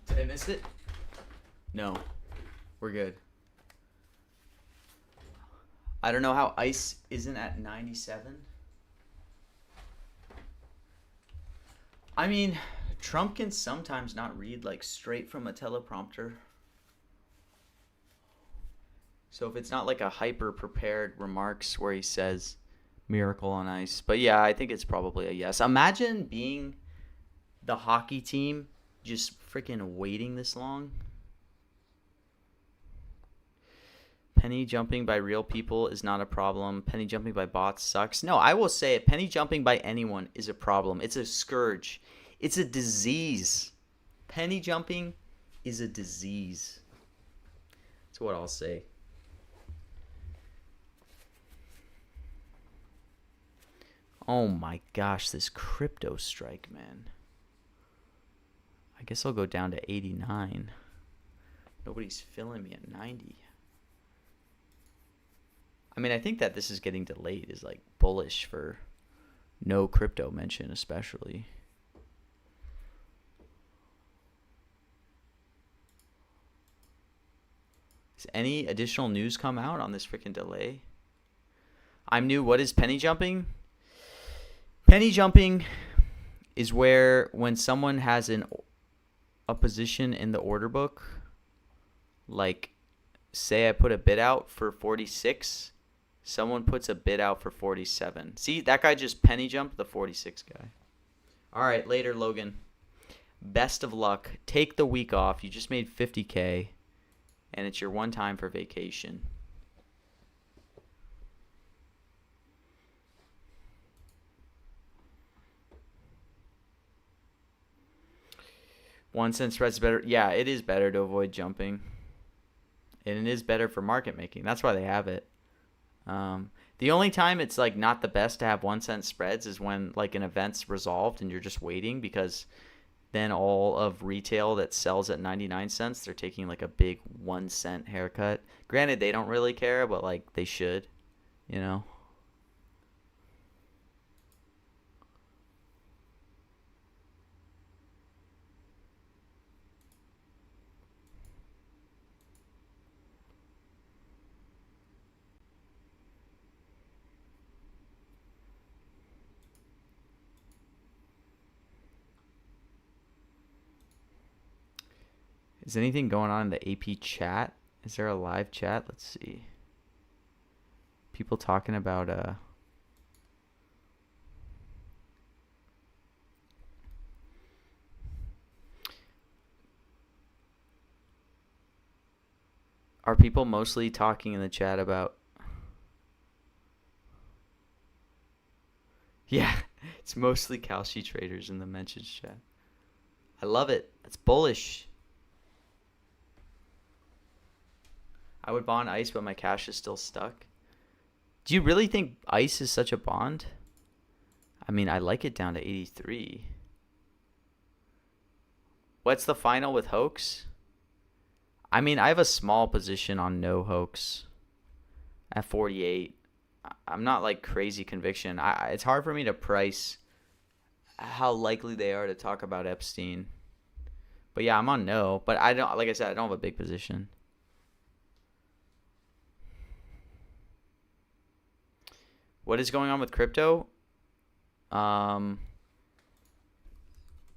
Did I miss it? No. We're good. I don't know how ICE isn't at 97. I mean, Trump can sometimes not read like straight from a teleprompter. So if it's not like a hyper prepared remarks where he says miracle on ice. But yeah, I think it's probably a yes. Imagine being the hockey team just freaking waiting this long. Penny jumping by real people is not a problem. Penny jumping by bots sucks. No, I will say it. Penny jumping by anyone is a problem. It's a scourge. It's a disease. Penny jumping is a disease. That's what I'll say. Oh my gosh, this crypto strike, man. I guess I'll go down to 89. Nobody's filling me at 90. I mean, I think that this is getting delayed is like bullish for no crypto mention, especially. Has any additional news come out on this freaking delay? I'm new. What is penny jumping? Penny jumping is where when someone has a position in the order book, like say I put a bid out for 46, someone puts a bid out for 47. See, that guy just penny jumped the 46 guy. All right, later, Logan. Best of luck. Take the week off. You just made 50K, and it's your one time for vacation. $0.01 spread's better. Yeah, it is better to avoid jumping. And it is better for market making. That's why they have it. The only time it's like not the best to have 1 cent spreads is when like an event's resolved and you're just waiting, because then all of retail that sells at 99 cents, they're taking like a big 1 cent haircut. Granted, they don't really care, but like they should, you know? Is anything going on in the AP chat? Is there a live chat? Let's see. People talking about are people mostly talking in the chat about? Yeah, it's mostly Kalshi traders in the mentions chat. I love it. It's bullish. I would bond ICE, but my cash is still stuck. Do you really think ICE is such a bond? I mean, I like it down to 83. What's the final with Hoax? I mean, I have a small position on no Hoax at 48. I'm not like crazy conviction. It's hard for me to price how likely they are to talk about Epstein. But yeah, I'm on no. But I don't, like I said, I don't have a big position. What is going on with crypto?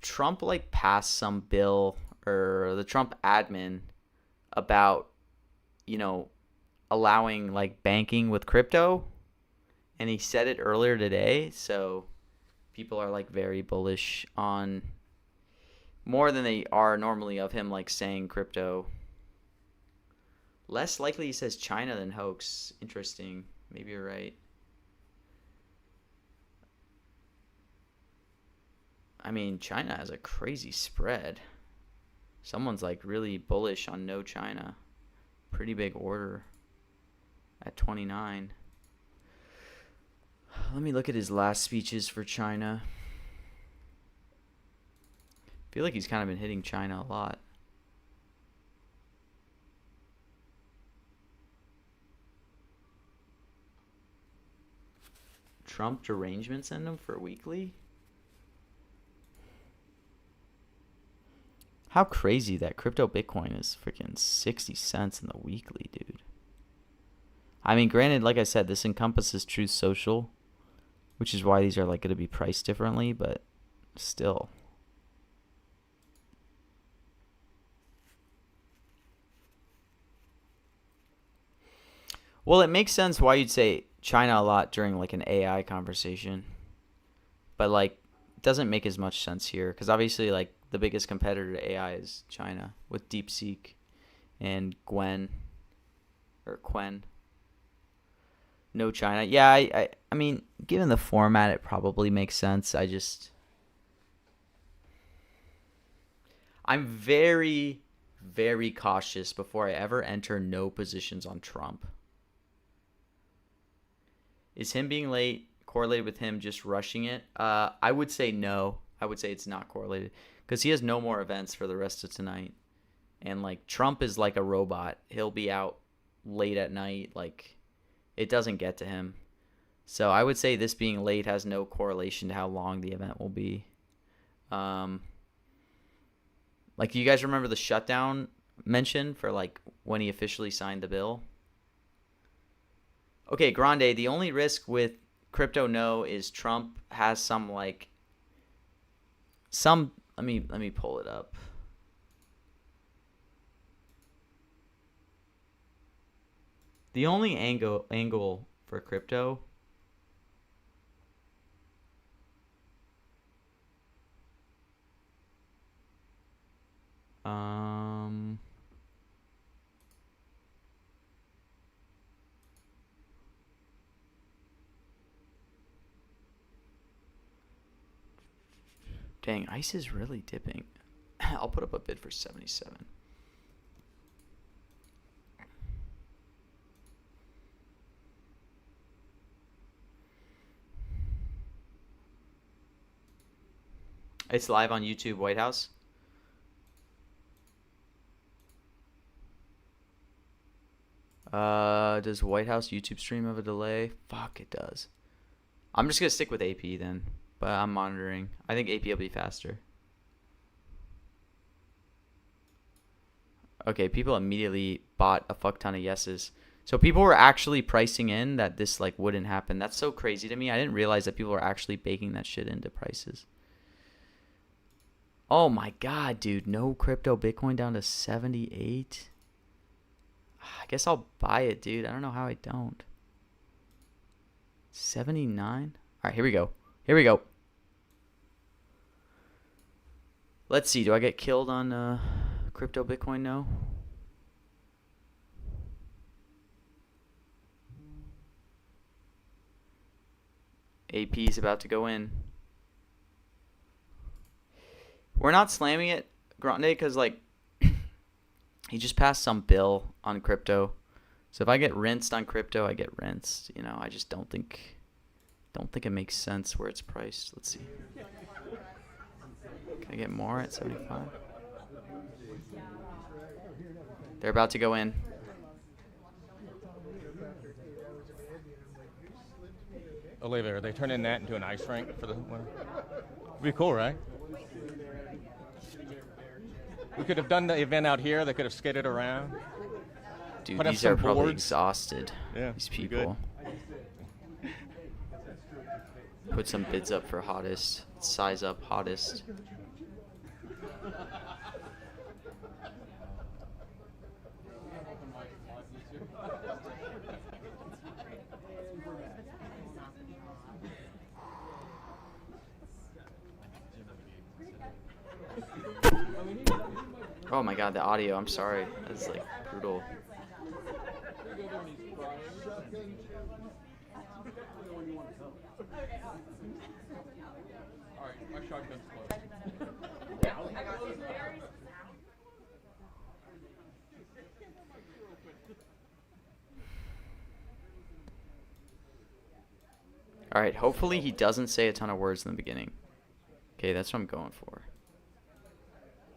Trump like passed some bill, or the Trump admin, about, allowing like banking with crypto, and he said it earlier today, so people are like very bullish on, more than they are normally, of him like saying crypto. Less likely he says China than Hoax. Interesting. Maybe you're right. I mean, China has a crazy spread. Someone's like really bullish on no China. Pretty big order at 29. Let me look at his last speeches for China. I feel like he's kind of been hitting China a lot. Trump derangement send him for weekly? How crazy that crypto Bitcoin is freaking 60 cents in the weekly, dude. I mean, granted, like I said, this encompasses Truth Social, which is why these are like going to be priced differently, but still. Well, it makes sense why you'd say China a lot during like an AI conversation, but like it doesn't make as much sense here, because obviously like the biggest competitor to AI is China with DeepSeek and Quen. No China. Yeah, I mean, given the format, it probably makes sense. I'm very, very cautious before I ever enter no positions on Trump. Is him being late correlated with him just rushing it? I would say no. I would say it's not correlated, because he has no more events for the rest of tonight. And like Trump is like a robot. He'll be out late at night. Like it doesn't get to him. So I would say this being late has no correlation to how long the event will be. Like, do you guys remember the shutdown mention for like when he officially signed the bill? Okay, Grande, the only risk with crypto no is Trump has some let me pull it up. The only angle for crypto dang, ICE is really dipping. I'll put up a bid for 77. It's live on YouTube, White House. Does White House YouTube stream have a delay? Fuck, it does. I'm just gonna stick with AP then, but I'm monitoring. I think AP will be faster. Okay, people immediately bought a fuck ton of yeses. So people were actually pricing in that this like wouldn't happen. That's so crazy to me. I didn't realize that people were actually baking that shit into prices. Oh my god, dude. No crypto Bitcoin down to 78. I guess I'll buy it, dude. I don't know how I don't. 79. All right, here we go. Here we go. Let's see. Do I get killed on crypto Bitcoin? No. AP is about to go in. We're not slamming it, Grande, because like he just passed some bill on crypto So if I get rinsed on crypto, I get rinsed. You know, I just don't think it makes sense where it's priced. Let's see. Can I get more at 75? They're about to go in. Olivia, are they turning that into an ice rink for the winter? It'd be cool, right? We could have done the event out here. They could have skated around. Dude, Put up these are some probably boards. exhausted. Yeah, These be good. people. Put some bids up for hottest. Size up hottest. Oh my god, the audio. I'm sorry. That's like brutal. Alright, hopefully he doesn't say a ton of words in the beginning. Okay, that's what I'm going for.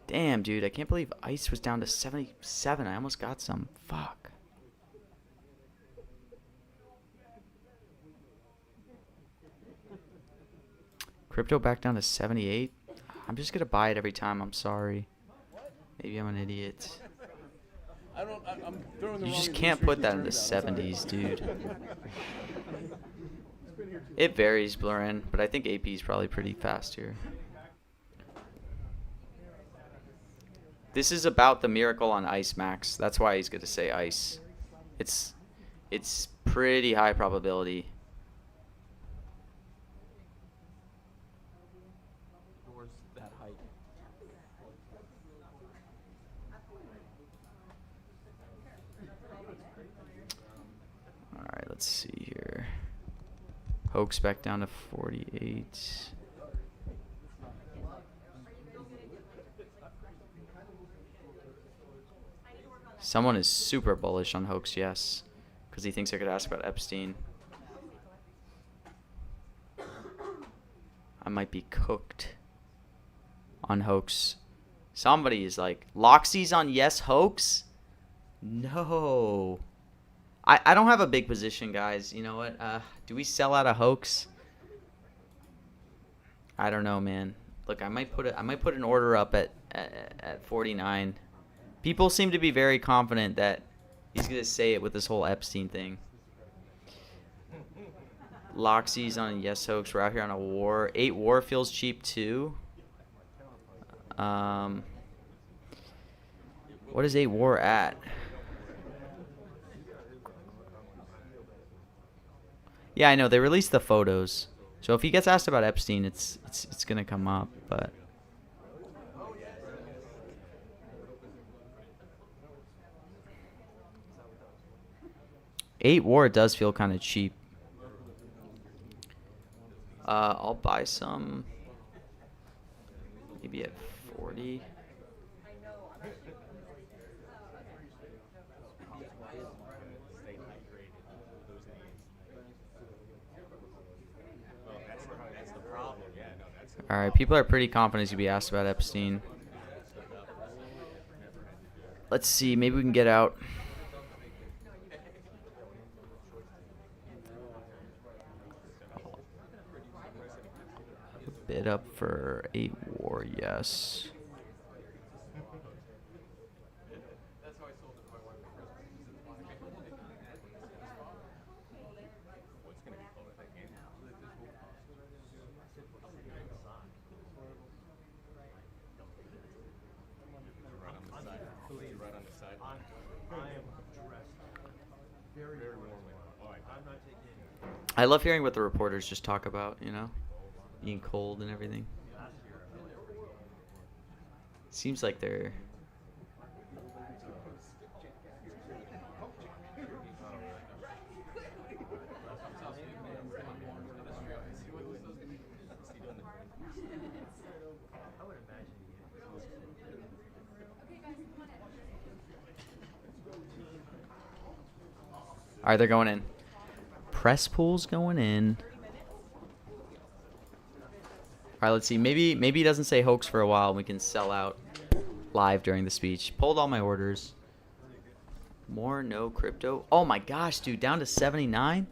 Damn, dude, I can't believe ice was down to 77. I almost got some. Fuck. Crypto back down to 78. I'm just gonna buy it every time. I'm sorry. Maybe I'm an idiot. I'm throwing the You wrong just can't put that in the administration turned 70s, dude. It varies, Blurren, but I think AP is probably pretty fast here. This is about the miracle on Ice Max. That's why he's going to say ice. It's pretty high probability. Where's that height? Alright, let's see here. Hoax back down to 48. Someone is super bullish on Hoax, yes. Because he thinks I could ask about Epstein. I might be cooked on Hoax. Somebody is like, Loxy's on yes Hoax? No. I don't have a big position, guys. You know what? Do we sell out a Hoax? I don't know, man. Look, I might put an order up at 49. People seem to be very confident that he's gonna say it with this whole Epstein thing. Loxy's on a yes Hoax. We're out here on a war. 8 war feels cheap too. What is 8 war at? Yeah, I know they released the photos, so if he gets asked about Epstein, it's gonna come up. But 8 war does feel kind of cheap. I'll buy some. Maybe at 40. Alright, people are pretty confident to be asked about Epstein. Let's see, maybe we can get out. Bid up for 8 war, yes. I love hearing what the reporters just talk about, you know, being cold and everything. Seems like they're... All right, they're going in. Press pool's going in. All right, let's see. Maybe he doesn't say hoax for a while and we can sell out live during the speech. Pulled all my orders. More no crypto. Oh my gosh, dude, down to 79?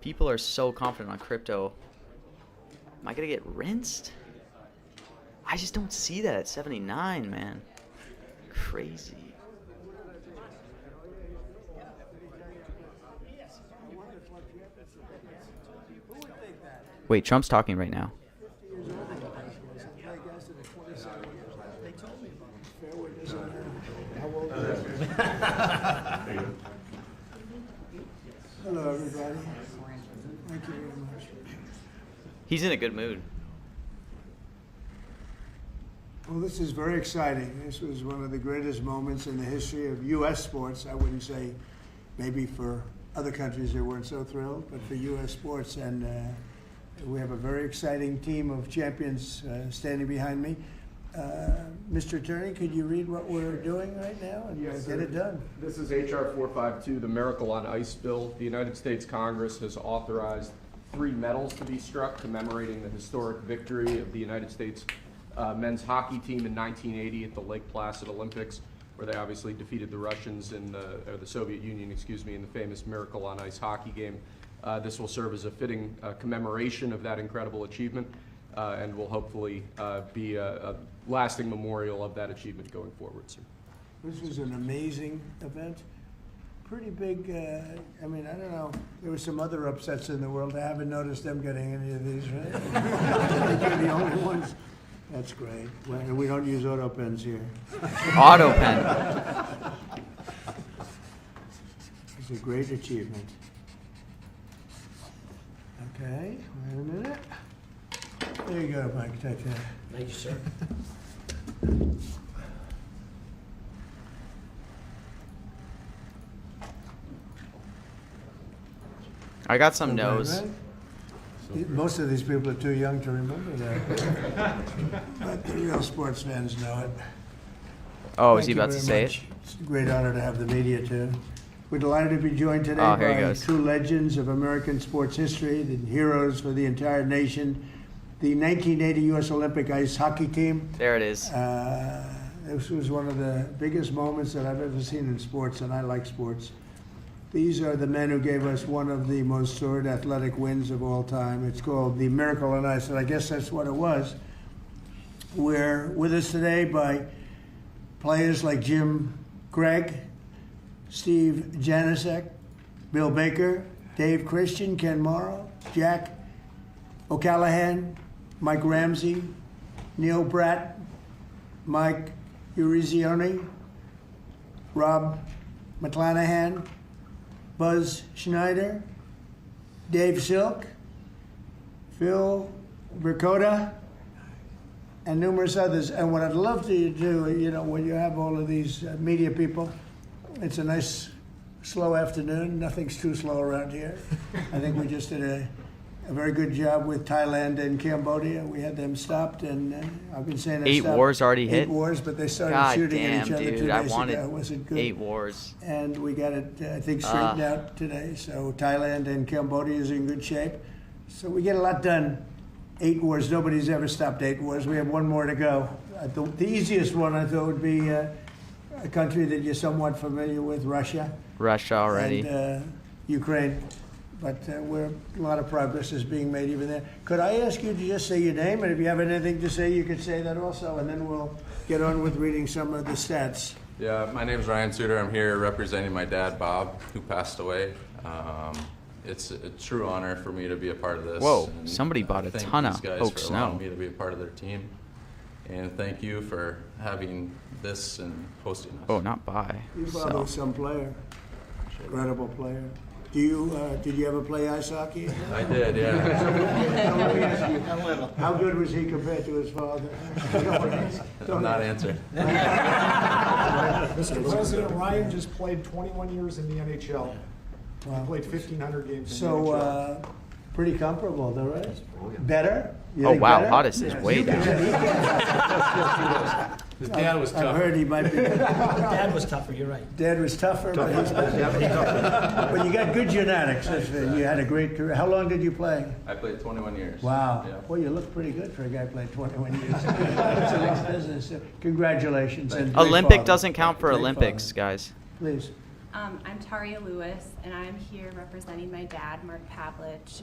People are so confident on crypto. Am I going to get rinsed? I just don't see that at 79, man. Crazy. Wait, Trump's talking right now. Hello, everybody. Thank you very much. He's in a good mood. Well, this is very exciting. This was one of the greatest moments in the history of U.S. sports. I wouldn't say maybe for other countries they weren't so thrilled, but for U.S. sports. And we have a very exciting team of champions standing behind me. Mr. Attorney, could you read what we're doing right now and get it done? This is H.R. 452, the Miracle on Ice bill. The United States Congress has authorized 3 medals to be struck commemorating the historic victory of the United States men's hockey team in 1980 at the Lake Placid Olympics, where they obviously defeated the Russians or the Soviet Union, excuse me, in the famous Miracle on Ice hockey game. This will serve as a fitting commemoration of that incredible achievement and will hopefully be a lasting memorial of that achievement going forward, sir. This was an amazing event. Pretty big, I mean, I don't know. There were some other upsets in the world. I haven't noticed them getting any of these, right? I think you're the only ones. That's great. Well, we don't use auto pens here. Auto pen. It's a great achievement. Okay, wait a minute. There you go, Mike. Take that. Thank you, sir. I got some Okay, no's. right? Most of these people are too young to remember that. But the real sports fans know it. Oh, is Thank he you about to very say much. it? It's a great honor to have the media, too. We're delighted to be joined today Oh, here he by goes. two legends of American sports history, the heroes for the entire nation, the 1980 U.S. Olympic ice hockey team. There it is. This was one of the biggest moments that I've ever seen in sports, and I like sports. These are the men who gave us one of the most storied athletic wins of all time. It's called the Miracle on Ice, and I guess that's what it was. We're with us today by players like Jim Gregg, Steve Janicek, Bill Baker, Dave Christian, Ken Morrow, Jack O'Callahan, Mike Ramsey, Neil Bratt, Mike Urizioni, Rob McClanahan, Buzz Schneider, Dave Silk, Phil Bricoda, and numerous others. And what I'd love to do, you know, when you have all of these media people, it's a nice, slow afternoon. Nothing's too slow around here. I think we just did a very good job with Thailand and Cambodia. We had them stopped, and I've been saying that 8 wars already hit? 8 wars, but they started God shooting damn, at each other dude. 2 I days wanted ago. Was it good? 8 wars. And we got it, I think, straightened out today. So Thailand and Cambodia is in good shape. So we get a lot done. 8 wars. Nobody's ever stopped 8 wars. We have 1 more to go. The easiest one, I thought, would be a country that you're somewhat familiar with, Russia. Russia already. And Ukraine. But a lot of progress is being made even there. Could I ask you to just say your name? And if you have anything to say, you could say that also. And then we'll get on with reading some of the stats. Yeah, my name is Ryan Suter. I'm here representing my dad, Bob, who passed away. It's a true honor for me to be a part of this. Whoa, and somebody bought a thank ton these of guys Oak for allowing Snow. me to be a part of their team. And thank you for having this and hosting us. Oh, not buy. You Bob So. was some player, incredible player. Did you ever play ice hockey? I did, yeah. How good was he compared to his father? I'm not answering. Mr. President, Ryan just played 21 years in the NHL. He played 1,500 games in the NHL. So, pretty comparable, though, right? Better? You Oh, think wow. better? Hottest is way down. His dad was I've tough. heard he might be good. Dad was tougher, you're right. Dad was tougher, but but you got good genetics. You had a great career. How long did you play? I played 21 years. Wow. Yeah. Well, you look pretty good for a guy playing 21 years. It's a nice business. Congratulations. and great Olympic father. doesn't count for Great Olympics, father. guys. Please. I'm Taria Lewis, and I'm here representing my dad, Mark Pavlich.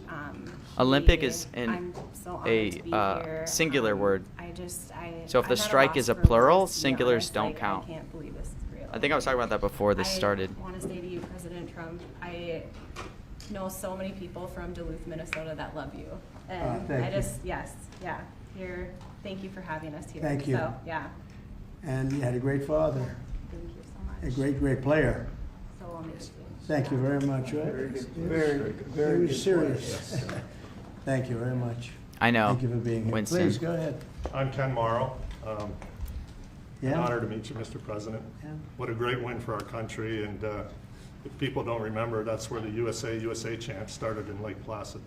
Olympic is I'm so honored to be here. singular word. So if I'm the at a strike loss is a for plural, words, to be singulars honest. don't Like, count. I can't believe this is real. I think I was talking about that before this started. I want to say to you, President Trump, I know so many people from Duluth, Minnesota that love you. And thank I you. just, yes, yeah, here, thank you for having us here. Thank you. So, yeah, And you had a great father, thank you so a much. great, great player. So amazing. Thank you very much. Very serious. Thank you very much. I know. Thank you for being here. Winston. Please, go ahead. I'm Ken Morrow. An Yeah? honor to meet you, Mr. President. Yeah. What a great win for our country, and if people don't remember, that's where the USA chant started in Lake Placid.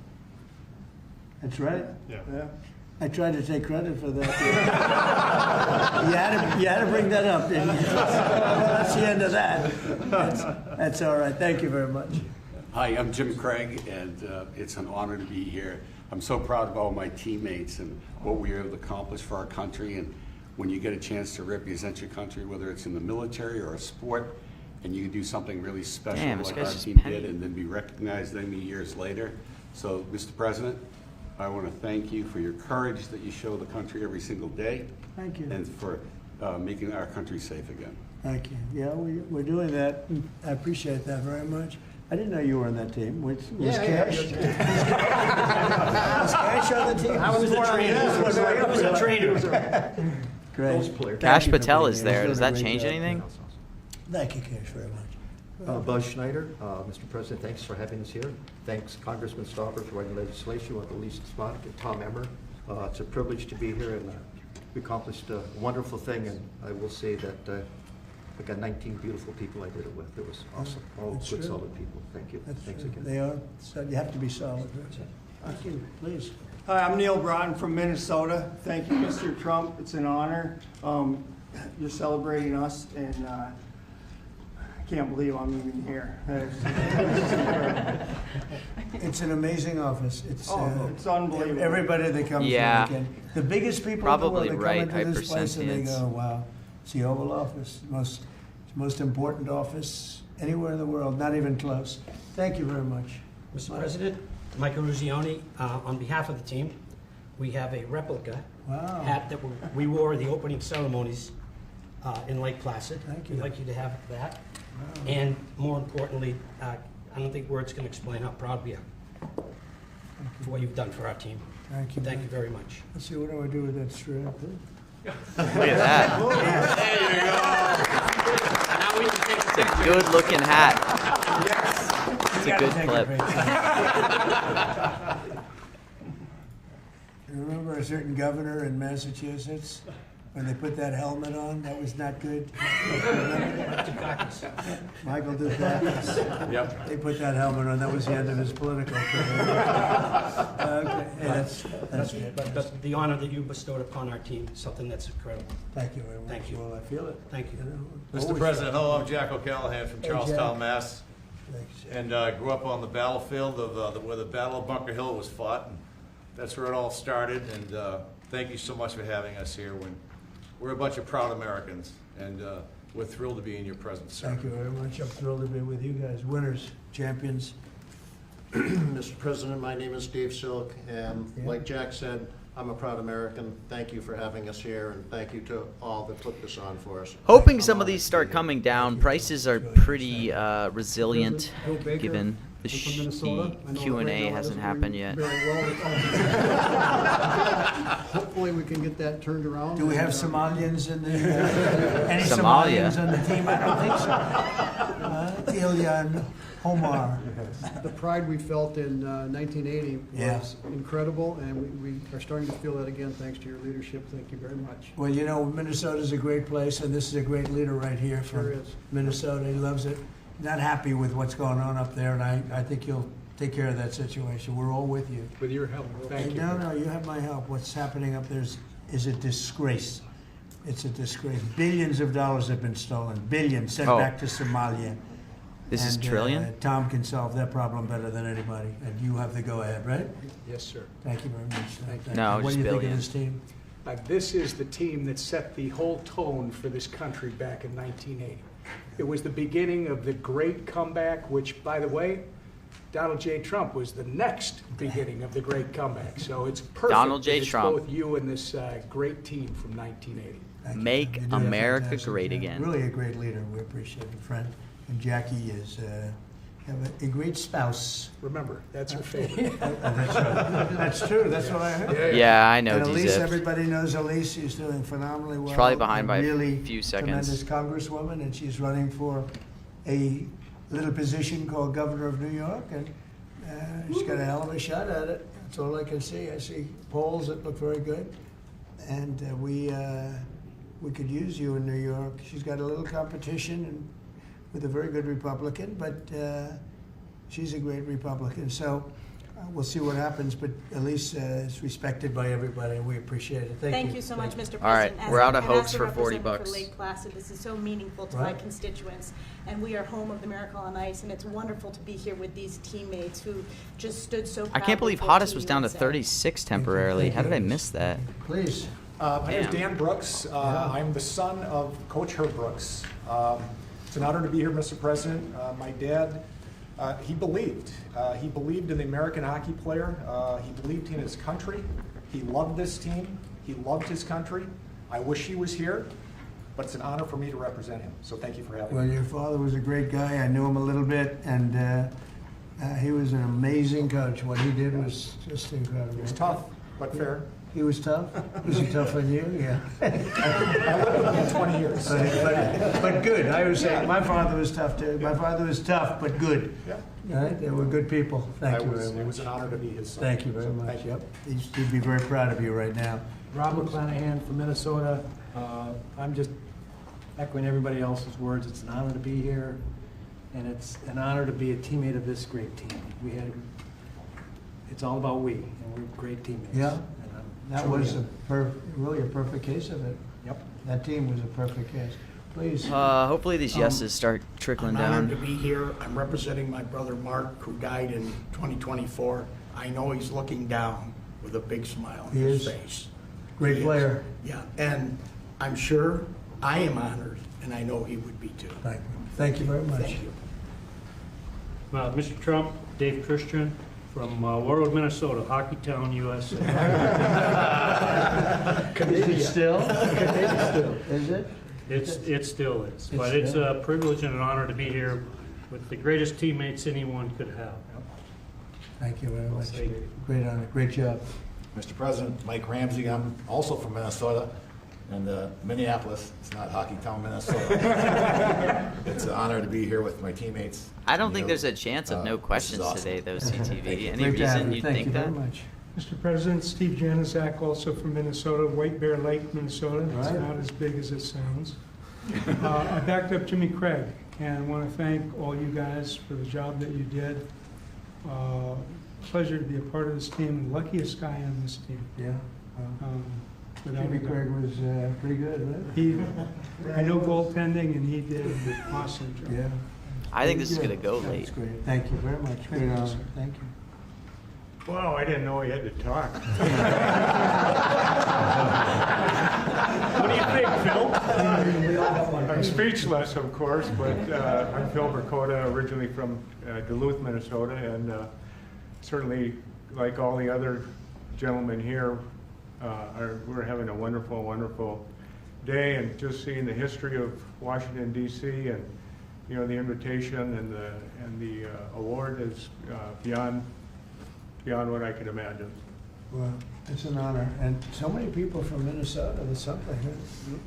That's right. Yeah. I tried to take credit for that. You had to bring that up, didn't you? Well, that's the end of that. That's all right. Thank you very much. Hi, I'm Jim Craig, and it's an honor to be here. I'm so proud of all my teammates and what we were able to accomplish for our country. And when you get a chance to represent your country, whether it's in the military or a sport, and you do something really special Damn, this like guy's our just team petty. did, and then be recognized many years later. So, Mr. President, I want to thank you for your courage that you show the country every single day, Thank you. and for making our country safe again. Thank you. Yeah, we're doing that. I appreciate that very much. I didn't know you were on that team. Was Cash? Was Cash on the team? I was the trainer. I was the trainer. Great. Thank Cash you for Patel being is here. there. He's Does doing that a great change job. anything? Thank you, Cash, very much. Buzz Schneider, Mr. President, thanks for having us here. Thanks Congressman Stauber for writing legislation with the least spot, and Tom Emmer. It's a privilege to be here, and we accomplished a wonderful thing, and I will say that I got 19 beautiful people I did it with. It was awesome. All That's good, true. solid people. Thank you. Thanks again. They are. So you have to be solid. Thank you. Please. Hi, I'm Neil Broughton from Minnesota. Thank you, Mr. Trump. It's an honor. You're celebrating us, and I can't believe I'm even here. It's an amazing office. It's unbelievable. Everybody that comes Yeah. here, the biggest people Probably in the world right, that come into this place and they hypersentience. go, wow, it's the Oval Office, most important office anywhere in the world, not even close. Thank you very much. Mr. President, Michael Ruzioni, on behalf of the team, we have a replica Wow. hat that we wore at the opening ceremonies in Lake Placid. Thank you. We'd like you to have that. And more importantly, I don't think words can explain how proud we are for what you've done for our team. Thank you. Thank you very much. Let's see, what do I do with that strap? Look at that. It's a good looking hat. It's a good clip. Remember a certain governor in Massachusetts, when they put that helmet on? That was not good. Michael Dukakis. Yep. They put that helmet on, that was the end of his political career. Okay, hey, that's good. But the honor that you bestowed upon our team is something that's incredible. Thank you very much. Thank you. Well, I feel it. Thank you. Mr. Always- President, hello, I'm Jack O'Callahan from Hey, Charlestown, Jack. Mass. Thanks. And grew up on the battlefield of where the Battle of Bunker Hill was fought. And that's where it all started. And thank you so much for having us here. We're a bunch of proud Americans, and we're thrilled to be in your presence, sir. Thank you very much. I'm thrilled to be with you guys, winners, champions. Mr. President, my name is Dave Silk, and Yeah. like Jack said, I'm a proud American. Thank you for having us here, and thank you to all that put this on for us. Hoping I'm some of honored these to start be here. coming down. Prices are pretty resilient, Bill Baker, given I'm the from Minnesota. I know Q&A right now hasn't doesn't happened ring yet. very Hopefully, we can get that turned around. Do we have and, Somalians in the, any Somalia. Somalians on the team? I don't think so. Ilyan Omar. The pride we felt in 1980 Yeah. was incredible, and we are starting to feel that again thanks to your leadership. Thank you very much. Well, you know, Minnesota's a great place, and this is a great leader right here from Sure is. Minnesota. He loves it. Not happy with what's going on up there, and I think you'll take care of that situation. We're all with you. With your help, thank you. No, you have my help. What's happening up there is a disgrace. It's a disgrace. Billions of dollars have been stolen. Billions sent Oh. back to Somalia. This is And, trillion? Tom can solve that problem better than anybody, and you have the go-ahead, right? Yes, sir. Thank you very much. Thank you. No, What just do you think billion. of this team? This is the team that set the whole tone for this country back in 1980. It was the beginning of the great comeback, which, by the way, Donald J. Trump was the next beginning of the great comeback. So it's perfect. Donald J. that it's Trump. both you and this great team from 1980. Make You're doing America fantastic. great Yeah, again. Really a great leader. We appreciate it, friend. And Jackie is have a great spouse. Remember, that's her favorite. That's right. That's true. That's what I heard. Yeah, I know And Elise, D-Zip. everybody knows Elise. She's doing phenomenally well. She's probably behind by a really few seconds. Tremendous congresswoman, and she's running for a little position called governor of New York, and she's got a hell of a shot at it. That's all I can see. I see polls that look very good, and we could use you in New York. She's got a little competition and with a very good Republican, but she's a great Republican. So we'll see what happens, but Elise is respected by everybody, and we appreciate it. Thank you so much, Mr. President. All right, As- we're out of and as hopes the for 40 representative bucks. For Lake Placid, this is so meaningful to my Right. constituents, and we are home of the Miracle on Ice, and it's wonderful to be here with these teammates who just stood so I proudly can't believe for Hottest Team was down to USA. 36 temporarily. How did I miss that? Please. My name is Damn. Dan Brooks. I'm the son of Coach Herb Brooks. It's an honor to be here, Mr. President. My dad, he believed. He believed in the American hockey player. He believed in his country. He loved this team. He loved his country. I wish he was here, but it's an honor for me to represent him. So thank you for having Well, me. your father was a great guy. I knew him a little bit, and he was an amazing coach. What he did was just incredible. He was tough, but fair. He was tough? Was he tough on you? Yeah. I lived with him 20 years. But good. I was saying, my father was tough too. My father was tough, but good. Yeah. Right? They were good people. Thank you very much. It was an honor to be his son. Thank you very So much. thank you. Yep. He'd be very proud of you right now. Rob McClanahan from Minnesota. I'm just echoing everybody else's words. It's an honor to be here, and it's an honor to be a teammate of this great team. It's all about we, and we're great teammates. Yeah. And I'm That truly was honored. really a perfect case of it. Yep. That team was a perfect case. Please. Hopefully these yeses start trickling I'm honored to down. be here. I'm representing my brother Mark, who died in 2024. I know he's looking down with a big smile on He his is. face. Great He is. player. Yeah, and I'm sure I am honored, and I know he would be too. Thank you very much. Thank you. Mr. Trump, Dave Christian from Warwood, Minnesota, Hockeytown, USA. Is it still? Is it? It still is, It but it's still- a privilege and an honor to be here with the greatest teammates anyone could have. Thank you very much. say- Great honor. Great job. Mr. President, Mike Ramsey, I'm also from Minnesota, and Minneapolis. It's not Hockeytown, Minnesota. It's an honor to be here with my teammates. I don't You think know, there's a chance of no this is questions awesome. today, though, Thank CTV. you. Any Great to have reason you. you'd Thank think you that? very much. Mr. President, Steve Januzak, also from Minnesota, White Bear Lake, Minnesota. It's Right. not as big as it sounds. I backed up Jimmy Craig, and I want to thank all you guys for the job that you did. Pleasure to be a part of this team, luckiest guy on this team. Yeah. Without Jimmy a doubt. Craig was pretty good, right? He, I know goaltending, and he did an awesome job. Yeah. I think this is Good. going to go That's late. great. Thank you very much. Thank Great you, honor. sir. Thank you. Wow, I didn't know he had to talk. What do you think, Phil? I'm speechless, of course, but I'm Phil Burkota, originally from Duluth, Minnesota, and certainly, like all the other gentlemen here, we're having a wonderful, wonderful day, and just seeing the history of Washington, D.C., and you know, the invitation and the award is beyond what I can imagine. Well, it's an honor. And so many people from Minnesota, there's something.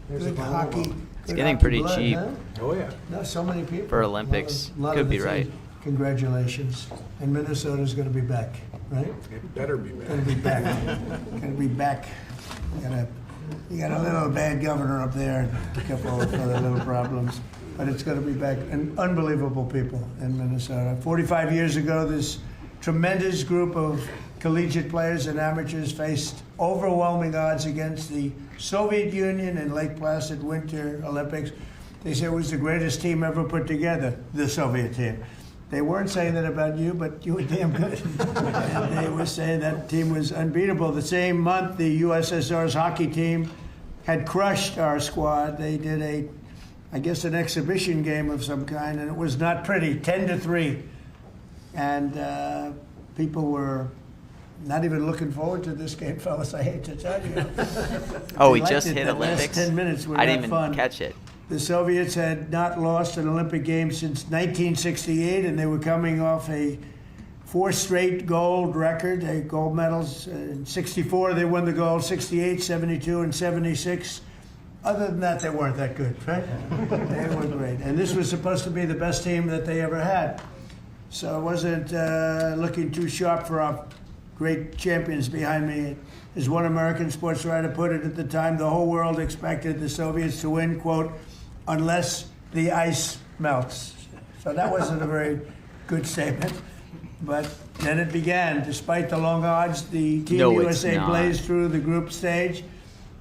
There's Good a lot of hockey. them. It's good getting hockey pretty blood, cheap. huh? Oh, yeah. No, so many people. For Olympics. A lot Could of be the right. team. Congratulations. And Minnesota's going to be back, right? It better be back. Going to be back. Going to be back. You got a little bad governor up there, a couple of other little problems, but it's going to be back. And unbelievable people in Minnesota. 45 years ago, this tremendous group of collegiate players and amateurs faced overwhelming odds against the Soviet Union in Lake Placid Winter Olympics. They said it was the greatest team ever put together, the Soviet team. They weren't saying that about you, but you were damn good. And they were saying that team was unbeatable. The same month, the USSR's hockey team had crushed our squad. They did I guess, an exhibition game of some kind, and it was not pretty, 10-3. And people were not even looking forward to this game, fellas, I hate to tell you. Oh, They we just liked it. hit The Olympics? Last 10 minutes were I not didn't even fun. catch it. The Soviets had not lost an Olympic game since 1968, and they were coming off a 4 straight gold record, gold medals. In 64, they won the gold, 68, 72, and 76. Other than that, they weren't that good, right? They were great. And this was supposed to be the best team that they ever had. So it wasn't looking too sharp for our great champions behind me. As one American sports writer put it at the time, the whole world expected the Soviets to win, quote, unless the ice melts. So that wasn't a very good statement. But then it began. Despite the long odds, the Team USA blazed through the group stage,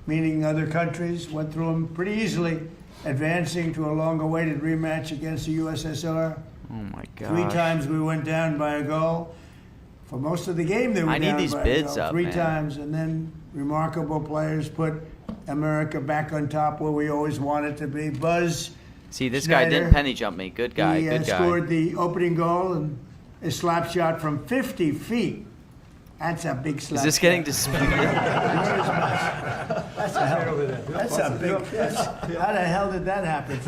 meaning other countries went through them pretty easily, advancing to a long-awaited rematch against the USSR. Oh my gosh. 3 times we went down by a goal. For most of the game, they were I need down these by bids a goal. up, 3 man. times, and then remarkable players put America back on top where we always wanted to be. Buzz See, this guy Schneider, didn't penny jump me. Good guy, he good guy. scored the opening goal and a slap shot from 50 feet. That's a big slap. Is this shot. getting disputed? That's a big. How the hell did that happen?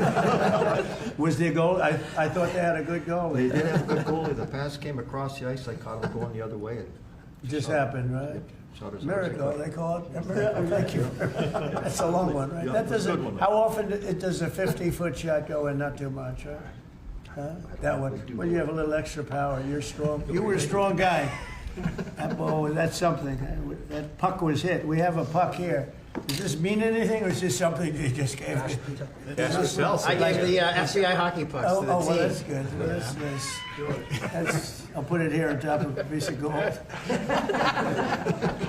Was there goal? I thought they had a good goal. They did have a good goalie. The pass came across the ice. I caught him going the other way. It just happened, right? Miracle, they call it. Miracle. Thank you. That's a long one, right? Yeah, That that's a good doesn't. one. How often does a 50-foot shot go in? Not too much, right? Huh? That one. Well, you have a little extra power. You're strong. You were a strong guy. That ball, that's something. That puck was hit. We have a puck here. Does this mean anything, or is this something you just gave me? I gave the FCI hockey pucks to the Well, team. that's good. Well, I'll put it here on top of a piece of gold.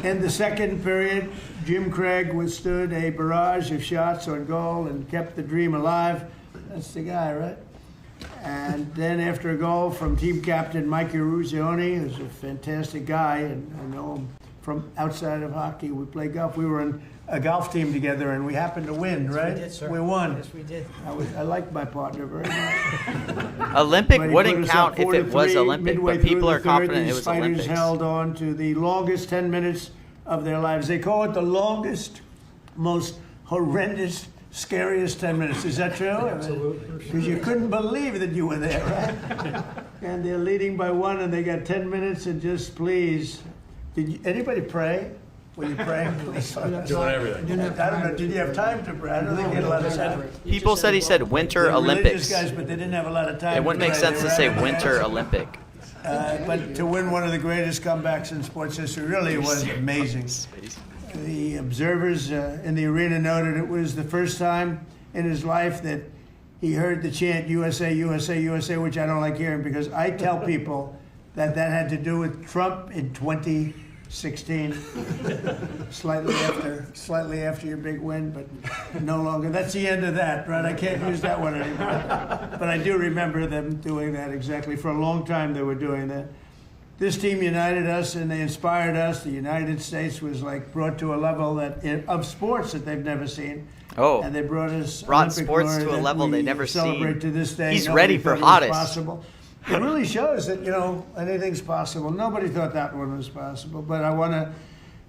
In the second period, Jim Craig withstood a barrage of shots on goal and kept the dream alive. That's the guy, right? And then after a goal from team captain Mikey Ruzioni, who's a fantastic guy, and I know him from outside of hockey. We play golf. We were in a golf team together, and we happened to win, right? We did, sir. We won. Yes, we did. I liked my partner very much. Olympic But he wouldn't put us count up if it was 4-3. Olympic, Midway but through people the are third, confident these it was fighters Olympics. held on to the longest 10 minutes of their lives. They call it the longest, most horrendous, scariest 10 minutes. Is that true? Absolutely. Because you couldn't believe that you were there, right? And they're leading by 1, and they got 10 minutes, and just please. Anybody pray? Were you praying? Doing everything. I don't know. Did you have time to pray? I don't think you had a lot of time. People said he said Winter They're religious Olympics. guys, but they didn't have a lot of time. It wouldn't to make pray. sense They to were say having- Winter Olympic. But to win one of the greatest comebacks in sports history really was amazing. The observers in the arena noted it was the first time in his life that he heard the chant USA, USA, USA, which I don't like hearing because I tell people that had to do with Trump in 2016, slightly after your big win, but no longer. That's the end of that, right? I can't use that one anymore. But I do remember them doing that exactly. For a long time they were doing that. This team united us and they inspired us. The United States was like brought to a level of sports that they've never seen. Oh, And they brought us brought Olympic sports glory to a that level we they never celebrate seen. to this day. He's Nobody ready for thought it was hottest. possible. It really shows that, anything's possible. Nobody thought that one was possible. But I want to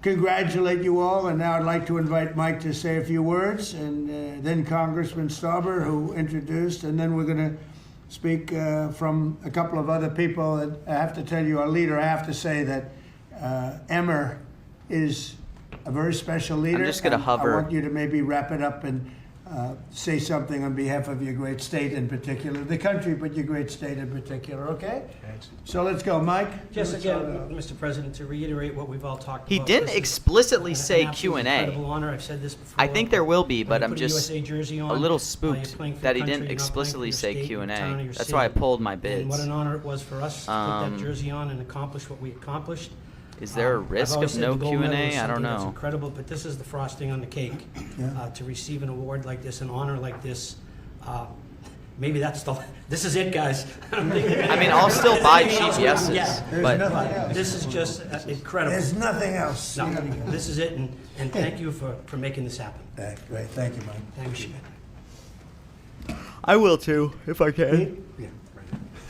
congratulate you all, and now I'd like to invite Mike to say a few words, and then Congressman Stauber, who introduced, and then we're going to speak from a couple of other people. And I have to tell you, our leader, I have to say that Emmer is a very special leader. I'm just gonna and hover. I want you to maybe wrap it up and say something on behalf of your great state in particular, the country, but your great state in particular, okay? So let's go, Mike. Just again, Mr. President, to reiterate what we've all talked about. He didn't this is explicitly an say absolute Q&A. incredible honor. I've said this before. I think there will be, When but you I'm put a just USA jersey a on, little you're spooked playing for that he your country, didn't you're not playing for explicitly your say state, your Q&A. town, or your That's why I city. pulled my And bids. what an honor it was for us to put that jersey on and accomplish what we accomplished. Is there a I've risk always of said no the gold medal Q&A? is I don't something that's know. incredible, but this is the frosting on the cake. To receive an award like this, an honor like this, maybe this is it, guys. I mean, I'll still buy cheap yeses, Yeah, but this is just incredible. There's nothing else. No, You gotta go. this is it, and thank you for making this happen. Great, thank you, Mike. Thank you. I will too, if I can. Yeah.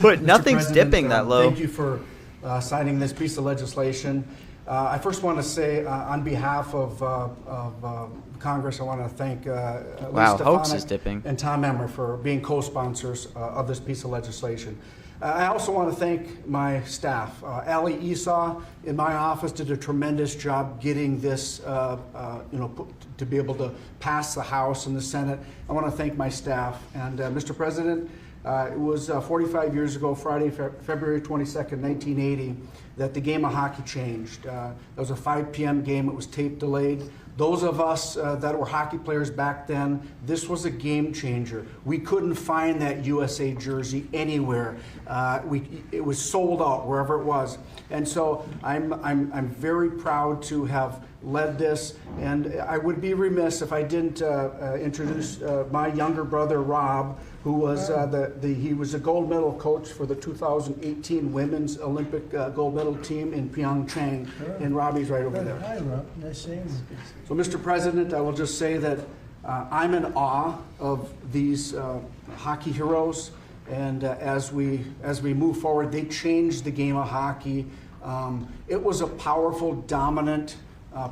But Mr. nothing's President, dipping that low. Thank you for signing this piece of legislation. I first want to say, on behalf of Congress, I want to thank Wow, Lee Hoax Stefanik is dipping. and Tom Emmer for being co-sponsors of this piece of legislation. I also want to thank my staff. Ali Esau in my office did a tremendous job getting this, to be able to pass the House and the Senate. I want to thank my staff. And Mr. President, it was 45 years ago, Friday, February 22nd, 1980, that the game of hockey changed. It was a 5 p.m. game. It was tape delayed. Those of us that were hockey players back then, this was a game changer. We couldn't find that USA jersey anywhere. It was sold out wherever it was. And so I'm very proud to have led this, and I would be remiss if I didn't introduce my younger brother Rob, who was he was a gold medal coach for the 2018 Women's Olympic gold medal team in Pyeongchang, and Robbie's right over there. Hi, Rob. Nice seeing you. So, Mr. President, I will just say that I'm in awe of these hockey heroes, and as we move forward, they changed the game of hockey. It was a powerful, dominant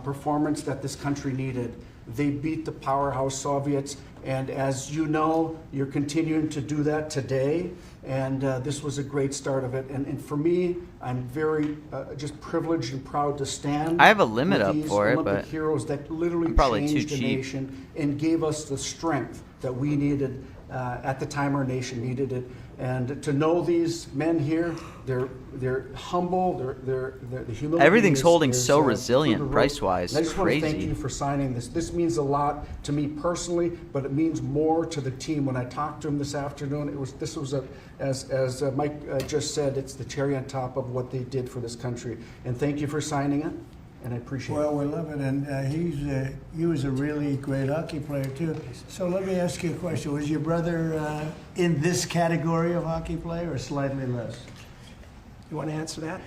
performance that this country needed. They beat the powerhouse Soviets, and as you know, you're continuing to do that today, and this was a great start of it. And for me, I'm very just privileged and proud to stand. I have a limit with up these for it, Olympic but heroes that literally I'm probably changed too the cheap. nation and gave us the strength that we needed at the time our nation needed it. And to know these men here, they're humble, they're the humility. Everything's holding is, so through the resilient roof. price-wise. And I just want to thank Crazy. you for signing this. This means a lot to me personally, but it means more to the team. When I talked to him this afternoon, this was as Mike just said, it's the cherry on top of what they did for this country. And thank you for signing it, and I appreciate it. Well, we love it, and he was a really great hockey player too. So let me ask you a question: was your brother in this category of hockey player, or slightly less? You want to answer that?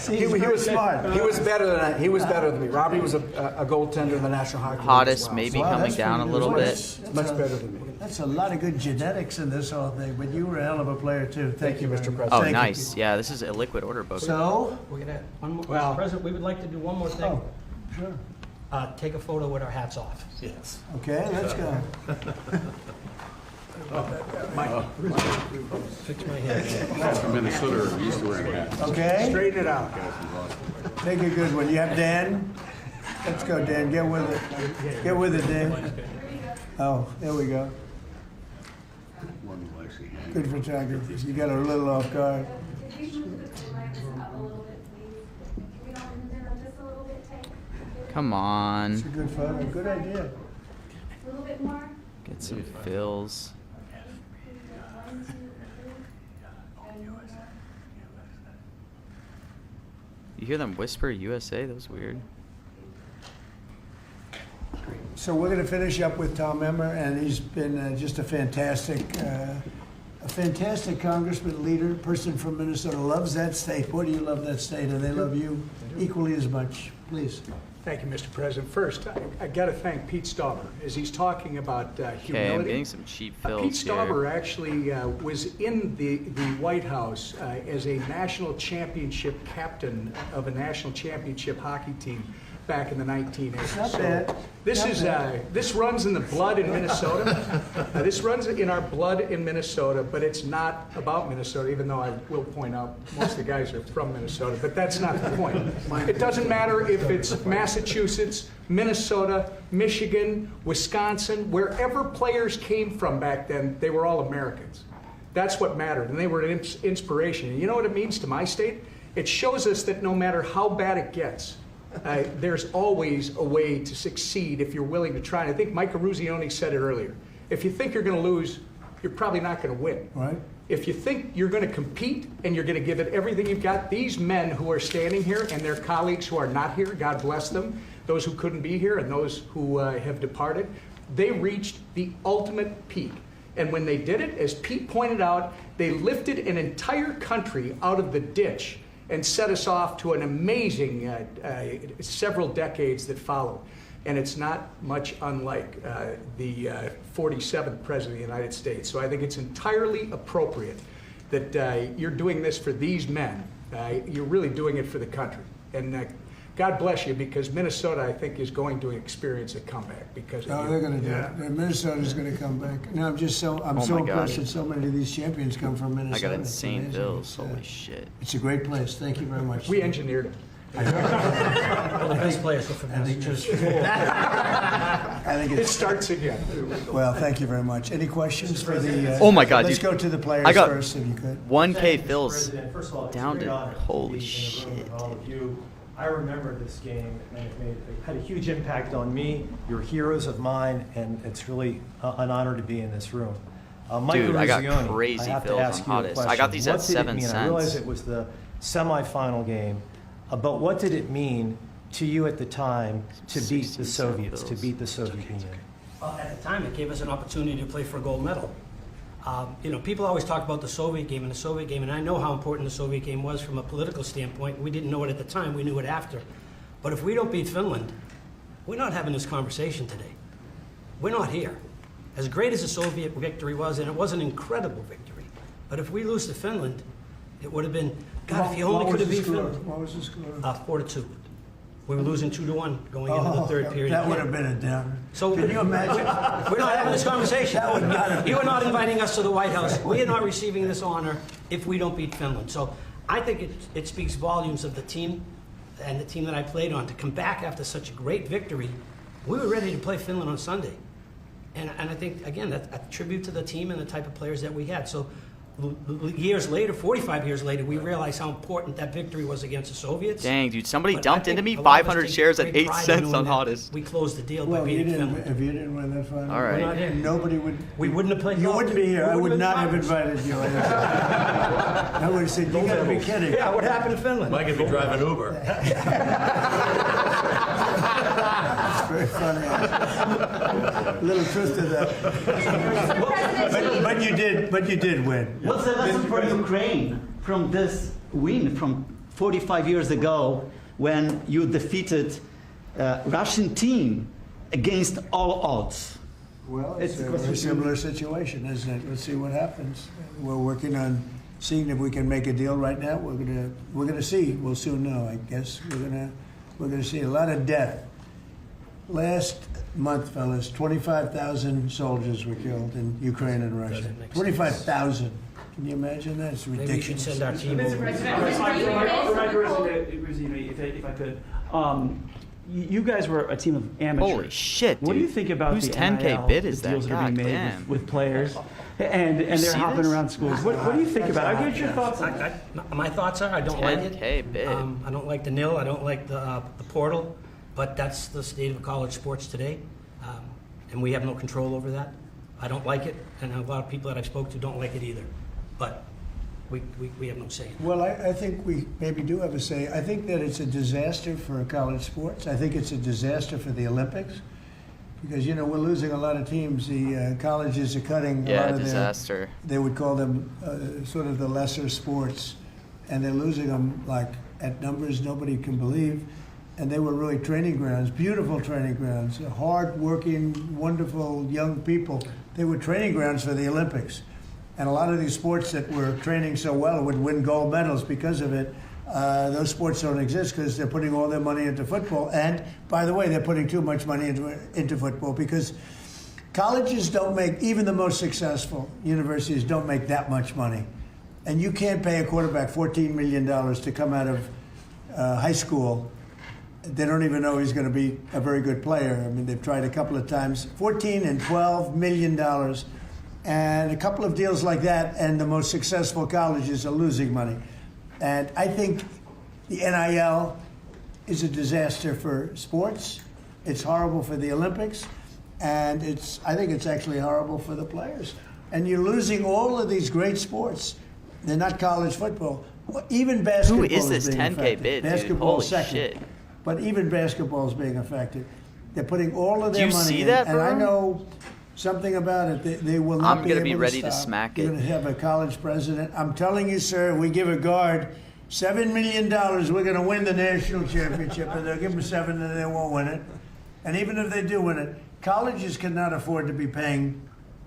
See, he he's very was smart. He was better than he was better than me. Robbie was a goaltender in the National Hockey League. Hottest as well. maybe Wow, coming that's down a pretty little good. bit. Much better than me. That's a lot of good genetics in this whole thing. But you were a hell of a player too. Thank you, Mr. very much. President. Oh, Thank you. nice. Yeah, this is a liquid order book. So, We're gonna, one more, Well- Mr. President, we would like to do one more thing. oh, sure. Take a photo with our hats off. Yes. Okay, let's go. Fix my hair. From Minnesota are used to wearing hats. Okay, Straighten it out. take a good one. You have Dan? Let's go, Dan. Get with it. Get with it, Dan. Oh, there we go. One will actually hang. Good photography. You got a little off guard. Come It's a on. good photo. Good idea. Get some fills. You hear them whisper USA? That was weird. So we're going to finish up with Tom Emmer, and he's been just a fantastic congressman, leader, person from Minnesota. Loves that state. Boy, do you love that state, and they love you equally as much. Please. Thank you, Mr. President. First, I got to thank Pete Stauber as he's talking about humility. Okay, I'm getting some cheap fills Pete Stauber here. actually was in the White House as a national championship captain of a national championship hockey team back in the 1980s. Not bad. This Not is bad. this runs in the blood in Minnesota. This runs in our blood in Minnesota, but it's not about Minnesota, even though I will point out most of the guys are from Minnesota, but that's not the point. It doesn't matter if it's Massachusetts, Minnesota, Michigan, Wisconsin, wherever players came from back then, they were all Americans. That's what mattered, and they were an inspiration. And you know what it means to my state? It shows us that no matter how bad it gets, there's always a way to succeed if you're willing to try. And I think Mike Eruzione said it earlier. If you think you're going to lose, you're probably not going to win. Right. If you think you're going to compete and you're going to give it everything you've got, these men who are standing here and their colleagues who are not here, God bless them, those who couldn't be here and those who have departed, they reached the ultimate peak. And when they did it, as Pete pointed out, they lifted an entire country out of the ditch and set us off to an amazing several decades that followed. And it's not much unlike the 47th President of the United States. So I think it's entirely appropriate that you're doing this for these men. You're really doing it for the country. And God bless you, because Minnesota, I think, is going to experience a comeback because of you. They're going to do it. Minnesota's going to come back. No, I'm so impressed that so many of these champions come from Minnesota. I got It's insane amazing. bills. Holy shit. It's a great place. Thank you very much. We engineered it. Well, the best players are from Massachusetts. I think It starts again. Well, thank you very much. Any questions for the? Oh my God, Let's dude. go to the players I got first, if you could. 1K Phil's President, first of all, it's a down great to honor to holy be in a room shit. with all of you. I remember this game, and it had a huge impact on me. You're heroes of mine, and it's really an honor to be in this room. Mike Dude, I got Eruzione, crazy I have fills to ask on you a Hottest. I question. got these at What did it 7 mean? I cents. realize it was the semifinal game, but what did it mean to you at the time to beat the 67 Soviets, to bills. beat the Soviet Union? Well, at the time, it gave us an opportunity to play for a gold medal. People always talk about the Soviet game, and I know how important the Soviet game was from a political standpoint. We didn't know it at the time, we knew it after. But if we don't beat Finland, we're not having this conversation today. We're not here. As great as the Soviet victory was, and it was an incredible victory, but if we lose to Finland, it would have been, God, if you only could have beat Finland. What was the score? 4-2. We were losing 2-1 going into the third period. That would have been a downer. So Can you imagine? We're not having this conversation. That would not have been. You are not inviting us to the White House. We are not receiving this honor if we don't beat Finland. So I think it speaks volumes of the team and the team that I played on to come back after such a great victory. We were ready to play Finland on Sunday. And I think, again, that's a tribute to the team and the type of players that we had. So years later, 45 years later, we realized how important that victory was against the Soviets. Dang, dude, somebody But dumped I into think me a lot of us 500 take shares at great 8 pride in cents knowing on that Hottest. We closed the deal by Well, beating Finland. if you didn't win that final, All right. We're not in. nobody would. We wouldn't have played. You golf. wouldn't be here. I We would would've not have been invited you. I would have said, you got to be kidding. Yeah, what happened to Finland? Mike, if you drive an Uber. It's very funny. Little truth to that. But you did win. What's the lesson for Ukraine from this win from 45 years ago when you defeated Russian team against all odds? Well, it's a very similar situation, isn't it? Let's see what happens. We're working on seeing if we can make a deal right now. We're gonna see. We'll soon know, I guess. We're gonna see a lot of death. Last month, fellas, 25,000 soldiers were killed in Ukraine and Russia. 25,000. Can you imagine that? It's ridiculous. Maybe we should send our team over. If I could, you guys were a team of amateurs. Holy shit, What do you dude. think about Whose the 10K NIL, bid is the deals that? that are being God made damn. with players, and they're see hopping this? around schools? What do you think about it? I'll get your thoughts on it. My thoughts are, I don't like 10K it. bid. I don't like the nil. I don't like the portal. But that's the state of college sports today, and we have no control over that. I don't like it, and a lot of people that I've spoke to don't like it either. But we have no say. Well, I think we maybe do have a say. I think that it's a disaster for college sports. I think it's a disaster for the Olympics because, we're losing a lot of teams. The colleges are cutting a lot of disaster. they would call them sort of the lesser sports, and they're losing them like at numbers nobody can believe. And they were really training grounds, beautiful training grounds, hard-working, wonderful young people. They were training grounds for the Olympics. And a lot of these sports that were training so well would win gold medals because of it. Those sports don't exist because they're putting all their money into football. And, by the way, they're putting too much money into football because colleges don't make, even the most successful universities don't make that much money. And you can't pay a quarterback $14 million to come out of high school. They don't even know he's going to be a very good player. I mean, they've tried a couple of times. $14 and $12 million. And a couple of deals like that, and the most successful colleges are losing money. And I think the NIL is a disaster for sports. It's horrible for the Olympics. And I think it's actually horrible for the players. And you're losing all of these great sports. They're not college football. Even basketball Who is this being 10K affected. bid, dude? Basketball Holy second. shit. But even basketball is being affected. They're putting all of Do their you money see in, that, and I bro? know something about it. They will not I'm be gonna able be ready to stop. smack You're it. going to have a college president. I'm telling you, sir, we give a guard $7 million. We're going to win the national championship, and they'll give them 7 and they won't win it. And even if they do win it, colleges cannot afford to be paying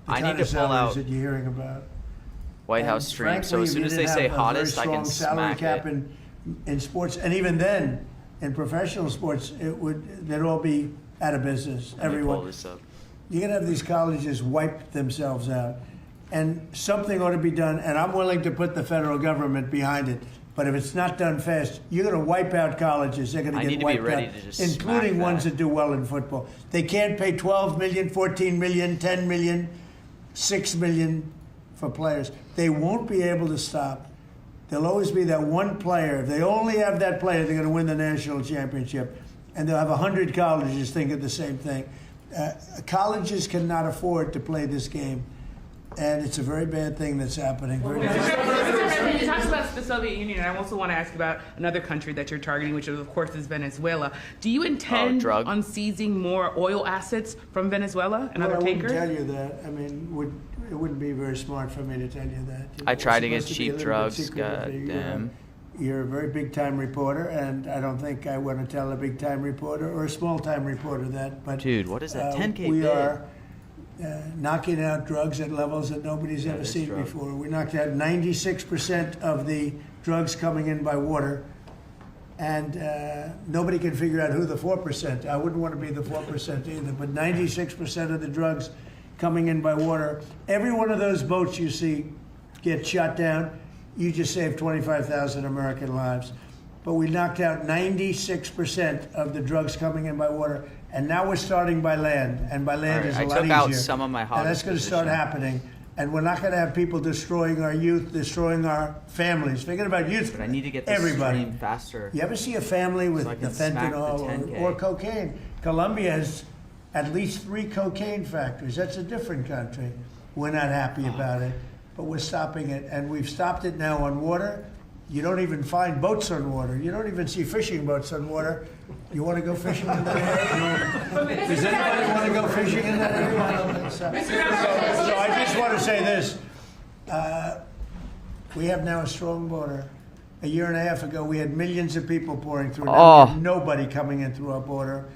the I kind need of to pull salaries out that you're hearing about. White House And stream. So frankly, as soon if as you they didn't say have a hottest, I very can strong salary smack cap it. in sports, and even then, in professional sports, they'd all be out of business. Let me pull Everyone. this up. You're gonna have these colleges wipe themselves out, and something ought to be done. And I'm willing to put the federal government behind it. But if it's not done fast, you're gonna wipe out colleges. They're gonna I get need to be wiped ready out, to just including smack ones that. that do well in football. They can't pay 12 million, 14 million, 10 million, 6 million for players. They won't be able to stop. There'll always be that one player. If they only have that player, they're going to win the national championship. And they'll have 100 colleges thinking the same thing. Colleges cannot afford to play this game. And it's a very bad thing that's happening. Very Mr. President, you talked about the Soviet Union, and I also want to ask about another country that you're targeting, which of course is Venezuela. Do you intend on seizing more oil assets from Venezuela and other I wouldn't tankers? tell you that. I mean, it wouldn't be very smart for me to tell you that. I try to It's get supposed be a cheap little bit drugs. secretive. God damn. You're a very big-time reporter, and I don't think I want to tell a big-time reporter or a small-time reporter that. But Dude, what is that 10K we bid? are knocking out drugs at levels that nobody's ever seen before. We knocked out 96% of the drugs coming in by water, and nobody can figure out who the 4%. I wouldn't want to be the 4% either, but 96% of the drugs coming in by water. Every one of those boats you see get shot down. You just saved 25,000 American lives. But we knocked out 96% of the drugs coming in by water. And now we're starting by land. And by land is a lot easier. I took out some of my hottest And that's going to start position. happening. And we're not going to have people destroying our youth, destroying our families. Forget about youth. But I need to get this Everybody. stream faster. You ever see a family with So I the can smack the fentanyl 10K. or cocaine? Colombia has at least 3 cocaine factories. That's a different country. We're not happy about it, but we're stopping it. And we've stopped it now on water. You don't even find boats on water. You don't even see fishing boats on water. You want to go fishing in that area? Does anybody want to go fishing in that area? I don't think so. So I just want to say this. We have now a strong border. A year and a half ago, we had millions of people pouring through. Now we have nobody coming in through our border.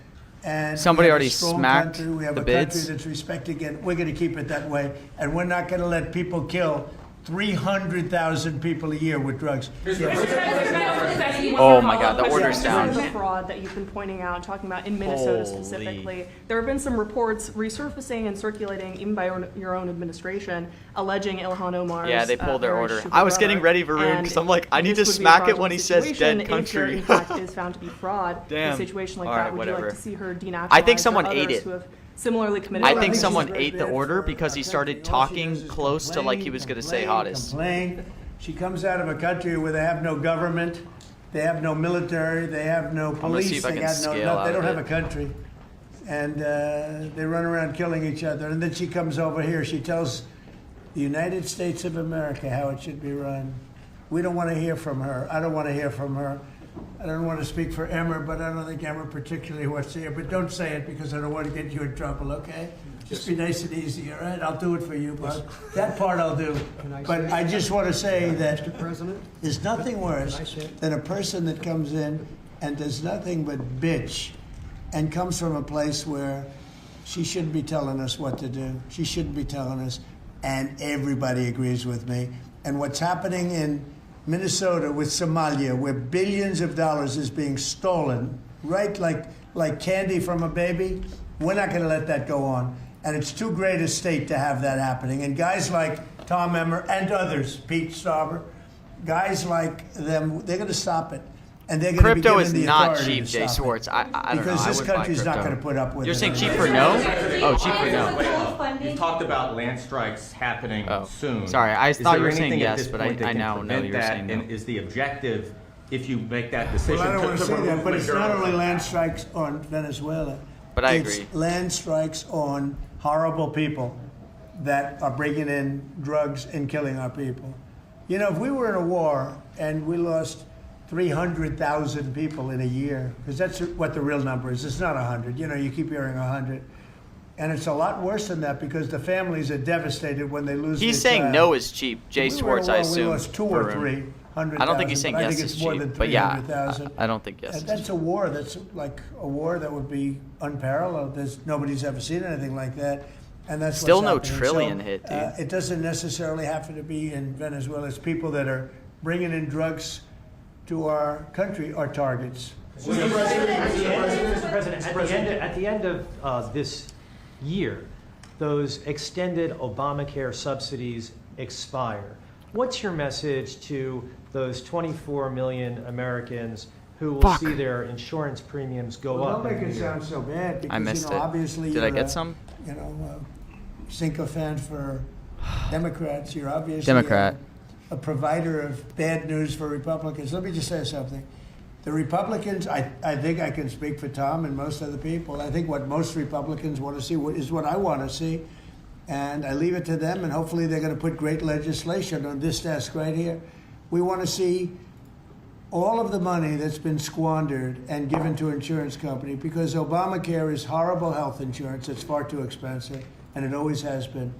And Somebody we have already a strong smacked country. We have the a bids. country that's respected, and we're going to keep it that way. And we're not going to let people kill 300,000 people a year with drugs. Oh my God, the order's Some down. of the fraud that you've been pointing out, talking about in Minnesota Holy. specifically. There have been some reports resurfacing and circulating, even by your own administration, alleging Ilhan Omar's Yeah, they pulled their marriage order. to I was her getting ready, Varun, and because I'm like, I need to this would be a smack it when he fraudulent says situation dead if there, country. in fact, is found to be fraud. Damn. In a situation like All that, right, would you whatever. like to see her denaturalized? I think or someone ate others it. who have similarly committed I think crimes? someone ate the order because he started talking close to like he was going to say hottest. Complain. She comes out of a country where they have no government, they have no military, they have no gonna police, see if I they can got scale no, out they don't of have it. a country, and they run around killing each other. And then she comes over here. She tells the United States of America how it should be run. We don't want to hear from her. I don't want to hear from her. I don't want to speak for Emmer, but I don't think Emmer particularly wants to hear. But don't say it because I don't want to get you in trouble, okay? Just be nice and easy, all right? I'll do it for you, bud. That part I'll do. But I just want to say that there's nothing worse than a person that comes in and does nothing but bitch and comes from a place where she shouldn't be telling us what to do. She shouldn't be telling us. And everybody agrees with me. And what's happening in Minnesota with Somalia, where billions of dollars is being stolen, right, like candy from a baby, we're not going to let that go on. And it's too great a state to have that happening. And guys like Tom Emmer and others, Pete Stauber, guys like them, they're going to stop it. And they're going to be Crypto given is the not authority cheap, to Jay stop it. Swartz. I don't know. Because I this wouldn't buy country's not crypto. going to put up with it. You're saying cheap for no? Oh, cheap for no. You talked about land strikes happening soon. Sorry, I Is thought there you were saying anything at yes, this but point that I can now know prevent you were that? saying no. And is the objective, if you make that decision, Well, I don't want to say remove that, but it's not Maduro only from land that? strikes on Venezuela. But I It's agree. land strikes on horrible people. that are bringing in drugs and killing our people. You know, if we were in a war and we lost 300,000 people in a year, because that's what the real number is. It's not 100. You know, you keep hearing 100. And it's a lot worse than that because the families are devastated when they lose He's their saying child. no is cheap. Jay Swartz, I assume. We lost 2 or 300,000. I don't think he's saying but yes I think is it's more cheap. than But yeah, 300,000. I don't think yes. And that's a war. That's like a war that would be unparalleled. Nobody's ever seen anything like that. And that's Still what's no happening. trillion So, hit, dude. It doesn't necessarily have to be in Venezuela. It's people that are bringing in drugs to our country are targets. Mr. President, at the end of this year, those extended Obamacare subsidies expire. What's your message to those 24 million Americans who will see their insurance premiums go Well, up? don't make it sound so bad because, I missed you know, it. obviously Did I you're get a, some? You know, sycophant for Democrats. You're obviously Democrat. a provider of bad news for Republicans. Let me just say something. The Republicans, I think I can speak for Tom and most other people. I think what most Republicans want to see is what I want to see. And I leave it to them, and hopefully they're going to put great legislation on this desk right here. We want to see all of the money that's been squandered and given to insurance companies because Obamacare is horrible health insurance. It's far too expensive, and it always has been.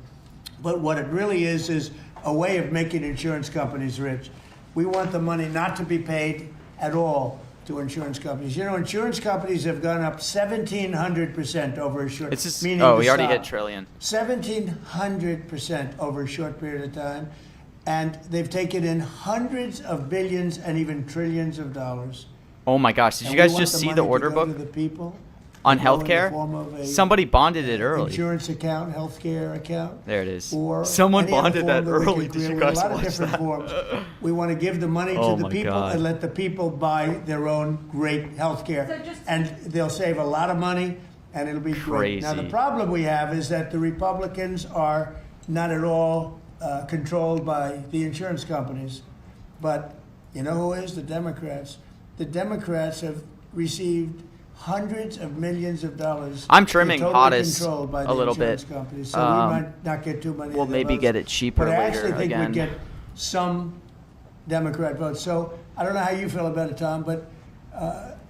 But what it really is a way of making insurance companies rich. We want the money not to be paid at all to insurance companies. You know, insurance companies have gone up 1,700% over a short. It's just, meaning oh, the we already stock. hit trillion. 1,700% over a short period of time, and they've taken in hundreds of billions and even trillions of dollars. Oh my gosh, did And you guys we want just the see money the to order go book to the people, on to go in the healthcare? form of a Somebody bonded it early. Insurance account, healthcare account. There it is. Or Someone any other bonded that form we early. can Did you create. guys A lot of watch different that? forms. We want to give the money Oh to the my people God. and let the people buy their own great health care. And they'll save a lot of money and it'll be great. Now, the Crazy. problem we have is that the Republicans are not at all controlled by the insurance companies. But you know who is? The Democrats. The Democrats have received hundreds of millions of dollars. I'm trimming They're totally Hottest controlled by a the little insurance bit. companies. So we might not get too many. We'll of the maybe votes. get it cheaper But I later actually think again. we'd get some Democrat votes. So I don't know how you feel about it, Tom, but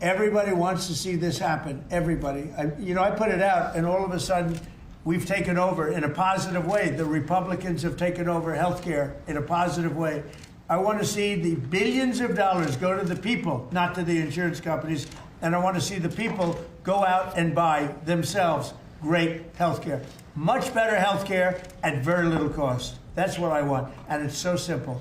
everybody wants to see this happen. Everybody. I put it out, and all of a sudden, we've taken over in a positive way. The Republicans have taken over health care in a positive way. I want to see the billions of dollars go to the people, not to the insurance companies. And I want to see the people go out and buy themselves great health care. Much better health care at very little cost. That's what I want. And it's so simple.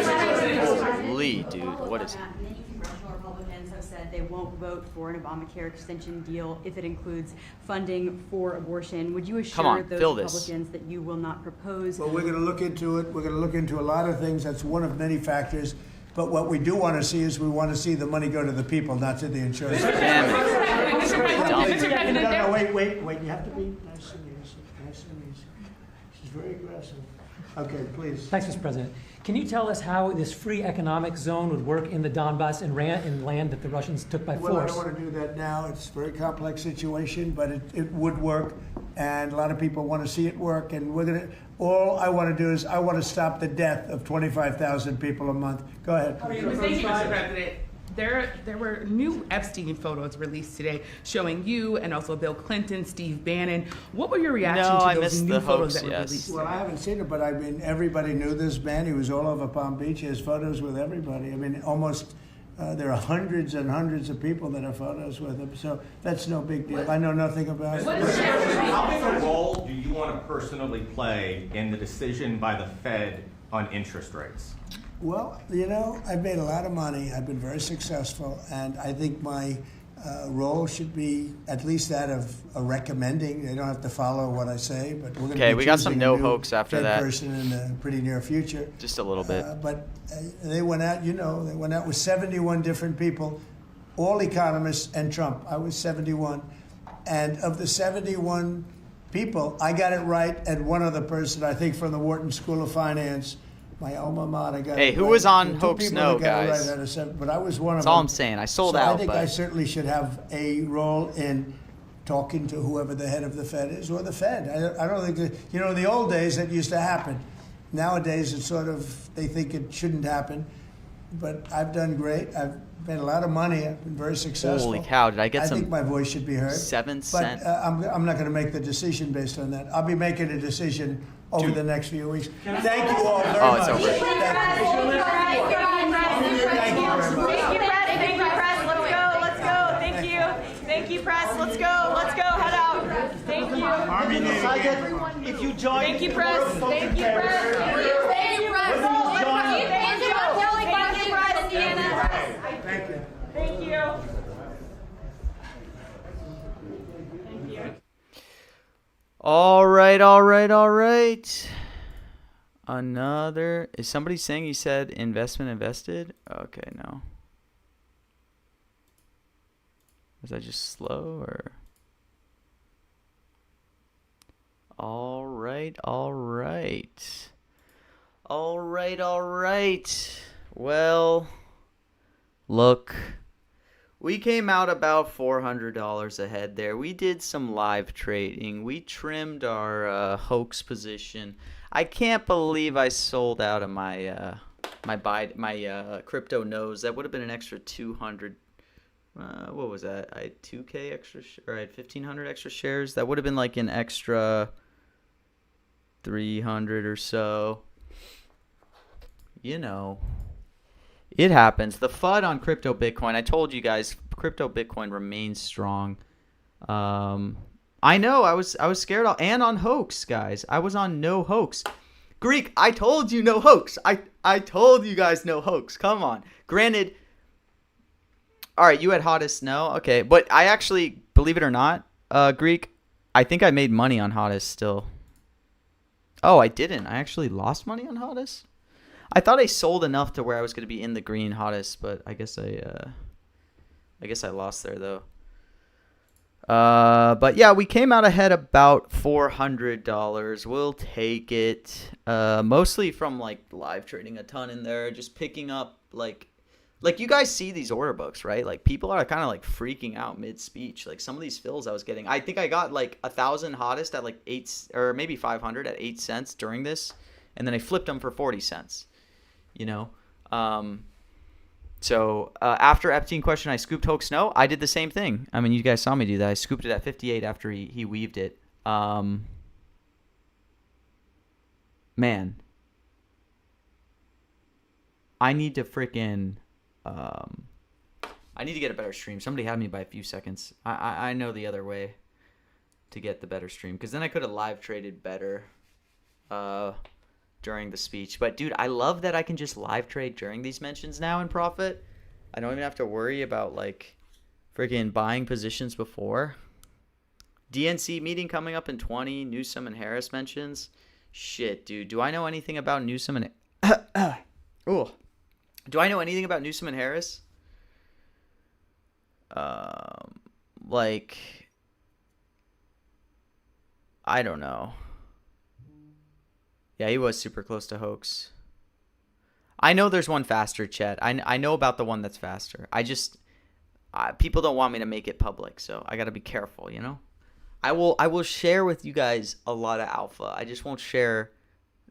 Holy dude, what is Many congressional Republicans have said they won't vote for an Obamacare extension deal if it includes funding for abortion. Would you assure those Republicans that you will not propose? Well, we're going to look into it. We're going to look into a lot of things. That's one of many factors. But what we do want to see is we want to see the money go to the people, not to the insurance. Damn it. No, wait. You have to be nice and easy. Nice and easy. She's very aggressive. Okay, please. Thanks, Mr. President. Can you tell us how this free economic zone would work in the Donbass and land that the Russians took by force? Well, I don't want to do that now. It's a very complex situation, but it would work, and a lot of people want to see it work. And all I want to do is I want to stop the death of 25,000 people a month. Go ahead. Thank you, Mr. President. There were new Epstein photos released today showing you and also Bill Clinton, Steve Bannon. What were your reactions to those new photos that were released? Well, I haven't seen it, but I mean, everybody knew this man. He was all over Palm Beach. He has photos with everybody. I mean, almost there are hundreds and hundreds of people that have photos with him. So that's no big deal. I know nothing about it. How big a role do you want to personally play in the decision by the Fed on interest rates? Well, I've made a lot of money. I've been very successful, and I think my role should be at least that of recommending. They don't have to follow what I say, but we're going to be we got some choosing no a new hoax after Fed that. person in the pretty near future. Just a little bit. But they went out, they went out with 71 different people, all economists and Trump. I was 71. And of the 71 people, I got it right, and one other person, I think from the Wharton School of Finance, my alma mater, got Hey, it who right. was on There were Hoax two people No, that got it guys? right out of seven, but I was one of That's them. all I'm saying. I sold so out, I think but I certainly should have a role in talking to whoever the head of the Fed is or the Fed. I don't think that, in the old days that used to happen. Nowadays it's sort of, they think it shouldn't happen. But I've done great. I've made a lot of money. I've been very successful. Holy cow, did I get some? I think my voice should be heard. 7 cents. But I'm not going to make the decision based on that. I'll be making a decision over the next few weeks. Thank you all very much. It's over. Thank you very much. Thank you, press. Let's go. Let's go. Head out. Thank you. If you join. Thank you, press. Thank you, press. Thank you, press. Thank you, press. Thank you. Thank you. Thank you. All right. Another. Is somebody saying you said investment invested? Okay, no. Was I just slow or? All right. Well, look, we came out about $400 ahead there. We did some live trading. We trimmed our hoax position. I can't believe I sold out of my my crypto nose. That would have been an extra 200. What was that? I had 2K extra, or I had 1,500 extra shares. That would have been like an extra 300 or so. It happens. The FUD on crypto Bitcoin, I told you guys, crypto Bitcoin remains strong. I know, I was scared. And on hoax, guys. I was on no hoax. Greek, I told you no hoax. I told you guys no hoax. Come on. Granted, all right, you had hottest, no? Okay, but I actually, believe it or not, Greek, I think I made money on hottest still. Oh, I didn't. I actually lost money on hottest. I thought I sold enough to where I was going to be in the green hottest, but I guess I lost there though. But yeah, we came out ahead about $400. We'll take it. Mostly from like live trading a ton in there, just picking up like you guys see these order books, right? Like people are kind of like freaking out mid-speech. Like some of these fills I was getting, I think I got like 1,000 hottest at like 8 or maybe 500 at 8 cents during this, and then I flipped them for 40 cents. So after Epstein question, I scooped hoax no. I did the same thing. I mean, you guys saw me do that. I scooped it at 58 after he weaved it. Man, I need to freaking. I need to get a better stream. Somebody had me by a few seconds. I know the other way to get the better stream, because then I could have live traded better during the speech. But dude, I love that I can just live trade during these mentions now in profit. I don't even have to worry about like freaking buying positions before. DNC meeting coming up in 20. Newsom and Harris mentions. Shit, dude. Do I know anything about Newsom and Ooh. Do I know anything about Newsom and Harris? Like, I don't know. Yeah, he was super close to hoax. I know there's one faster, Chet. I know about the one that's faster. People don't want me to make it public, so I got to be careful, I will share with you guys a lot of alpha. I just won't share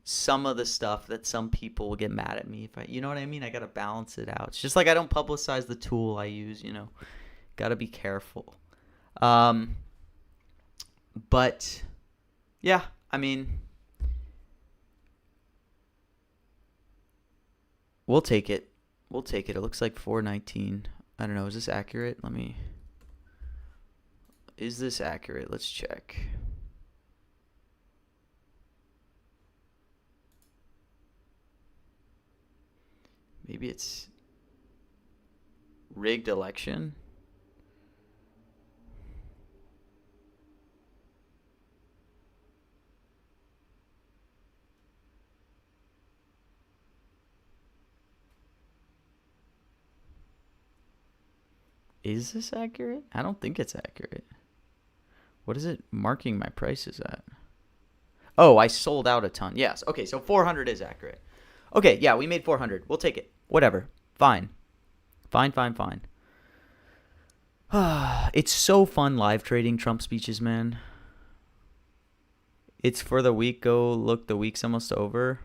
some of the stuff that some people will get mad at me if you know what I mean? I got to balance it out. It's just like I don't publicize the tool I use, Got to be careful. But yeah, I mean, we'll take it. It looks like 419. I don't know, is this accurate? Is this accurate? Let's check. Maybe it's rigged election. Is this accurate? I don't think it's accurate. What is it marking my prices at? Oh, I sold out a ton. Yes. Okay, so 400 is accurate. Okay, yeah, we made 400. We'll take it. Whatever. Fine. Fine. It's so fun live trading Trump speeches, man. It's for the week. Go look, the week's almost over.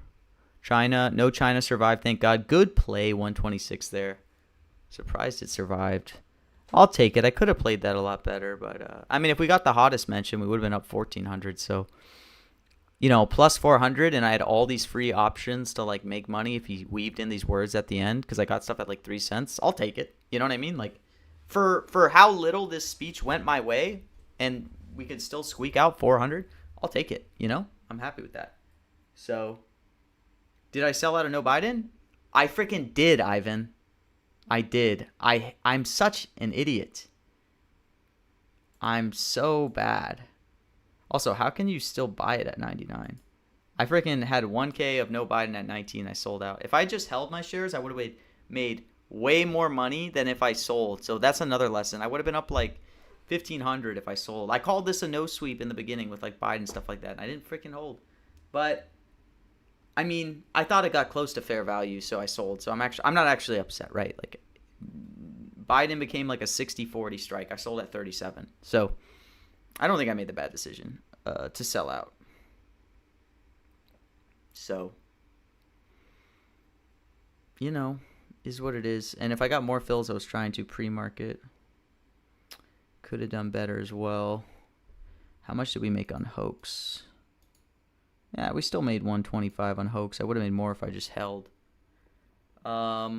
China, no China survived, thank God. Good play, 126 there. Surprised it survived. I'll take it. I could have played that a lot better, but I mean, if we got the hottest mention, we would have been up 1,400. So, you know, plus 400, and I had all these free options to like make money if you weaved in these words at the end, because I got stuff at like 3 cents. I'll take it. You know what I mean? Like, for how little this speech went my way, and we could still squeak out 400, I'll take it. You know, I'm happy with that. So, did I sell out of no Biden? I freaking did, Ivan. I did. I'm such an idiot. I'm so bad. Also, how can you still buy it at 99? I freaking had 1K of no Biden at 19. I sold out. If I just held my shares, I would have made way more money than if I sold. So that's another lesson. I would have been up like 1,500 if I sold. I called this a no sweep in the beginning with like Biden stuff like that. And I didn't freaking hold. But I mean, I thought it got close to fair value, so I sold. So I'm not actually upset, right? Like, Biden became like a 60-40 strike. I sold at 37. So I don't think I made the bad decision to sell out. So, you know, is what it is. And if I got more fills, I was trying to pre-market. Could have done better as well. How much did we make on Hoax? Yeah, we still made 125 on Hoax. I would have made more if I just held. But,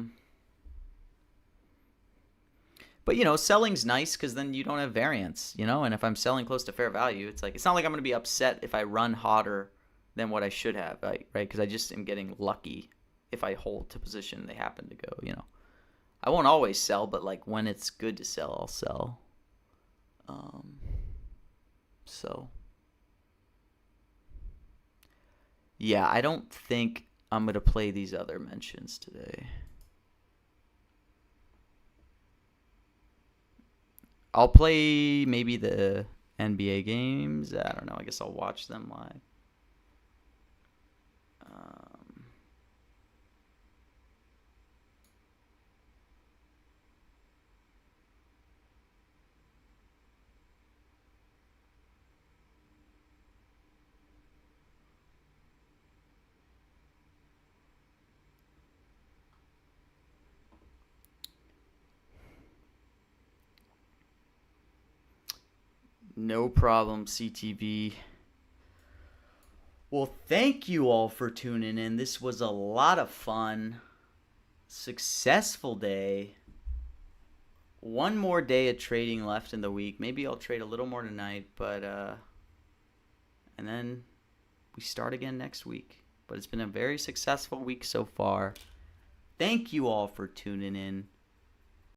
you know, selling's nice because then you don't have variance, you know? And if I'm selling close to fair value, it's like, it's not like I'm going to be upset if I run hotter than what I should have, right? Because I just am getting lucky if I hold to position they happen to go, you know? I won't always sell, but, like, when it's good to sell, I'll sell. So... yeah, I don't think I'm going to play these other mentions today. I'll play maybe the NBA games. I don't know. I guess I'll watch them live. No problem, CTV. Well, thank you all for tuning in. This was a lot of fun. Successful day. One more day of trading left in the week. Maybe I'll trade a little more tonight, but and then we start again next week. But it's been a very successful week so far. Thank you all for tuning in.